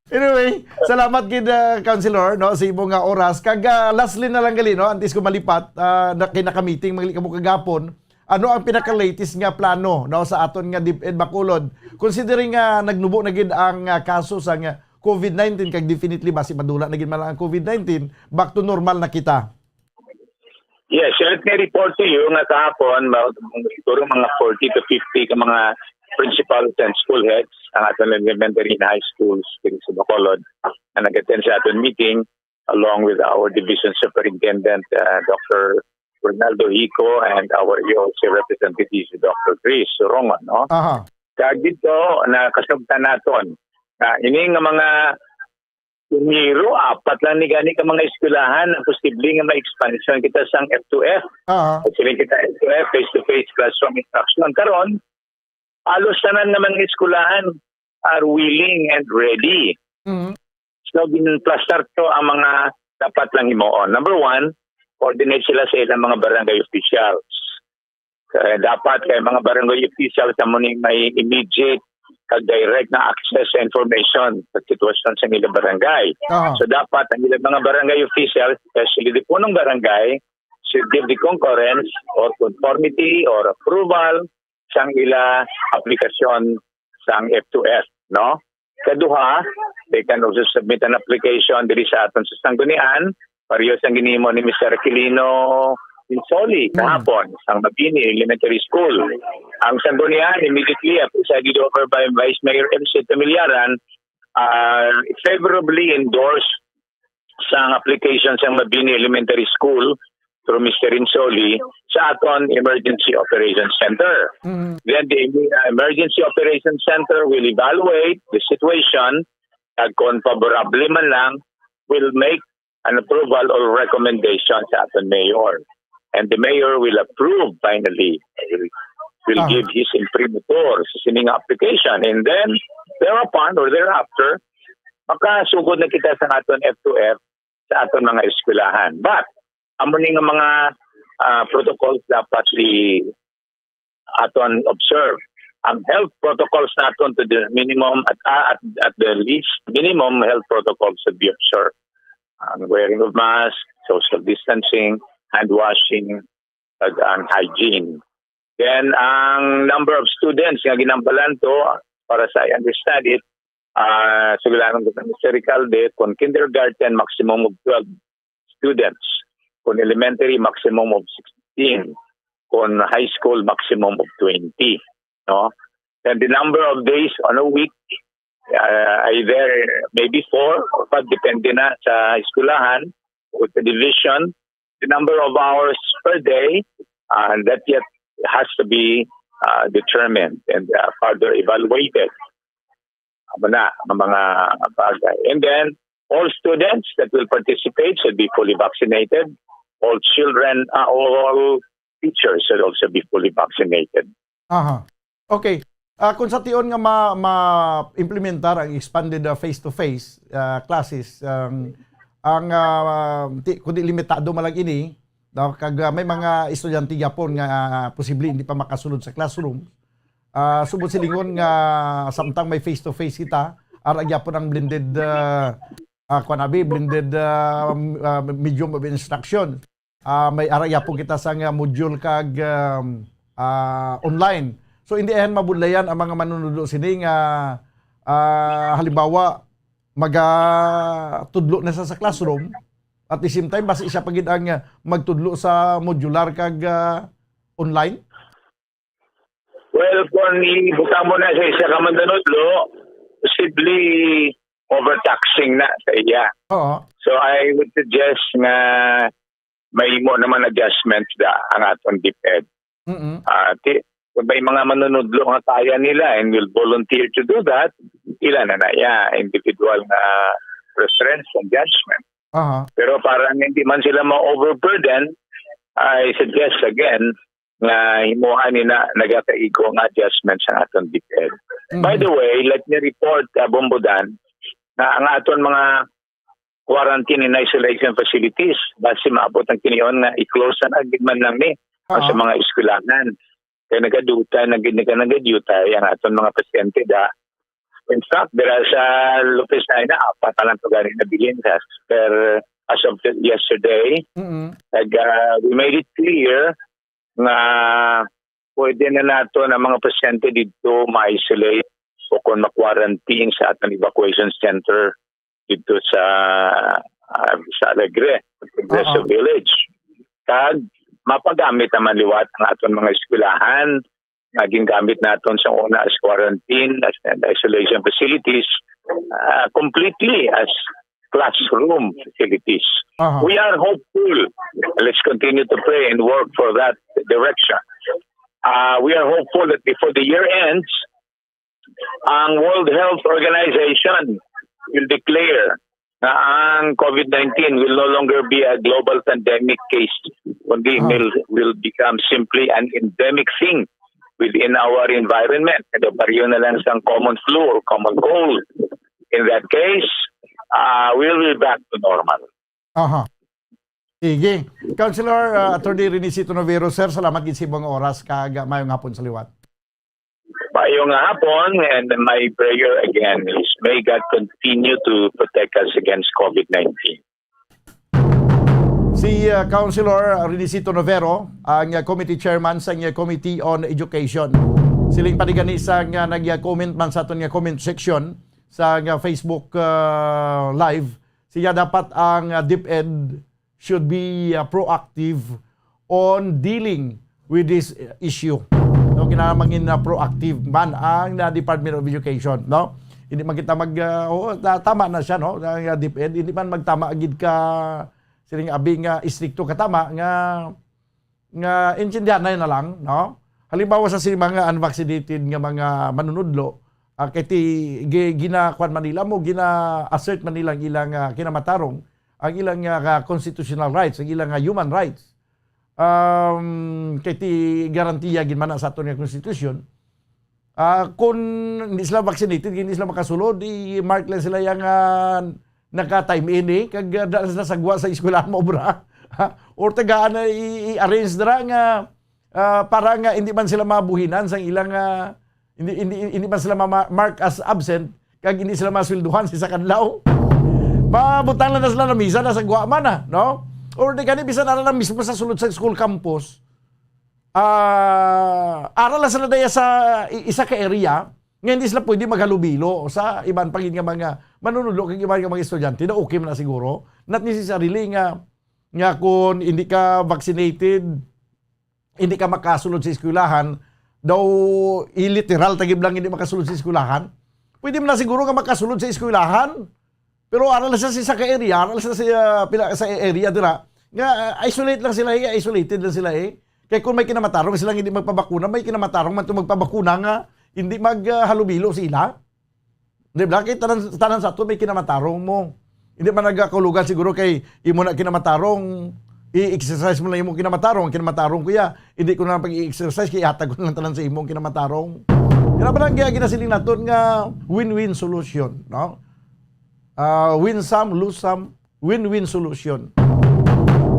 Anyway, salamat gid councilor no sa imong nga oras. Kag lastly na lang gali no antes ko malipat na kinaka-meeting magli kamo kagapon. Ano ang pinaka-latest nga plano no sa aton nga DepEd Bacolod? Considering nga nagnubo na gid ang kaso sa COVID-19 kag definitely basi madula na gid man ang COVID-19, back to normal na kita. Yes, let me report to you nga kahapon siguro mga 40 to 50 ka mga principals and school heads ang aton elementary and high schools dito sa Bacolod na nag-attend sa aton meeting along with our division superintendent Dr. Ronaldo Hico and our EOC representative Dr. Chris Rongon, no? Kag dito na kasugtan naton na ini nga mga Miro, apat lang ni gani ka mga eskwelahan na posible nga ma-expansion kita sang F2F. Posible kita F2F, face-to-face classroom instruction. Karon, alos tanan naman ng eskwelahan are willing and ready. So, ginplastar to ang mga dapat lang himoon. Number one, coordinate sila sa ilang mga barangay officials. Dapat kay mga barangay officials na may immediate direct na access sa information sa sitwasyon sa ilang barangay. So dapat ang ilang mga barangay officials, especially the punong barangay, should give the concurrence or conformity or approval sa ila aplikasyon sa F2F, no? Kaduha, they can also submit an application diri sa aton sa sanggunian, pareho sa ginimo ni Mr. Aquilino Insoli kahapon sa Mabini Elementary School. Ang sanggunian immediately presided over by Vice Mayor MC Tamillaran favorably endorsed sa application sa Mabini Elementary School through Mr. Insoli sa aton Emergency Operations Center. Then the Emergency Operations Center will evaluate the situation at kung favorable man lang will make an approval or recommendation sa aton mayor. And the mayor will approve finally, will give his imprimatur sa sining application. And then thereupon or thereafter, makasugod na kita sa aton F2F sa aton mga eskwelahan. But amo ni nga mga protocols dapat aton observe. Ang health protocols naton to the minimum at the least minimum health protocols should be observed. Wearing of mask, social distancing, hand washing, and hygiene. Then ang number of students nga ginambalan to, para sa I understand it, sugilanon ko sa Mr. Ricalde, kung kindergarten maximum of 12 students, kung elementary maximum of 16, kung high school maximum of 20. No? And the number of days on a week, either maybe 4 or 5, depende na sa eskwelahan with the division. The number of hours per day, that yet has to be determined and further evaluated. Mga bagay. And then, all students that will participate should be fully vaccinated. All children, all teachers should also be fully vaccinated. Okay. Kung sa tion nga ma-implementar ang expanded face-to-face classes, kundi limitado malang ini, kag may mga estudyante yapon nga posible hindi pa makasulod sa classroom, subot silingon nga samtang may face-to-face kita, ara yapon ang blended medium of instruction. May ara yapon kita sa nga module kag online. So in the end, mabudlayan ang mga manunudo sini nga halimbawa magatudlo na sa classroom at the same time basta isa pagid ang magtudlo sa modular kag online. Well, kung ibutang mo na sa isa ka manunudlo, possibly overtaxing na sa iya. So I would suggest nga may mo naman adjustments ang aton DepEd. Kung may mga manunudlo nga kaya nila and will volunteer to do that, ilan na individual na preference and judgment. Pero parang hindi man sila ma-overburden, I suggest again nga himuhan nila nagataigo nga adjustments sa aton DepEd. By the way, let me report, Bombodan, na ang aton mga quarantine and isolation facilities, base maabot ang kiniyon nga i-close na agidman lang ni sa mga eskwelahan. Kaya nagaduta ang aton mga pasyente da. In fact, there is Lopez na 4 na lang ito galing na bilhin per as of yesterday. We made it clear na pwede na nato na mga pasyente dito ma-isolate o kung ma-quarantine sa ating evacuation center dito sa Alegre, Progreso Village. Kag mapagamit naman liwat ang aton mga eskwelahan, naging gamit naton sa una as quarantine and isolation facilities completely as classroom facilities. We are hopeful. Let's continue to pray and work for that direction. We are hopeful that before the year ends, ang World Health Organization will declare na ang COVID-19 will no longer be a global pandemic case, kundi will become simply an endemic thing within our environment. Kada baryo na lang sa common flu or common cold. In that case, we'll be back to normal. Sige. Councilor Attorney Renisito Novero, sir, salamat gid sa ibang oras kag mayong hapon sa liwat. Mayong hapon, and my prayer again is may God continue to protect us against COVID-19. Si Councilor Renisito Novero, ang committee chairman sa Committee on Education. Siling padigani sa nag-comment man sa aton comment section sa Facebook live. Siya dapat ang DepEd should be proactive on dealing with this issue. No, kinahanglan proactive man ang Department of Education, no? Hindi man kita tama na siya, no? Ang DepEd hindi man magtama agid ka siling abing istrikto katama nga intindihan na lang, no? Halimbawa sa mga unvaccinated nga mga manunudlo, kiti ginakuan Manila mo gina-assert Manila ang ilang kinamatarong, ang ilang constitutional rights, ang ilang human rights. Kiti garantiya gin man sa aton nga konstitusyon. Kung hindi sila vaccinated, hindi sila makasulod, i-mark lang sila yung naka-time in kag nasagwa sa eskwelahan mo obra. Or tagaan na i-arrange na nga para nga hindi man sila mabuhinan sa ilang hindi man sila mark as absent kag hindi sila maswelduhan sa kanlaw. Mabutang na sila na misa na sagwa man no? Or di kani bisan ara lang mismo sa sulod sa school campus. Aral lang sila daya sa isa ka area nga hindi sila pwede maghalubilo sa iban pagin nga mga manunulo kag iban nga mga estudyante na okay man na siguro not necessarily nga kung hindi ka vaccinated hindi ka makasulod sa eskwelahan daw literal tagib lang hindi makasulod sa eskwelahan pwede man na siguro nga makasulod sa eskwelahan pero aral lang siya sa ka area aral siya sa area dira nga isolated lang sila kaya kung may kinamatarong silang hindi magpabakuna, may kinamatarong man ito magpabakuna nga, hindi maghalubilo sila. Di ba? Kaya tanan sa ito, may kinamatarong mo. Hindi man nagkakulugan siguro kay imo na kinamatarong, i-exercise mo lang imong kinamatarong. Kinamatarong kuya, hindi ko na pag-i-exercise, kaya hatag ko lang tanan sa imong kinamatarong. Kaya ba lang ginasiling natin nga win-win solution. No? Win some, lose some, win-win solution.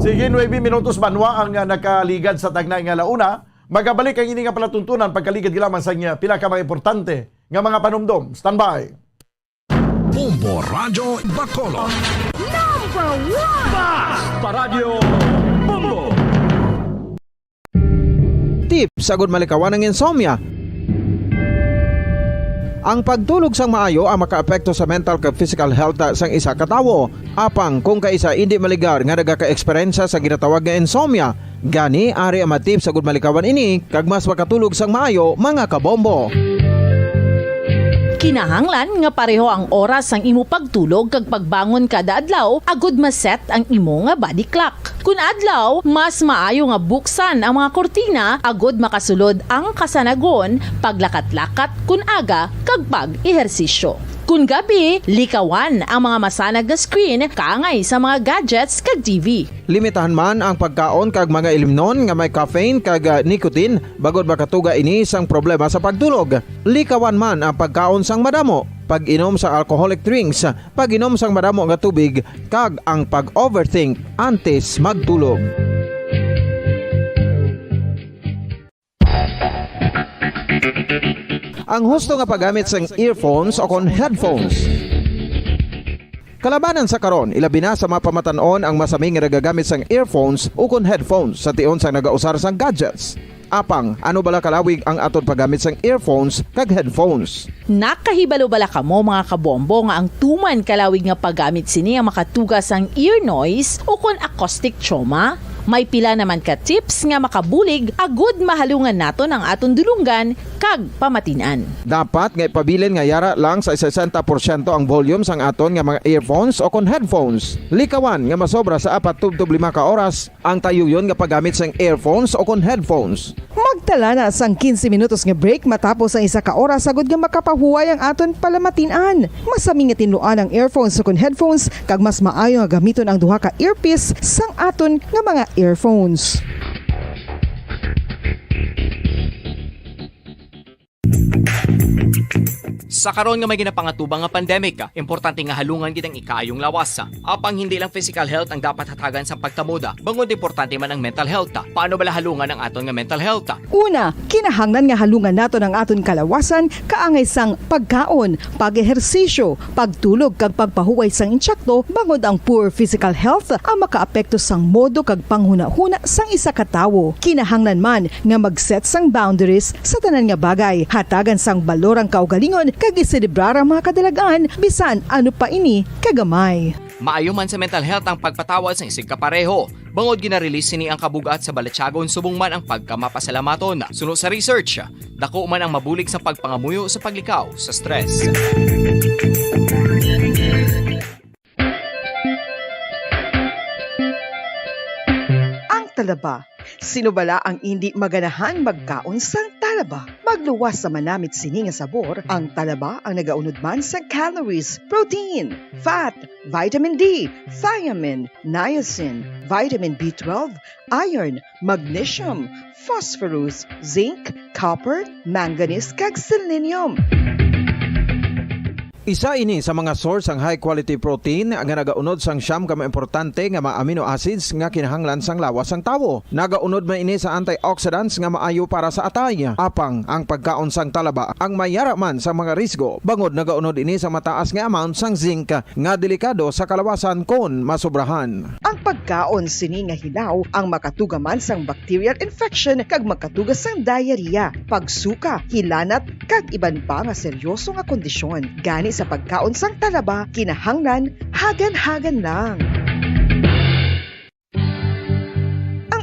Sige, 9 minutos banwa ang nakaligad sa tagnay nga launa. Magabalik ang ini nga palatuntunan pagkaligad lamang sa pila ka mga importante nga mga panumdom. Standby. Bombo Radyo Bacolod. Number 1! Bas! Paradyo Bombo! Tips sagud malikawan ng insomnia. Ang pagtulog sang maayo ang makaapekto sa mental kag physical health sang isa ka tawo. Apang kung kaisa hindi maligar nga nagaka-eksperyensya sa ginatawag nga insomnia, gani ari ang matip sagud malikawan ini kag mas makatulog sang maayo mga kabombo. Kinahanglan nga pareho ang oras ang imo pagtulog kag pagbangon kada adlaw agud maset ang imo nga body clock. Kun adlaw, mas maayo nga buksan ang mga kortina agud makasulod ang kasanagon, paglakat-lakat kun aga kag pag-ehersisyo. Kun gabi, likawan ang mga masanag nga screen kaangay sa mga gadgets kag TV. Limitahan man ang pagkaon kag mga ilimnon nga may caffeine kag nicotine bagod makatuga ini sang problema sa pagtulog. Likawan man ang pagkaon sang madamo, pag-inom sa alcoholic drinks, pag-inom sang madamo nga tubig kag ang pag-overthink antes magtulog. Ang husto nga paggamit sang earphones o kon headphones. Kalabanan sa karon, ilabi na sa mga pamatanon ang masaming nga nagagamit sang earphones o kon headphones sa tion sang nagausar sang gadgets. Apang, ano bala kalawig ang aton paggamit sang earphones kag headphones? Nakahibalo bala kamo mga kabombo nga ang tuman kalawig nga paggamit sini ang makatugas ang ear noise o kon acoustic trauma? May pila naman ka tips nga makabulig agud mahalungan naton ang aton dulunggan kag pamatinan. Dapat nga ipabilin nga yara lang sa 60% ang volume sang aton nga mga earphones o kon headphones. Likawan nga masobra sa 4-5 ka oras ang tayuyon nga paggamit sang earphones o kon headphones. Magtala na sang 15 minutos nga break matapos ang 1 ka oras sagud nga makapahuway ang aton palamatinan. Masami nga tinluan ang earphones o kon headphones kag mas maayo nga gamiton ang duha ka earpiece sang aton nga mga earphones. Sa karon nga may ginapangatubang nga pandemic, importante nga halungan kitang ikaayong lawas. Apang hindi lang physical health ang dapat hatagan sa pagtamuda, bangod importante man ang mental health. Paano bala halungan ang aton nga mental health? Una, kinahanglan nga halungan naton ang aton kalawasan kaangay sang pagkaon, pag-ehersisyo, pagtulog kag pagpahuway sang insyakto bangod ang poor physical health ang makaapekto sang modo kag panghuna-huna sang isa ka tawo. Kinahanglan man nga mag-set sang boundaries sa tanan nga bagay, hatagan sang balorang kaugalingon kag iselebrar ang mga kadalagaan bisan ano pa ini kagamay. Maayo man sa mental health ang pagpatawad sa isig kapareho. Bangod ginarelease sini ang kabugat sa Balatyagon subong man ang pagkamapasalamaton. Suno sa research, dako man ang mabulig sa pagpangamuyo sa paglikaw sa stress. Ang talaba. Sino bala ang hindi maganahan magkaon sang talaba? talaba. Magluwas sa manamit sini nga sabor, ang talaba ang nagaunod man sa calories, protein, fat, vitamin D, thiamine, niacin, vitamin B12, iron, magnesium, phosphorus, zinc, copper, manganese kag selenium. Isa ini sa mga source ang high quality protein nga nagaunod sang siyam ka importante nga mga amino acids nga kinahanglan sang lawas sang tawo. Nagaunod man ini sa antioxidants nga maayo para sa atay. Apang ang pagkaon sang talaba ang mayara man sa mga risgo. Bangod nagaunod ini sa mataas nga amount sang zinc nga delikado sa kalawasan kon masobrahan. Ang pagkaon sini nga hilaw ang makatugaman sang bacterial infection kag makatuga sang diarrhea, pagsuka, hilanat kag iban pa nga seryoso nga kondisyon. Gani sa pagkaon sang talaba, kinahanglan hagan-hagan lang.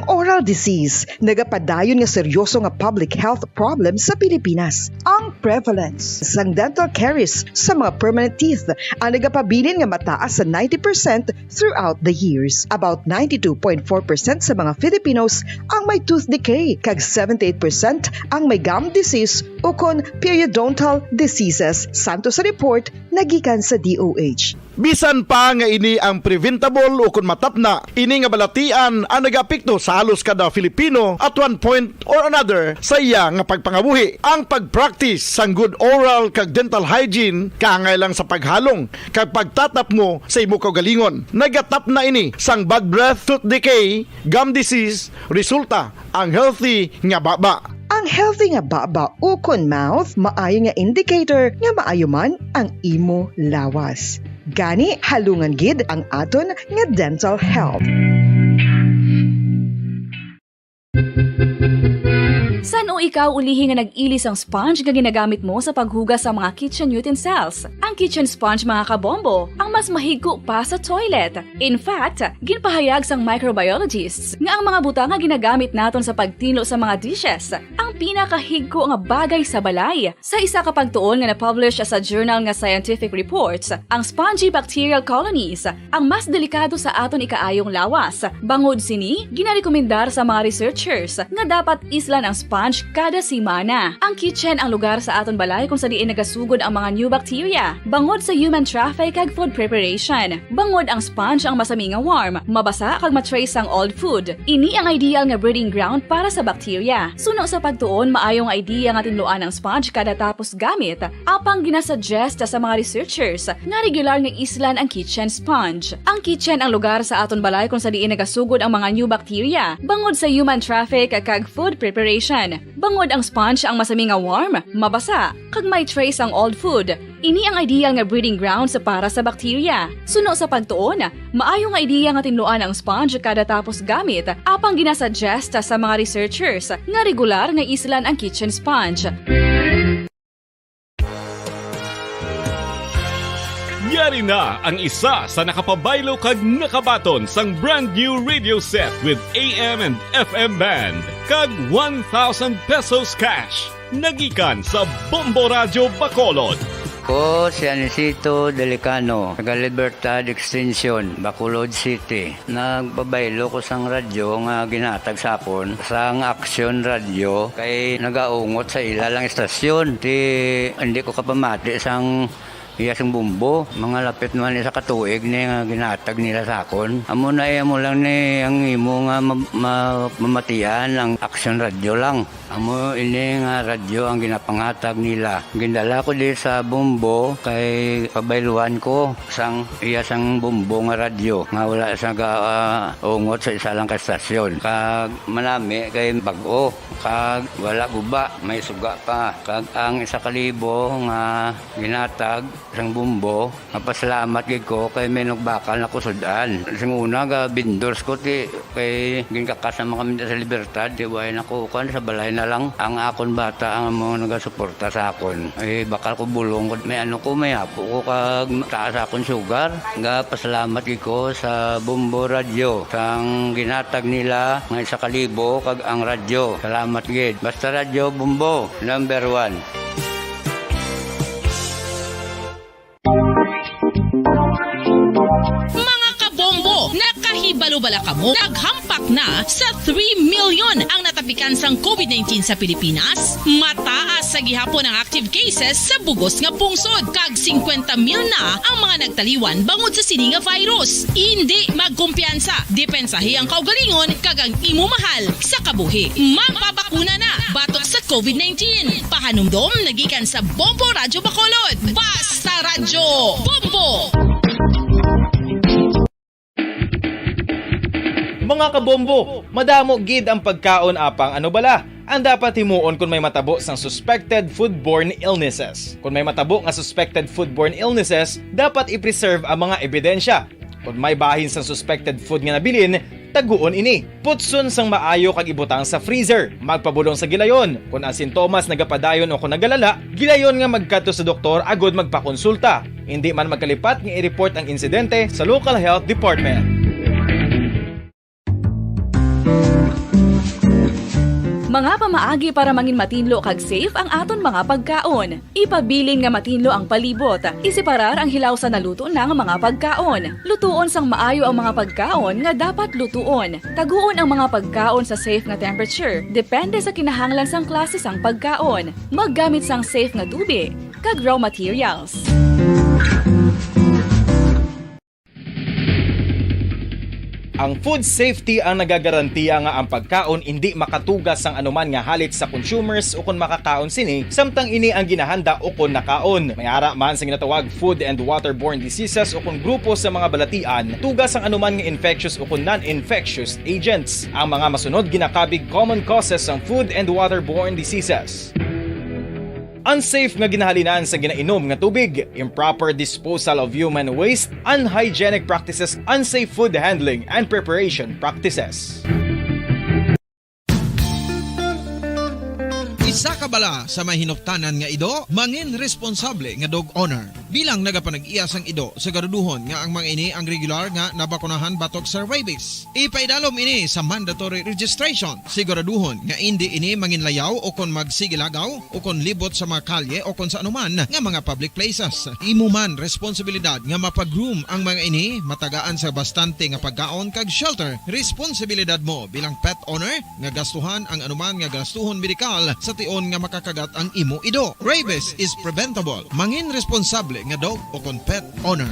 Oral disease, nagapadayon nga seryoso nga public health problem sa Pilipinas. Ang prevalence sang dental caries sa mga permanent teeth ang nagapabilin nga mataas sa 90% throughout the years. About 92.4% sa mga Filipinos ang may tooth decay, kag 78% ang may gum disease o kon periodontal diseases, santo sa report nagikan sa DOH. Bisan pa nga ini ang preventable o kung matapna, ini nga balatian ang nagapekto sa halos kada Filipino at one point or another sa iya nga pagpangabuhi. Ang pagpractice sang good oral kag dental hygiene kangailang sa paghalong kag pagtatap mo sa imo kaugalingon. Nagatap na ini sang bad breath, tooth decay, gum disease, resulta ang healthy nga baba. Ang healthy nga baba o kon mouth, maayo nga indicator nga maayo man ang imo lawas. Gani halungan gid ang aton nga dental health. San o ikaw ulihi nga nag-ilis ang sponge nga ginagamit mo sa paghugas sa mga kitchen utensils? Ang kitchen sponge, mga kabombo, ang mas mahigko pa sa toilet. In fact, ginpahayag sang microbiologists nga ang mga butang nga ginagamit naton sa pagtilo sa mga dishes ang pinakahigko nga bagay sa balay. Sa isa ka pagtuon nga na-publish sa journal nga Scientific Reports, ang spongy bacterial colonies ang mas delikado sa aton ikaayong lawas. Bangod sini, ginarekomendar sa mga researchers nga dapat islan ang sponge kada simana. Ang kitchen ang lugar sa aton balay kung sa diin nagasugod ang mga new bacteria. Bangod sa human traffic kag food preparation. Bangod ang sponge ang masami nga warm, mabasa kag matrace ang old food. Ini ang ideal nga breeding ground para sa bacteria. Suno sa pagtuon, maayong idea nga tinluan ang sponge kada tapos gamit. Apang ginasuggest sa mga researchers nga regular nga islan ang kitchen sponge. Ang kitchen ang lugar sa aton balay kung sa diin nagasugod ang mga new bacteria. Bangod sa human traffic kag food preparation. Bangod ang sponge ang masami nga warm, mabasa, kag may trace ang old food. Ini ang ideal nga breeding ground sa para sa bacteria. Suno sa pagtuon, maayo nga idea nga tinluan ang sponge kada tapos gamit, apang ginasuggest sa mga researchers nga regular nga islan ang kitchen sponge. Yari na ang isa sa nakapabaylo kag nakabaton sang brand new radio set with AM and FM band kag 1,000 pesos cash. Nagikan sa Bombo Radio Bacolod. Ko si Anisito Delicano, taga Libertad Extension, Bacolod City. Nagbabaylo ko sang radyo nga ginatag sapon sang Action Radio kay nagaungot sa ilalang estasyon. Hindi ko kapamati sang iyasang bumbo, mga lapit naman sa katuig ni nga ginatag nila sa akon. Amo na mo lang ni ang imo nga mamatian ang Action Radio lang. Amo ini nga radyo ang ginapangatag nila. Gindala ko di sa bumbo kay pabayluan ko sang iyasang bumbo nga radyo nga wala sa ungot sa isa lang ka estasyon. Kag manami kay bag-o, kag wala guba, may suga pa. Kag ang 1,000 nga ginatag sang bumbo, napasalamat gid ko kay may nagbakal na kusudan. Sing una ga vendors ko ti kay ginkakasama kami sa Libertad, di way nakukan sa balay na lang ang akon bata ang mga nagasuporta sa akon. Bakal ko bulong may may apo ko kag taas akon sugar. Ga pasalamat gid ko sa Bombo Radio sang ginatag nila nga 1,000 kag ang radyo. Salamat gid. Basta Radio Bombo number 1. Kabalo-bala kamo, naghampak na sa 3 million ang natapikan sang COVID-19 sa Pilipinas. Mataas sa gihapon ang active cases sa bugos nga pungsod. Kag 50 mil na ang mga nagtaliwan bangod sa sini nga virus. Hindi magkumpiyansa. Depensahi ang kaugalingon kag ang imo mahal sa kabuhi. Magpabakuna na batok sa COVID-19. Pahanumdom nagikan sa Bombo Radyo Bacolod. Basta Radyo Bombo! Mga kabombo, madamo gid ang pagkaon apang ano bala ang dapat himuon kung may matabo sang suspected foodborne illnesses. Kung may matabo nga suspected foodborne illnesses, dapat i-preserve ang mga ebidensya. Kung may bahin sang suspected food nga nabilin, taguon ini. Putson sang maayo kag ibutang sa freezer. Magpabulong sa gilayon. Kung ang sintomas nagapadayon o kung nagalala, gilayon nga magkadto sa doktor agod magpakonsulta. Hindi man magkalipat nga i-report ang insidente sa local health department. Mga pamaagi para mangin matinlo kag safe ang aton mga pagkaon. Ipabilin nga matinlo ang palibot. Isiparar ang hilaw sa naluto ng mga pagkaon. Lutuon sang maayo ang mga pagkaon nga dapat lutuon. Taguon ang mga pagkaon sa safe nga temperature. Depende sa kinahanglan sang klase sang pagkaon. Maggamit sang safe nga tubig kag raw materials. Ang food safety ang nagagarantiya nga ang pagkaon hindi makatugas sang anuman nga halit sa consumers o kung makakaon sini, samtang ini ang ginahanda o kung nakaon. May ara man sa ginatawag food and waterborne diseases o kung grupo sa mga balatian, tugas ang anuman nga infectious o kung non-infectious agents. Ang mga masunod ginakabig common causes ng food and waterborne diseases. Unsafe nga ginahalinan sa ginainom nga tubig, improper disposal of human waste, unhygienic practices, unsafe food handling and preparation practices. Isa ka bala sa may hinuptanan nga ido, mangin responsable nga dog owner. Bilang nagapanag-iyas ang ido, siguraduhon nga ang mga ini ang regular nga nabakunahan batok sa rabies. Ipaidalom ini sa mandatory registration. Siguraduhon nga hindi ini manginlayaw o kon magsigilagaw o kon libot sa mga kalye o kon sa anuman nga mga public places. Imo man responsibilidad nga mapag-groom ang mga ini, matagaan sa bastante nga pagkaon kag shelter. Responsibilidad mo bilang pet owner nga gastuhan ang anuman nga gastuhon medikal sa tion nga makakagat ang imo ido. Rabies is preventable. Mangin responsable nga dog o kon pet owner.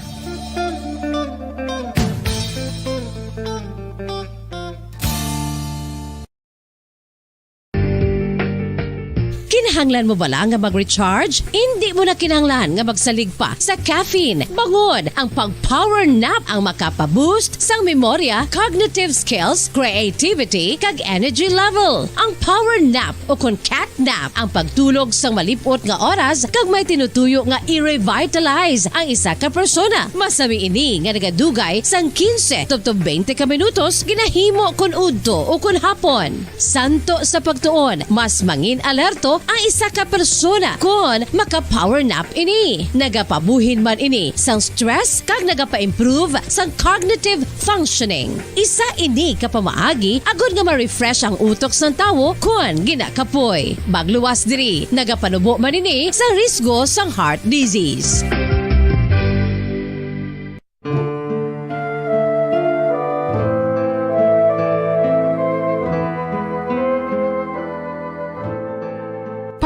Kinahanglan mo bala nga mag-recharge? Hindi mo na kinahanglan nga magsalig pa sa caffeine. Bangod ang pag-power nap ang makapaboost sang memorya, cognitive skills, creativity, kag energy level. Ang power nap o kon cat nap ang pagtulog sang malipot nga oras kag may tinutuyo nga i-revitalize ang isa ka persona. Masami ini nga nagadugay sang 15 to 20 ka minutos ginahimo kun udto o kun hapon. Santo sa pagtuon, mas mangin alerto ang isa ka persona kung maka-power nap ini. Nagapabuhin man ini sang stress kag nagapa-improve sang cognitive functioning. Isa ini kapamaagi agud nga ma-refresh ang utok sang tawo kung ginakapoy. Magluwas diri, nagapanubo man ini sang risgo sang heart disease.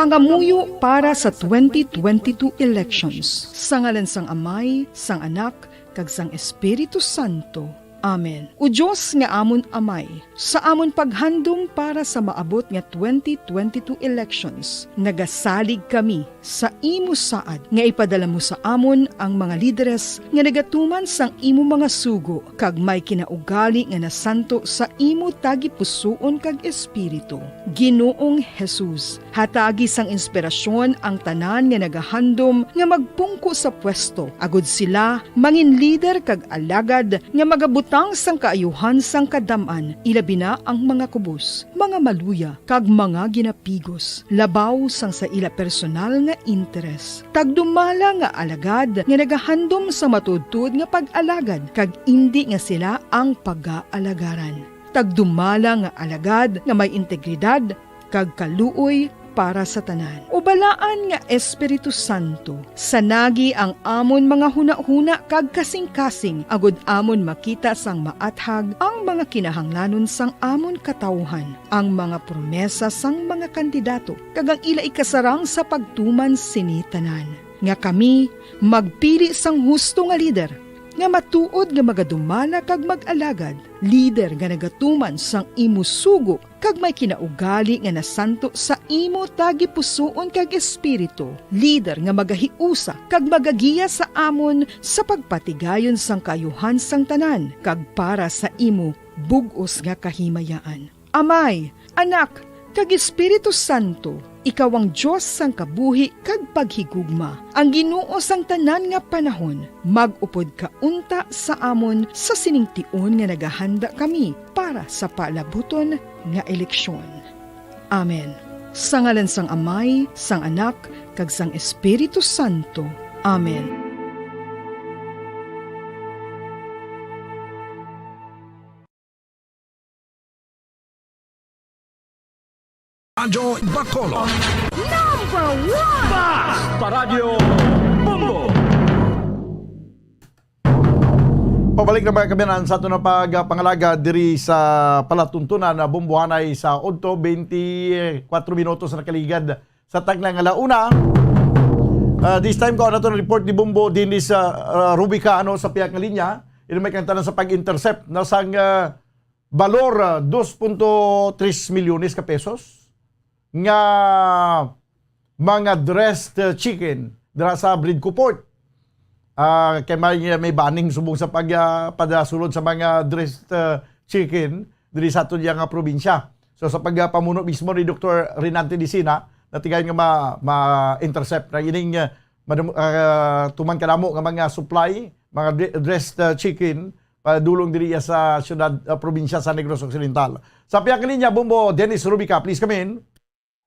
Pangamuyo para sa 2022 elections. Sa ngalan sang Amay, sang Anak, kag sang Espiritu Santo. Amen. O Diyos nga amon Amay, sa amon paghandom para sa maabot nga 2022 elections, nagasalig kami sa imo saad nga ipadala mo sa amon ang mga lideres nga nagatuman sang imo mga sugo kag may kinaugali nga nasanto sa imo tagi pusoon kag espiritu. Ginoong Jesus, hatagi sang inspirasyon ang tanan nga nagahandom nga magpungko sa pwesto. Agud sila mangin leader kag alagad nga magabutang sang kaayuhan sang kadaman, ilabi na ang mga kubos, mga maluya kag mga ginapigos, labaw sang sa ila personal nga interes. Tagdumala nga alagad nga nagahandom sa matudtud nga pag-alagad kag indi nga sila ang pag-aalagaran. Tagdumala nga alagad nga may integridad kag kaluoy para sa tanan. Ubalaan nga Espiritu Santo, sanagi ang amon mga huna-huna kag kasing-kasing, agud amon makita sang maathag ang mga kinahanglanon sang amon katawhan, ang mga promesa sang mga kandidato, kag ang ila ikasarang sa pagtuman sini tanan. Nga kami magpili sang husto nga lider, nga matuod nga magadumana kag mag-alagad, lider nga nagatuman sang imo sugo kag may kinaugali nga nasanto sa imo tagi pusoon kag espiritu, lider nga magahiusa kag magagiya sa amon sa pagpatigayon sang kayuhan sang tanan kag para sa imo bug-os nga kahimayaan. Amay, Anak, kag Espiritu Santo, ikaw ang Diyos sang kabuhi kag paghigugma. Ang Ginoo sang tanan nga panahon, mag-upod ka unta sa amon sa siningtion nga nagahanda kami para sa palabuton nga eleksyon. Amen. Sa ngalan sang Amay, sang Anak, kag sang Espiritu Santo. Amen. Radyo Bacolod. Number 1! Basta Radio Bombo! Pabalik na mga kabiyanan sa ito na pagpangalaga diri sa palatuntunan na bumbuhanay sa Odto, 24 minutos na kaligad sa taglang alauna. This time ko na ito na report ni Bumbo din sa Rubicano sa piyak nga linya. Ito may kantanan sa pag-intercept na sang valor 2.3 milyones ka pesos nga mga dressed chicken dira sa Bridco Port. Kay may baning subong sa padasulod sa mga dressed chicken diri sa aton nga probinsya. So sa pagpamuno mismo ni Dr. Renante Dicina, natigayon nga ma-intercept na ining tuman kanamo nga mga supply, mga dressed chicken padulong diri sa syudad probinsya sa Negros Occidental. Sa piyak linya, Bombo Dennis Rubica, please come in.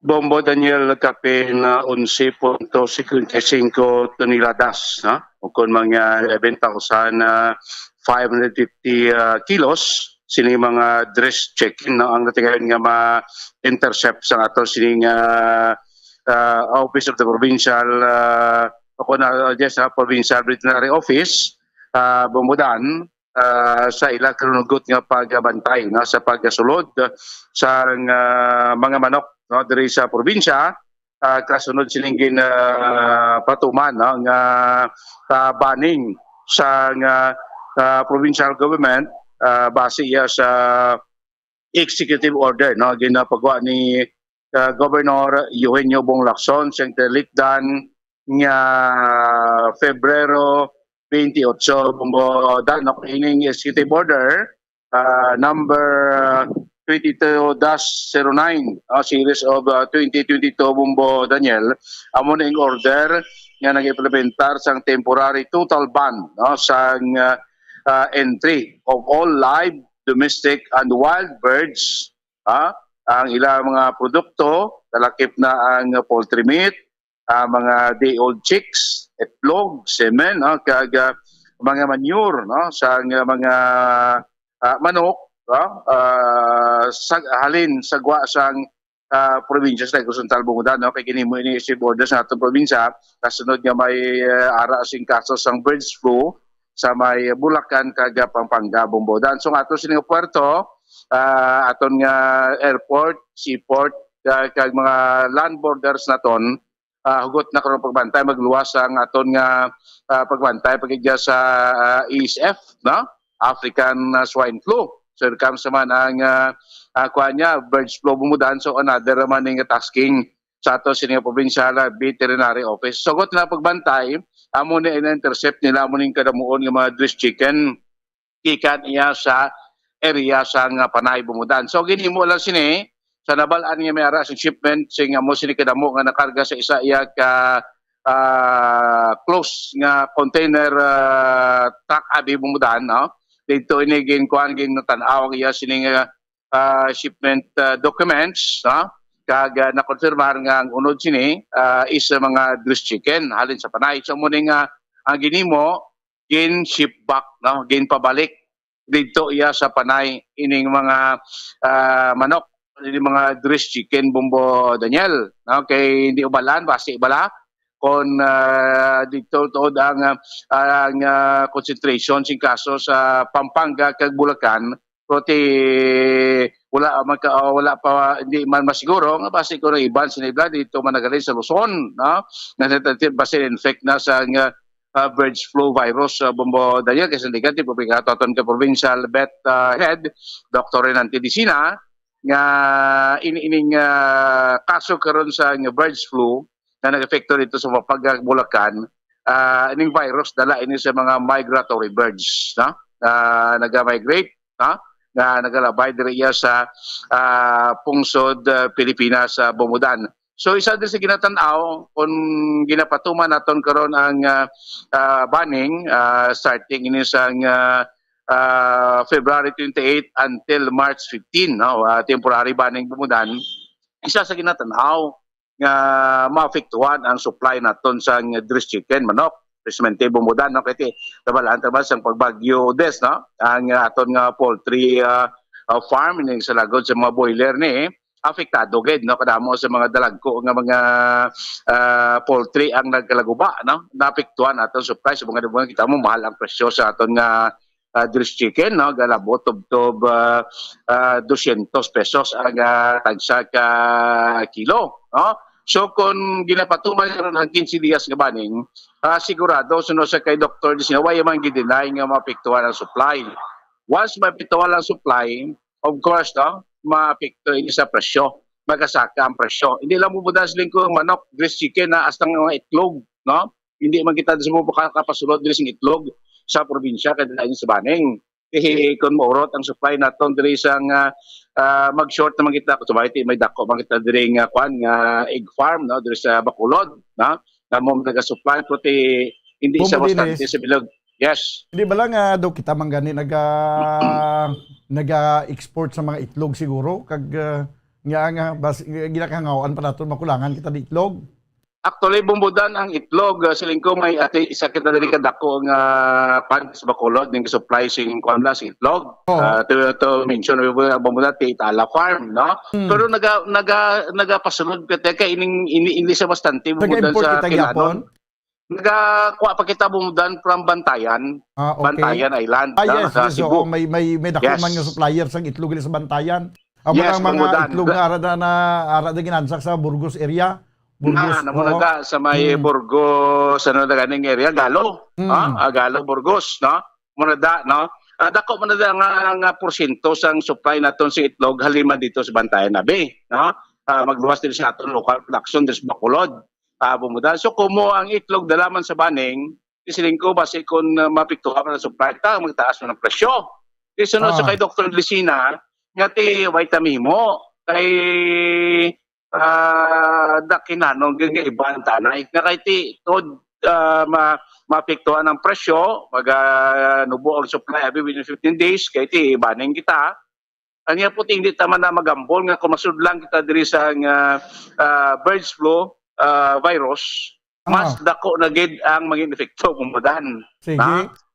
Bombo Daniel Capin 11.55 toneladas, kung mga 11,550 kilos, sini mga dress check-in ang natingayon nga ma-intercept sa ato sining Office of the Provincial Provincial Veterinary Office, Bombodan, sa ila kanugot nga pagbantay sa pagkasulod sa mga manok diri sa probinsya, kasunod siling patuman nga banning sa provincial government base sa executive order ginapagawa ni Governor Eugenio Bong Lacson siyang telikdan nga Febrero 28 dan ining executive order number 22-09 series of 2022 Bombo Daniel, amo na yung order nga nag-implementar sang temporary total ban sang entry of all live, domestic and wild birds, ang ilang mga produkto, talakip na ang poultry meat, mga day-old chicks, itlog, semen, kag mga manure sang mga manok, halin sagwa sang probinsya sa Negros Occidental Bungudan, kay ginimo ini isip order sa atong probinsya kasunod nga may ara sing kaso sang birds flu sa may Bulacan kag Pampanga Bungudan. So ato sining puerto, aton nga airport, seaport kag mga land borders naton, hugot na karon pagbantay, magluwas ang aton nga pagbantay pagigya sa ESF, African swine flu. So comes naman ang birds flu Bumudan, so another naman ng tasking sa ato sining provincial veterinary office. So got na pagbantay, amo ni intercept nila amo ning kadamuon nga mga dressed chicken ikan iya sa area sa Panay Bumudan. So ginhimo lang sini sa nabalaan nga may ara sa shipment sing amo sini kadamo nga nakarga sa isa iya ka close nga container truck abi Bumudan, dito inigin kuan gin tan-aw iya sining shipment documents, kag na-confirmar nga ang unod sini is mga dressed chicken halin sa Panay. So mo ning ang ginimo gin ship back, gin pabalik dito iya sa Panay ining mga manok Yung mga dressed chicken, Bombo Daniel. No? Kay hindi ubalan, basi ibala. Kung dito tuod ang concentration sing kaso sa Pampanga kag Bulacan, pati wala pa hindi man masiguro nga basi ko ng iban sinibla dito managali sa Luzon, no? Basi infect na sa bird flu virus Bombo Daniel kasi negative publikatoton ka provincial vet head Dr. Renante Dicina nga ining kaso karon sa bird flu na nag-epekto dito sa Bulacan, ining virus dala ini sa mga migratory birds, no? Naga-migrate, no? Na nagalabay diri sa pungsod Pilipinas sa Bumudan. So isa din sa ginatan-aw kung ginapatuman naton karon ang banning starting ini sa February 28 until March 15, no? Temporary banning Bumudan. Isa sa ginatan-aw nga maapektuhan ang supply naton sa dressed chicken, manok, presmente Bumudan, no? Kasi tabalaan sa pagbagyo des, no? Ang aton nga poultry farm ning sa lagod sa mga boiler ni apektado gid, no? Kadamo sa mga dalagko nga mga poultry ang nagkalaguba, no? Naapektuhan aton supply sa mga buwan kita mo mahal ang presyo sa aton nga dressed chicken, no? Galabot tob 200 pesos ang tagsa ka kilo, no? So kung ginapatuman karon ang 15 dias nga baning, sigurado sunod sa kay Dr. Dicina way man gidinay nga maapektuhan ang supply. Once maapektuhan ang supply, of course, no, maapekto ini sa presyo, magasaka ang presyo. Hindi lang mubudas lingko ang manok, dressed chicken na astang mga itlog, no? Hindi man kita sa mga kapasulod diri sing itlog sa probinsya kada sa baning. Kung maurot ang supply naton diri sang mag-short naman kita ko subayti may dako man kita diri nga kwan nga egg farm, no, diri sa Bacolod, no? Kamo naga-supply pati hindi sa bastante sa bilog. Yes. Hindi ba lang daw kita manggani naga-export sa mga itlog siguro kag nga ginakangawaan pa naton makulangan kita di itlog. Actually, Bumbudan ang itlog. Silingko may isa kita dali kadako nga pan sa Bacolod ning supply sing kwanla sa itlog. To mention Bumbudan ti Itala Farm, no? Pero nagapasunod kay ini sa bastante Bumbudan sa Kilanon. Nagakuha pa kita Bumbudan from Bantayan. Okay. Bantayan Island. Yes, sa Cebu. May dako man nga supplier sa itlog sa Bantayan. Ang mga itlog nga ara da ginansak sa Burgos area. Burgos, namunaga sa may Burgos, ano na ganing area, Galo. Galo, Burgos, no? Munada, no? Dako munada nga porsyento sang supply naton sa itlog halima dito sa Bantayan Nabe, no? Magluwas din sa aton local production sa Bacolod. Bumuda. So kumo ang itlog dalaman sa baning, isiling ko base kung mapiktuha pa na supply ta, magtaas mo ng presyo. Isunod sa kay Dr. Dicina, nga ti vitamin mo, kay dakinanong gagaiban tanay nga kay ti tod maapektuhan ang presyo nubo ang supply within 15 days kay ti baning kita anya puting di tama na magambol nga kumasudlang kita diri sa birds flu virus mas dako na gid ang maging epekto Bumbudan. Sige.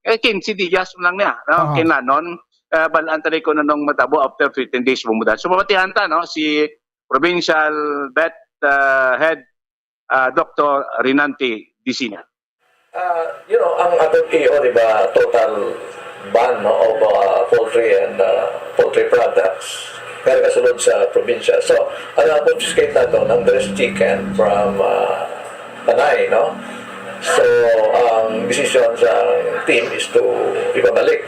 15 dias lang niya, no? Kinanon balaan tali ko nanong matabo after 15 days Bumbudan. So mabatihan ta, no, si Provincial Vet Head Dr. Renante Dicina. Ang atong EO, di ba, total ban, no, of poultry and poultry products kaya kasunod sa probinsya. So, confiscate na ito ng dressed chicken from Panay, no? So, ang decision sa team is to ibabalik.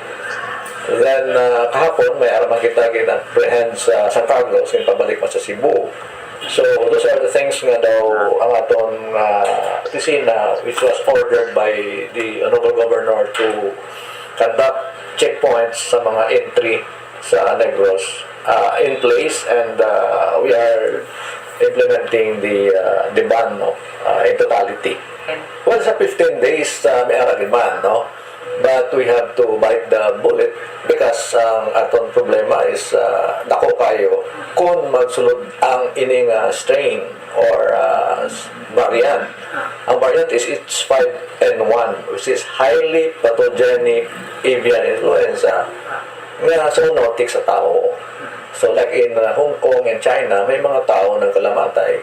Then, kahapon, may araman kita kin-apprehend sa San Carlos, yung pabalik mo sa Cebu. So, those are the things nga daw ang atong opisina, which was ordered by the Honorable Governor to conduct checkpoints sa mga entry sa Negros in place, and we are implementing the ban, no, in totality. Well, sa 15 days, may araliman, no? But we have to bite the bullet because ang aton problema is dako kayo kung magsulod ang ining strain or variant. Ang variant is H5N1, which is highly pathogenic avian influenza nga zoonotic sa tao. So like in Hong Kong and China, may mga tao ng kalamatay.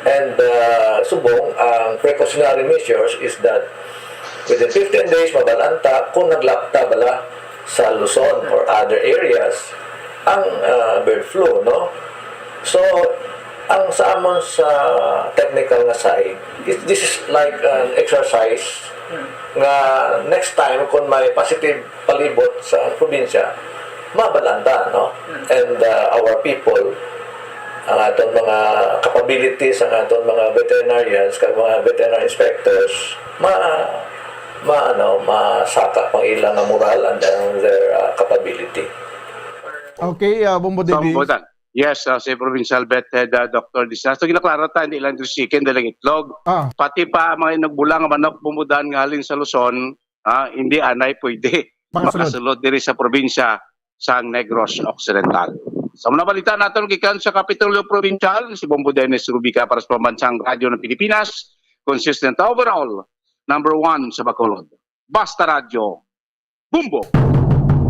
And subong, ang precautionary measures is that within 15 days, mabalanta kung naglapta bala sa Luzon or other areas ang bird flu, no? So, ang sa amon sa technical nga side, this is like an exercise nga next time kung may positive palibot sa probinsya, mabalanta, no? And our people, ang aton mga capabilities, ang aton mga veterinarians, kag mga veterinary inspectors, masaka pang ilang nga moral and their capability. Okay, Bombo Dennis. Sambutan. Yes, si Provincial Vet Head Dr. Disas. So ginaklaro tayo, hindi lang yung chicken, dalang itlog. Pati pa mga nagbulang manok bumudan ngaling sa Luzon, hindi anay pwede makasulod diri sa probinsya sa Negros Occidental. Sa mga balita natin, gikan sa Kapitolyo Provincial, si Bombo Dennis Rubica para sa Pambansang Radyo ng Pilipinas, consistent overall, number 1 sa Bacolod. Basta Radyo, Bumbo!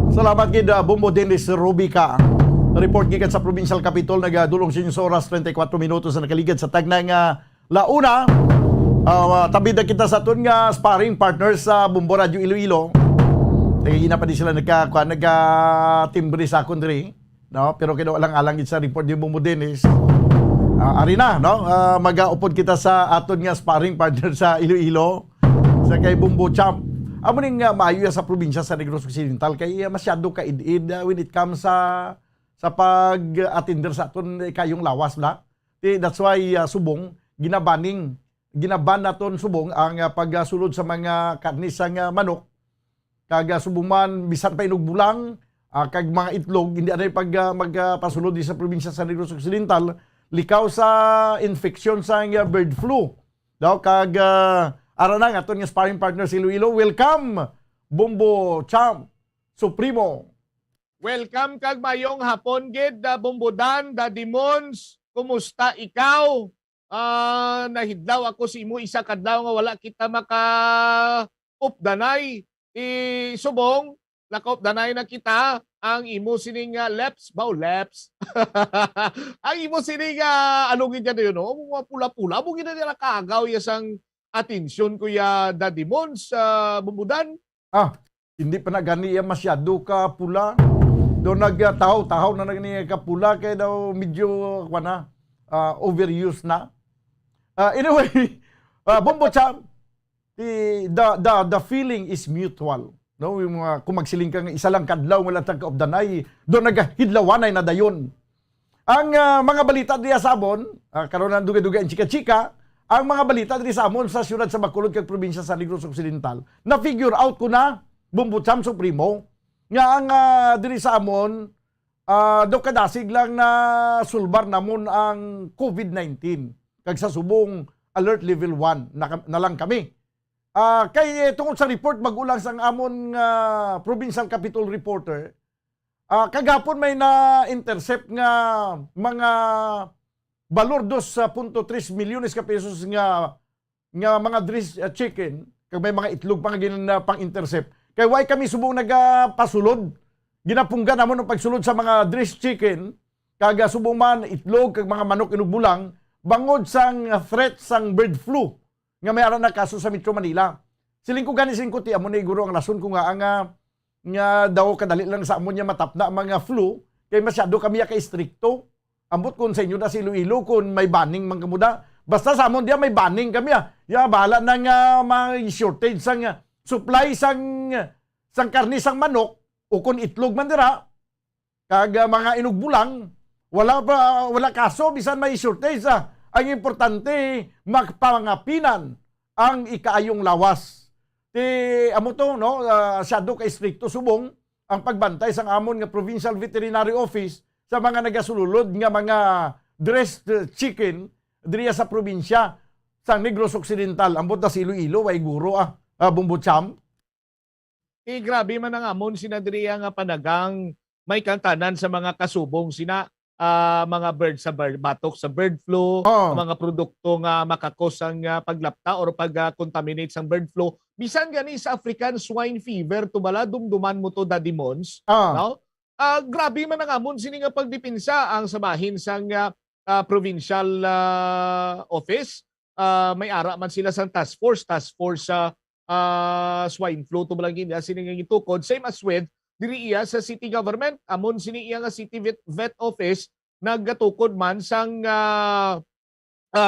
Salamat gid Bombo Dennis Rubica. Report gikan sa Provincial Capitol, nagadulong sa inyo sa oras 24 minutos na nakaligid sa tagnang launa. Tabi na kita sa aton nga sparring partners sa Bumbo Radyo Iloilo. Tingin na pa din sila nagka-timbre sa akong diri. No, pero kino alang-alang sa report ni Bombo Dennis. Ari na, no? Mag-upod kita sa aton nga sparring partner sa Iloilo, sa kay Bombo Champ. Amo ning maayo sa probinsya sa Negros Occidental kay masyado ka id when it comes sa pag-attender sa aton kayong lawas la. That's why subong ginaban naton subong ang pagsulod sa mga karnisang manok kag subong man bisan pa inugbulang kag mga itlog, hindi anay magpasulod sa probinsya sa Negros Occidental, likaw sa infection sa bird flu. Daw kag aranang aton nga sparring partner si Iloilo. Welcome, Bombo Champ Supremo. Welcome kag mayong hapon gid, Bombodan, Daddy Mons. Kumusta ikaw? Nahidlaw ako si imo isa kadlaw nga wala kita maka-updanay. Subong naka-updanay na kita ang imo sining leps. Ang imo sining anong gid yun, no? Mga pula-pula mo gid nila kagaw yasang atensyon kuya Daddy Mons Bombodan. Hindi pa na gani masyado ka pula. Doon nagtahaw na nagni ka pula kay daw medyo overuse na. Anyway, Bombo Champ, the feeling is mutual. No, yung mga kumagsiling ka isa lang kadlaw wala tag kaupdanay, doon nagahidlawanay na dayon. Ang mga balita diya sa amon, karon ang duga-duga ang chika-chika, ang mga balita diri sa amon sa siyudad sa Bacolod kag probinsya sa Negros Occidental, na figure out ko na Bombo Champ Supremo nga ang diri sa amon do kadasig lang na sulbar namon ang COVID-19 kag sa subong alert level 1 na lang kami. Kay tungod sa report magulang sang amon provincial capital reporter, kagapon may na-intercept nga mga balor 2.3 milyones ka pesos nga mga dressed chicken kag may mga itlog pang pang-intercept. Kay why kami subong nagapasulod, ginapunggan namon ang pagsulod sa mga dressed chicken kag subong man itlog kag mga manok inugbulang bangod sang threat sang bird flu nga may aran na kaso sa Metro Manila. Siling ko ti amo na iguro ang rason ko nga daw kadali lang sa amon niya matapna mga flu kay masyado kami ka istrikto. Ambot kun sa inyo na si Iloilo kun may banning man kamuda. Basta sa amon dia may banning kami bahala na nga mga shortage sang supply sang karni sang manok o kun itlog man dira kag mga inugbulang wala kaso bisan may shortage. Ang importante magpangapinan ang ikaayong lawas. Amo to no syado ka istrikto subong ang pagbantay sang amon nga Provincial Veterinary Office sa mga nagasululod nga mga dressed chicken diriya sa probinsya sa Negros Occidental. Ambot na si Iloilo way guro Bombo Champ. Grabe man ang amon sinadriya nga panagang may kantanan sa mga kasubong sina mga bird sa batok sa bird flu, mga produkto nga makakos ang paglapta or pag-contaminate sang bird flu. Bisan gani sa African swine fever tubala dumduman mo to Daddy Mons, no? grabe man ang amon sini nga pagdipinsa ang sabahin sang provincial office. May ara man sila sa task force sa swine flu to balangin sini nga gitukod same as with diri iya sa city government amon sini iya nga city vet office nagatukod man sang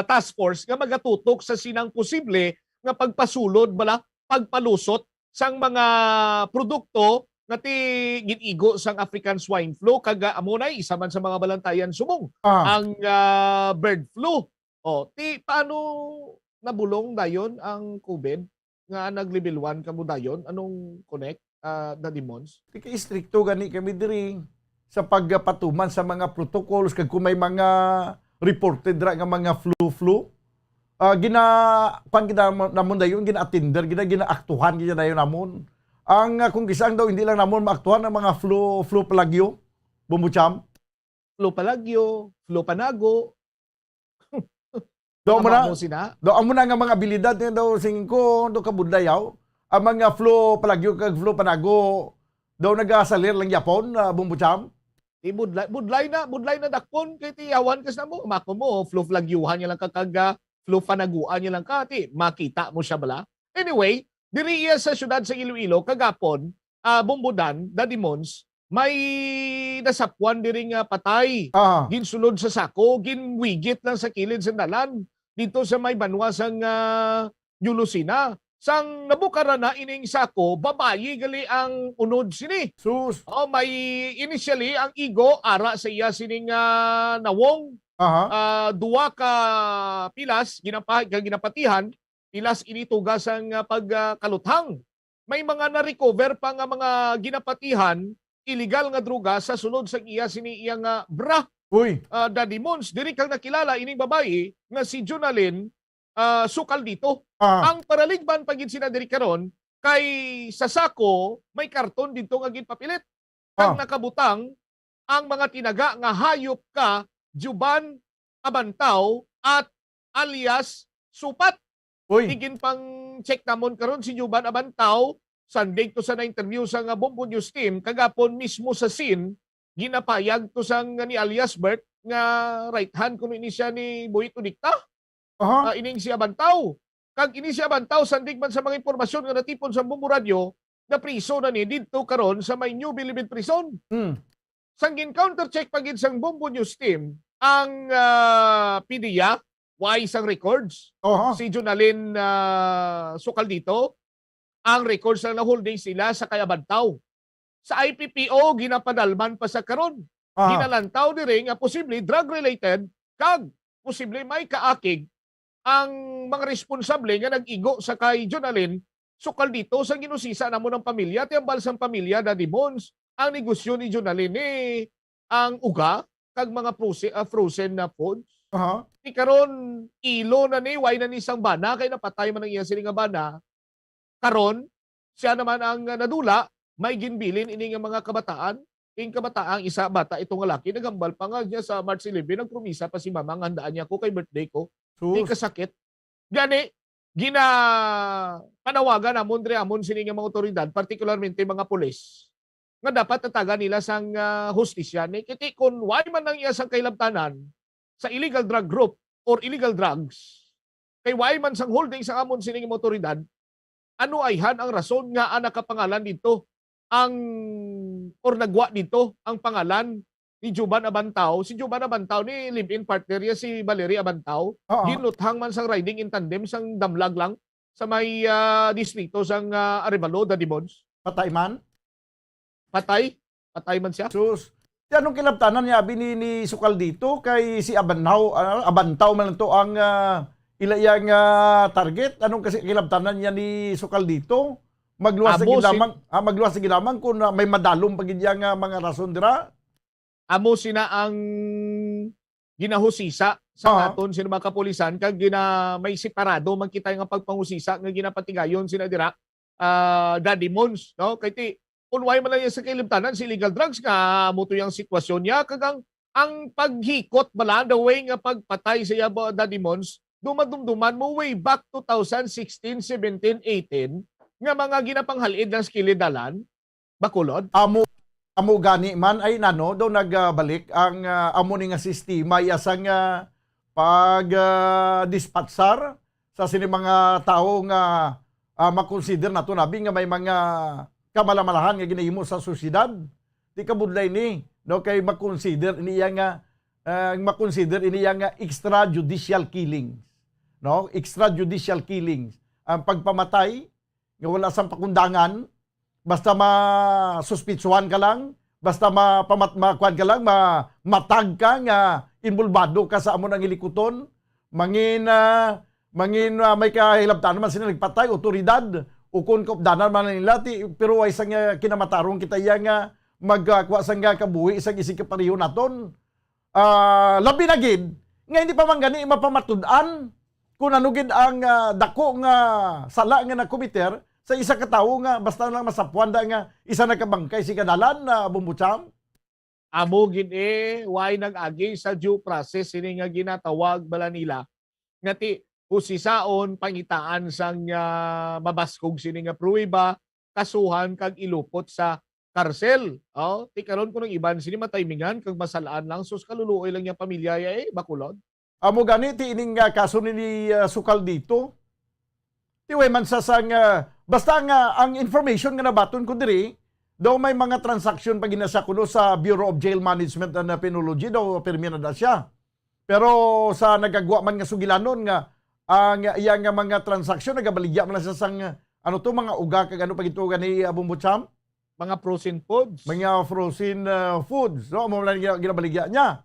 task force nga magatutok sa sinang posible nga pagpasulod bala pagpalusot sang mga produkto nga ti ginigo sang African swine flu kaga amo nay isa man sa mga balantayan subong ang bird flu. Ti paano nabulong dayon ang COVID nga nag-level 1 kamo dayon? Anong connect Daddy Mons? Di kay istrikto gani kami diri sa pagpatuman sa mga protocols kag kung may mga reported ra nga mga flu. Namon dayon gina-attender gina-aktuhan dayon namon. Ang kung gisang daw hindi lang namon maaktuhan ang mga flu palagyo, bumbucham. Flu palagyo, flu panago. Do mo na nga mga abilidad nga daw singin ko do kabudlayaw. Ang mga flu palagyo kag flu panago daw nagasalir lang yapon bumbucham. Budlay na dakpon kay tiyawan kas na mo. Mako mo flu flagyuhan niya lang kakaga, flu panaguan niya lang ka ti makita mo siya bala. Anyway, diri iya sa syudad sa Iloilo kagapon Bumbudan, Daddy Mons, may nasapwan diri nga patay. Ginsulod sa sako, ginwigit lang sa kilid sa dalan dito sa may banwa sang Yulusina. Sang nabukara na ining sako, babayi gali ang unod sini. Sus. May initially ang igo ara sa iya sining nawong. Duwa ka pilas ginapatihan, pilas initugas ang pagkaluthang. May mga na-recover pa nga mga ginapatihan, illegal nga droga sa sunod sa iya sini iyang bra. Daddy Mons, diri kang nakilala ining babae nga si Jonalyn sukal dito. Ang paraligban pagin sina diri karon kay sa sako may karton dito nga ginpapilit. Kang nakabutang ang mga tinaga nga hayop ka Juban Abantaw at alias Supat. Tigin pang check namon karon si Juban Abantaw Sunday to sa na-interview sa Bombo News team kagapon mismo sa scene ginapayag to sang ni alias Bert nga right hand kuno ini siya ni Boyito Dicta. Ining si Abantaw. Kag ini si Abantaw sandig man sa mga impormasyon nga natipon sa Bombo Radio na priso na ni didto karon sa may New Bilibid Prison. Sang gin-counter check pagid sang Bombo News team ang PDEA wise ang records. Si Jonalyn sukal dito ang records na holding sila sa Kayabantaw. Sa IPPO ginapadalman pa sa karon. Ginalantaw diri nga posible drug related kag posible may kaakig ang mga responsable nga nag-igo sa kay Jonalyn sukal dito sa ginusisa namo ng pamilya ti ang balsang pamilya Daddy Mons. Ang negosyo ni Jonalyn ang uga kag mga frozen na foods. Ti karon ilo na ni way na ni sang bana kay napatay man ang iya sini nga bana. Karon siya naman ang nadula may ginbilin ini nga mga kabataan. Ing kabataang isa bata itong lalaki nagambal pa nga niya sa March 11 nagpromisa pa si mama nga handaan niya ko kay birthday ko. Di kasakit. Gani panawagan amon diri amon sini nga mga otoridad particularmente mga pulis nga dapat tatagan nila sang hustisya ni kiti kun why man nang iya sang kailabtanan sa illegal drug group or illegal drugs kay why man sang holding sa amon sini nga otoridad ano ayhan ang rason nga nakapangalan dito ang or nagwa dito ang pangalan ni Juban Abantaw. Si Juban Abantaw ni live-in partner niya si Valerie Abantaw. Ginuthang man sang riding in tandem sang damlag lang sa may distrito sang Arevalo, Daddy Mons. Patay man? Patay man siya. Sus. Anong kilabtanan niya ni sukal dito kay si Abantaw man to ang ilayang target. Anong kasi kilabtanan niya ni sukal dito? Magluwas sa ginamang kung may madalong pagid nga mga rason dira. Amo sina ang ginahusisa sa aton sino mga kapulisan kag may separado man kita nga pagpangusisa nga ginapatigayon sina dira Daddy Mons no kay ti unway man lang sa kailibtanan si illegal drugs nga muto yang sitwasyon niya kag ang paghikot bala the way nga pagpatay sa Daddy Mons dumadumduman mo way back 2016, 17, 18 nga mga ginapanghalid ng skilidalan, Bacolod. Amo amo gani man ay nano daw nagbalik ang amo ni nga sistema isang pag-dispatsar sa sini mga tao nga makonsider nato nabi nga may mga kamalamalahan nga ginahimo sa syudad. Di kabudlay ni no kay makonsider iniya nga extrajudicial killings. No? Extrajudicial killings. Ang pagpamatay nga wala sang pakundangan, basta masuspitsuhan ka lang, basta makuan ka lang, matag ka nga involvado ka sa amo ng ilikuton, mangin may kahilabtan naman sila nagpatay, otoridad, ukon kopdanan man nila, pero ay isang kinamatarong kita iya nga magkuha sang kabuhi, isang isig kapariho naton. Labi na gid, nga hindi pa man gani mapamatudan, kung ano gid ang dako nga sala nga nakomiter, sa isa ka tawo nga basta lang masapuan da nga isa nakabangkay si kadalan na bumbutsam. Amo gid why nag-agi sa due process ini nga ginatawag bala nila nga ti husisaon pangitaan sang mabaskog sini nga pruweba kasuhan kag ilupot sa karsel. Ti karon kuno iban sini mataymingan kag masalaan lang sus kaluluoy lang yang pamilya bakulod. Amo gani ti ining kaso ni sukal dito. Ti way man sa sang basta nga ang information nga nabaton ko diri daw may mga transaction pag ginasa kuno sa Bureau of Jail Management and Penology daw permi na siya. Pero sa nagagwa man nga sugilanon nga ang iya nga mga transaction nagabaligya man sa sang mga uga kag ano pag ito gani bumbutsam, mga frozen foods. Mga frozen foods, no mo lang ginabaligya niya.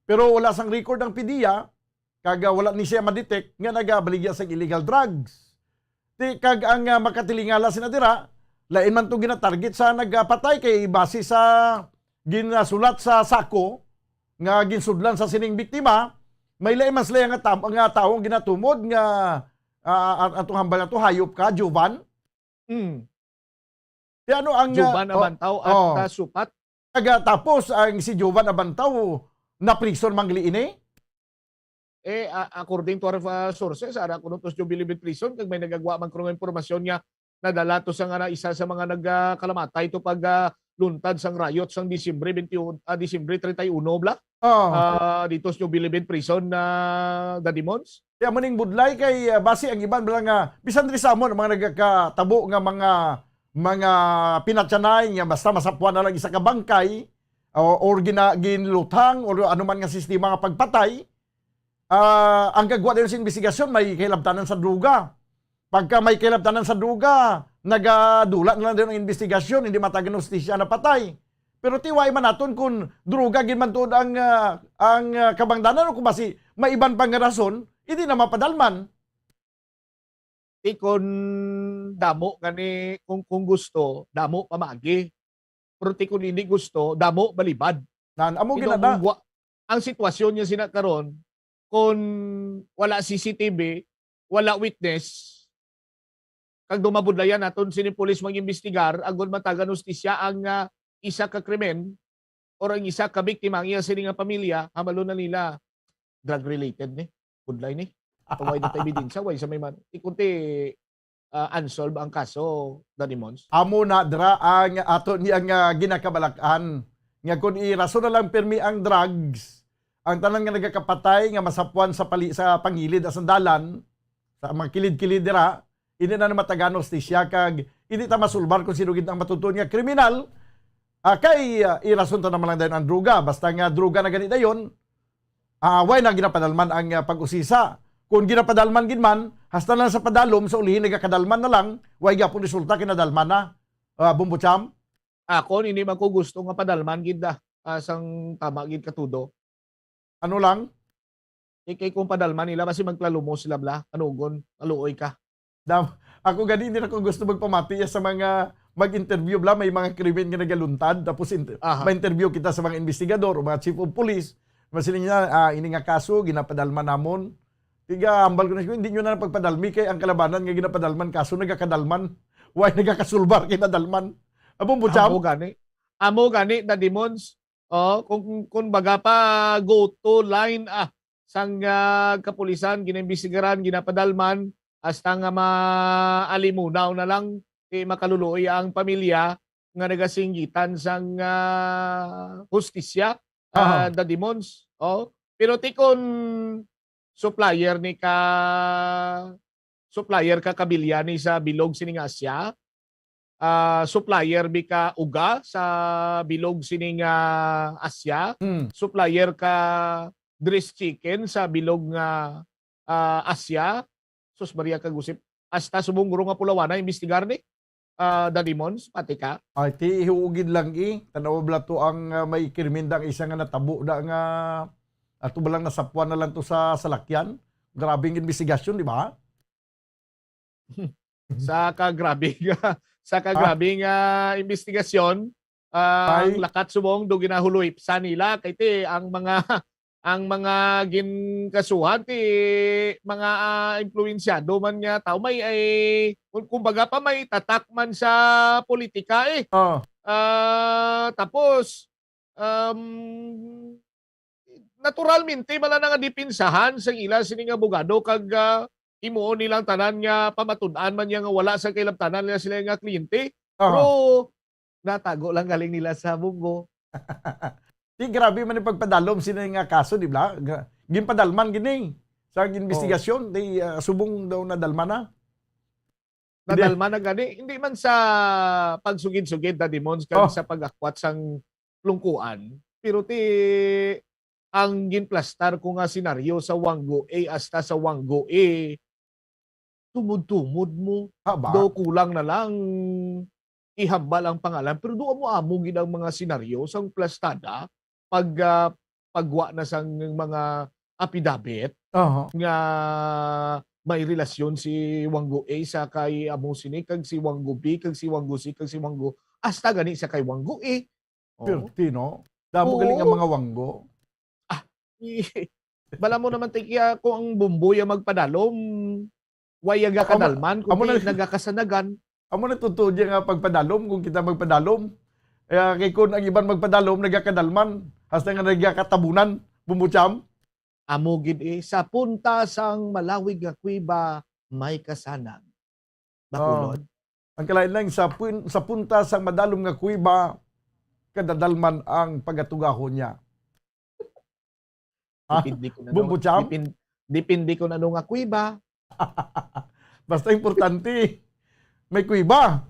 Pero wala sang record ang PDEA kag wala ni siya ma-detect nga nagabaligya sa illegal drugs. Ti kag ang makatilingala sinadira, lain man to gina-target sa nagpatay kay base sa ginasulat sa sako nga ginsudlan sa sining biktima, may lain mas lain nga taong ginatumod nga atong hambal na to hayop ka, Jovan. Ti ano ang Jovan Abantaw at supat. Tapos ang si Jovan Abantaw na prison mangli ini. According to our sources, ara kuno to Jubilibid Prison kag may nagagwa man kuno impormasyon nga nadala to sa nga isa sa mga nagkalamatay to pag luntad sang riot sang Disyembre 31 bla. Dito sa Jubilibid Prison na Dadimons. Kaya maning budlay kay base ang iban bala nga bisan diri sa amon mga nagkatabo nga mga pinatyanay nga basta masapuan na lang isa ka bangkay or ginlutang or anuman nga sistema nga pagpatay. Ang gagwa din sa investigasyon may kailabtanan sa druga. Pagka may kailabtanan sa druga, nagadula na lang din ang investigasyon, hindi matagan hustisya na patay. Pero tiwai man naton kung druga gin man tuod ang kabangdanan o kung basi may iban pang rason, hindi na mapadalman. Kung damo kani kung gusto, damo pamagi. Pero kung hindi gusto, damo balibad. Amo ginada. Ang sitwasyon niya sinakaron kung wala CCTV, wala witness, kag dumabudlayan naton sini pulis mag-imbestigar, agod matagan hustisya ang isa ka krimen or ang isa ka biktima ang iya sini nga pamilya, hamalo na nila drug related ni, budlay ni. Way na ebidensya, way sa may man. Ikunti unsolved ang kaso, Dadimons. Amo na dra ang ato niyang ginakabalakan. Nga kung irason na lang permi ang drugs, ang tanan nga nagakapatay nga masapuan sa pangilid at sandalan, sa mga kilid-kilid dira, hindi na matagan hustisya kag hindi ta masulbar kung sino gid ang matutun nga kriminal. Kay irason ta naman lang dayon ang druga, basta nga druga na ganit dayon, way na ginapadalman ang pag-usisa. Kung ginapadalman gid man, hasta lang sa padalom sa ulihin nagakadalman na lang, way gyapon resulta kinadalman na. Bumbutsam. Ako hindi man ko gusto nga padalman gid sang tama gid katudo. Ano lang? Kay kung padalman nila basi maglalumos sila bla, anugon, aluoy ka. Ako gani hindi na ko gusto magpamati sa mga mag-interview bla, may mga krimen nga nagaluntad, tapos ma-interview kita sa mga investigador o mga chief of police. Masiling niya, ini nga kaso, ginapadalman namon. Tiga, hambal ko na, hindi nyo na pagpadalmi kay ang kalabanan nga ginapadalman kaso, nagakadalman. Why nagakasulbar kinadalman? Abong butsam? Amo gani, Dadimons. Kung baga pa go to line sang kapulisan, ginaimbestigaran, ginapadalman, hasta nga maalimunaw na lang makaluluoy ang pamilya nga nagasinggitan sang hustisya the demons. Oh, pero tikon supplier ka kabilyani sa bilog sining Asya. Supplier bi ka uga sa bilog sining Asya. Supplier ka dress chicken sa bilog nga Asya. Sus Maria kagusip. Hasta sumunguro nga pulawana imbestigar ni the demons pati ka. Ay ti hiugid lang tanaw bla to ang may kirmindang isa nga natabo da nga ato balang nasapuan na lang to sa salakyan. Grabing investigasyon, di ba? sa kagrabing investigasyon ang lakat subong do ginahuloy sa nila kay ti ang mga ginkasuhan ti mga influensyado man nga tao may ay kumbaga pa may tatak man sa politika tapos naturalmente mala nga dipinsahan sa ila sining abogado kag imuon nilang tanan nga pamatud-an man nga wala sa kailabtanan nila sila nga kliyente. Pero natago lang galing nila sa bunggo. Di grabe man yung pagpadalom sila nga kaso, di ba? Ginpadalman gini sa investigasyon, di subong daw na dalman na. Nadalman na gani. Hindi man sa pagsugid-sugid na demons kag sa pag-akwat sang lungkuan. Pero ang ginplastar ko nga senaryo sa Wanggo hasta sa Wanggo tumud-tumud mo. Do kulang na lang ihambal ang pangalan. Pero doon mo amo gid ang mga senaryo sang plastada pagwa na sang mga affidavit nga may relasyon si Wanggo A sa kay amo sini kag si Wanggo B kag si Wanggo C kag si Wanggo hasta gani sa kay Wanggo A. Pirti, no? Damo galing ang mga Wanggo. Bala mo naman tikiya kung ang bumboy ang magpadalom wayaga kadalman kung nagakasanagan. Amo na tutudya nga pagpadalom kung kita magpadalom. Kay kung ang iban magpadalom nagakadalman hasta nga nagakatabunan bumucham. Amo gid sa punta sang malawig nga kuiba may kasanag. Bakulod. Ang kalain lang sa punta sang madalom nga kuiba kadadalman ang pagatugahon niya. Dipindi ko na Bumbucham? Dipindi ko na nga kuiba. Basta importante may kuiba.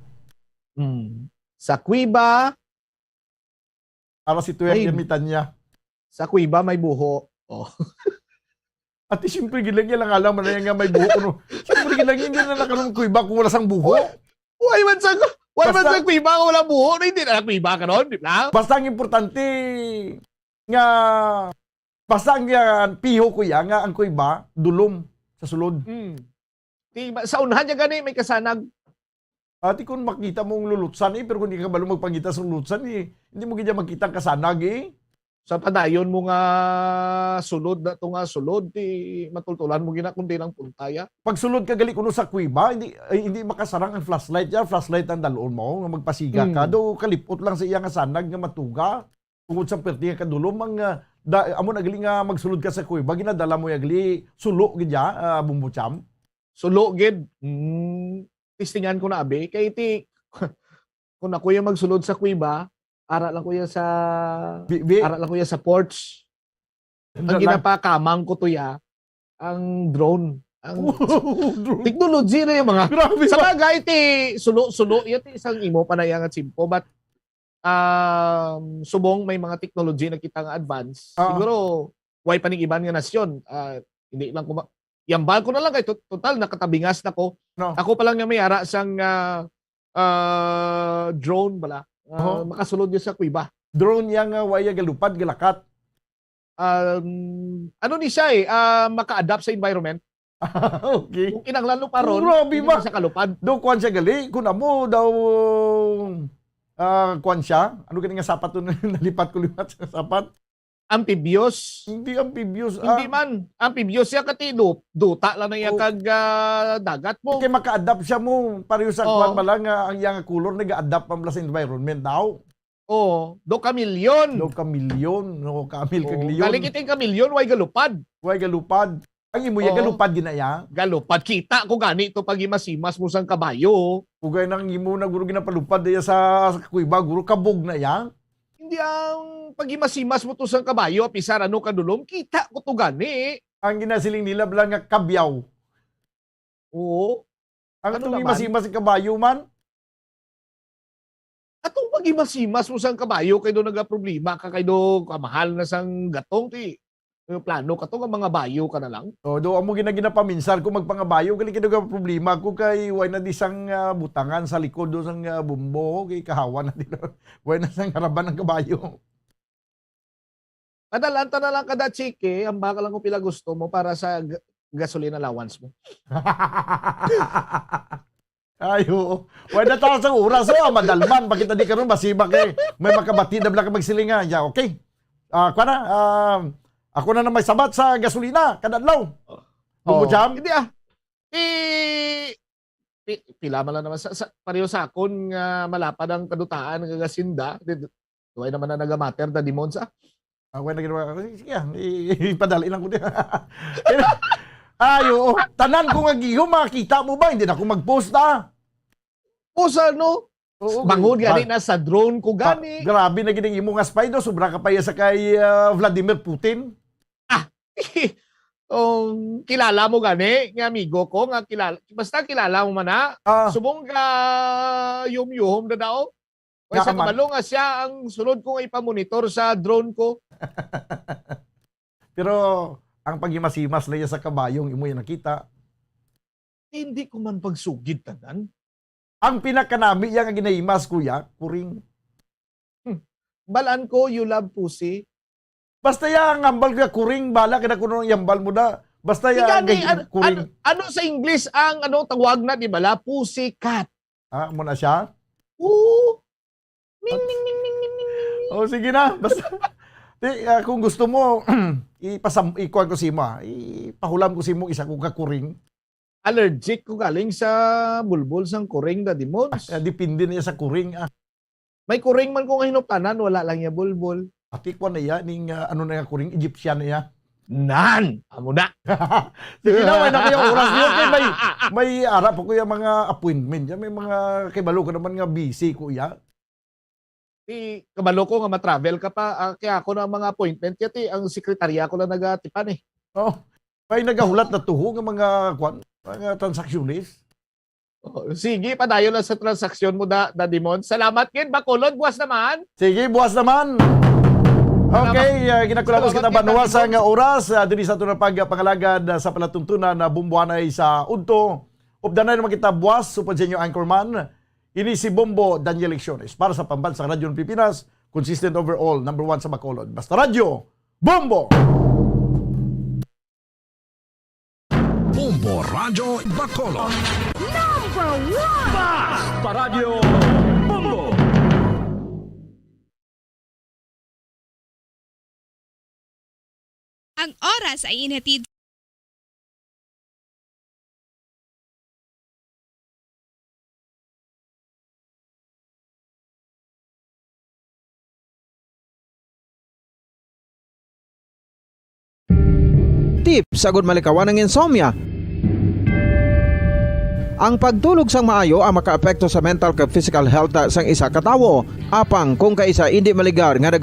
Sa kuiba para si Tuwek gamitan niya. Sa kuiba may buho. At siyempre gilang lang alam mo na nga may buho. No? Siyempre gilang hindi na nakaroon kuiba kung wala sang buho. Why man sa kuiba kung wala buho? Hindi na kuiba ka ron. Basta ang importante nga basta ang piho kuya nga ang kuiba dulom sa sulod. Sa unahan niya gani may kasanag. Ati kung makita mong lulutsan pero kung hindi ka balo magpangita sa lulutsan hindi mo gina makita kasanag Sa padayon mo nga sulod na ito nga sulod matultulan mo gina kundi lang puntaya. Pag sulod ka gali kuno sa kuiba hindi makasarang ang flashlight flashlight ang dalon mo nga magpasiga ka do kalipot lang sa iya nga sanag nga matuga. Tungod sa perti nga kadulom ang amo nagali nga magsulod ka sa kuiba ginadala mo yagali sulo gidya bumbucham. Sulo gid. Tistingan ko na abe kay kung ako yung magsulod sa kuiba ara lang ko ya sa porch. Ang ginapakamang ko to ang drone. Ang technology na yung mga. Sa bagay sulo iti isang imo panayang at simpo but subong may mga technology na kita nga advance. Siguro way paning iban nga nasyon. Hindi lang yambal ko na lang kay total nakatabingas na ko. No. Ako pa lang nga may ara sang drone bala. Makasulod yun sa kuiba. Drone yang waya galupad galakat. Ano ni siya maka-adapt sa environment. Okay. Kung kinanglan lo paron, hindi ba sa kalupad. Do kwan siya gali, kun amo daw kwan siya. Ano kani nga sapat to nalipat ko lipat sa sapat? Amphibious. Hindi amphibious. Hindi man. Amphibious siya kati duta lang na kag dagat mo. Kaya maka-adapt siya mo. Pareho sa kwan pala nga ang yang color nag-adapt pang sa environment daw. Do kamilyon. No kamil kag liyon. Kaling iting kamilyon way galupad. Way galupad. Ang imuya Oo. galupad ginaya. Galupad. Kita ko ganito pag imasimas mo sang kabayo. Ugay nang imo na guro ginapalupad daya sa kuiba guro kabog na ya. Hindi ang pag imasimas mo to sang kabayo, pisar ano kadulom, kita ko to gani. Ang ginasiling nila blang nga kabyaw. Oo. Ang Ano tungi naman? masimas ang kabayo man. Atong pag imasimas mo sang kabayo, kay do nagaproblema ka, kay do kamahal na sang gatong, ti plano ka to nga mga bayo ka na lang. O do amo ginapaminsan ko magpangabayo gali kay nga problema ko kay way na di sang butangan sa likod do sang bumbo kay kahawan na di. Way na sang haraban ng kabayo. Padalanta na lang kada chike, ang baka lang kung pila gusto mo para sa gasolina allowance mo. Ayo, way na taas ang oras madalman bakit di karon masibak eh. May makabati na bla ka magsilingan. Ya, okay. Ako na may sabat sa gasolina kada adlaw. Bumbo jam. Hindi pila man lang naman sa pareho sa akon nga malapad ang kadutaan nga gasinda. Duay naman na nagamater da dimon sa. Way na ginawa. Sige, ipadali lang ko di. Ayo, tanan ko nga gihom makita mo ba? Hindi na ako mag-post na. Post ano? Bangod gani na sa drone ko gani. Grabe na gining imo nga spy do, sobra ka pa sa kay Vladimir Putin. Kilala mo gani, nga amigo ko, nga kilala. Basta kilala mo man na. Subong ka yum-yum na daw. Kaya sa kabalo nga siya ang sunod ko nga ipamonitor sa drone ko. Pero ang pagimasimas laya sa kabayong imo yung nakita. Hindi ko man pagsugid tanan. Ang pinakanami yang ginaimas kuya, kuring. Balaan ko, you love pussy. Basta yang ambal ka kuring, bala ka na kuno yambal mo na. Basta yang kuring. Ano sa English ang tawag na, di bala? Pussy cat. Muna siya? Oo. Ning, ning, ning, ning, ning, ning. Oh, sige na. Basta, kung gusto mo, ikuan ko si mo, ipahulam ko si mo isa kong kakuring. Allergic ko galing sa bulbul sang kuring da dimons. Depende niya sa kuring. May kuring man kung hinuptanan, wala lang niya bulbul. Atikwan na ya, ning ano na yung kuring, Egyptian na ya. Nan! Amo na! Sige na, may nakayang oras niyo. May arap ko yung mga appointment. May mga kibalo ko naman nga busy ko ya. Kabalo ko nga matravel ka pa. Kaya ako na mga appointment. Kaya ang sekretarya ko lang nagatipan eh. Oh, may nagahulat na tuho ng mga transactionist. Sige, padayon lang sa transaksyon mo, Dadimon. Salamat, Ken. Bakulod, buwas naman. Sige, buwas naman. Okay, ginakulamos kita banuwas ang oras. Dili sa ito na pagpangalagad sa palatuntunan na bumbuanay sa Udto. Updanay naman kita buwas, supod sa inyo anchorman. Ini si Bombo Daniel Lecciones para sa Pambansang Radyo ng Pilipinas. Consistent overall, number 1 sa Bacolod. Basta Radyo, Bombo! Bombo Radyo Bacolod. Number 1! Basta Radio Bombo! Ang oras ay inhatid Tips sagud malikawan ng insomnia. Ang pagtulog sang maayo ang makaapekto sa mental kag physical health sang isa ka tawo. Apang kung kaisa hindi maligar nga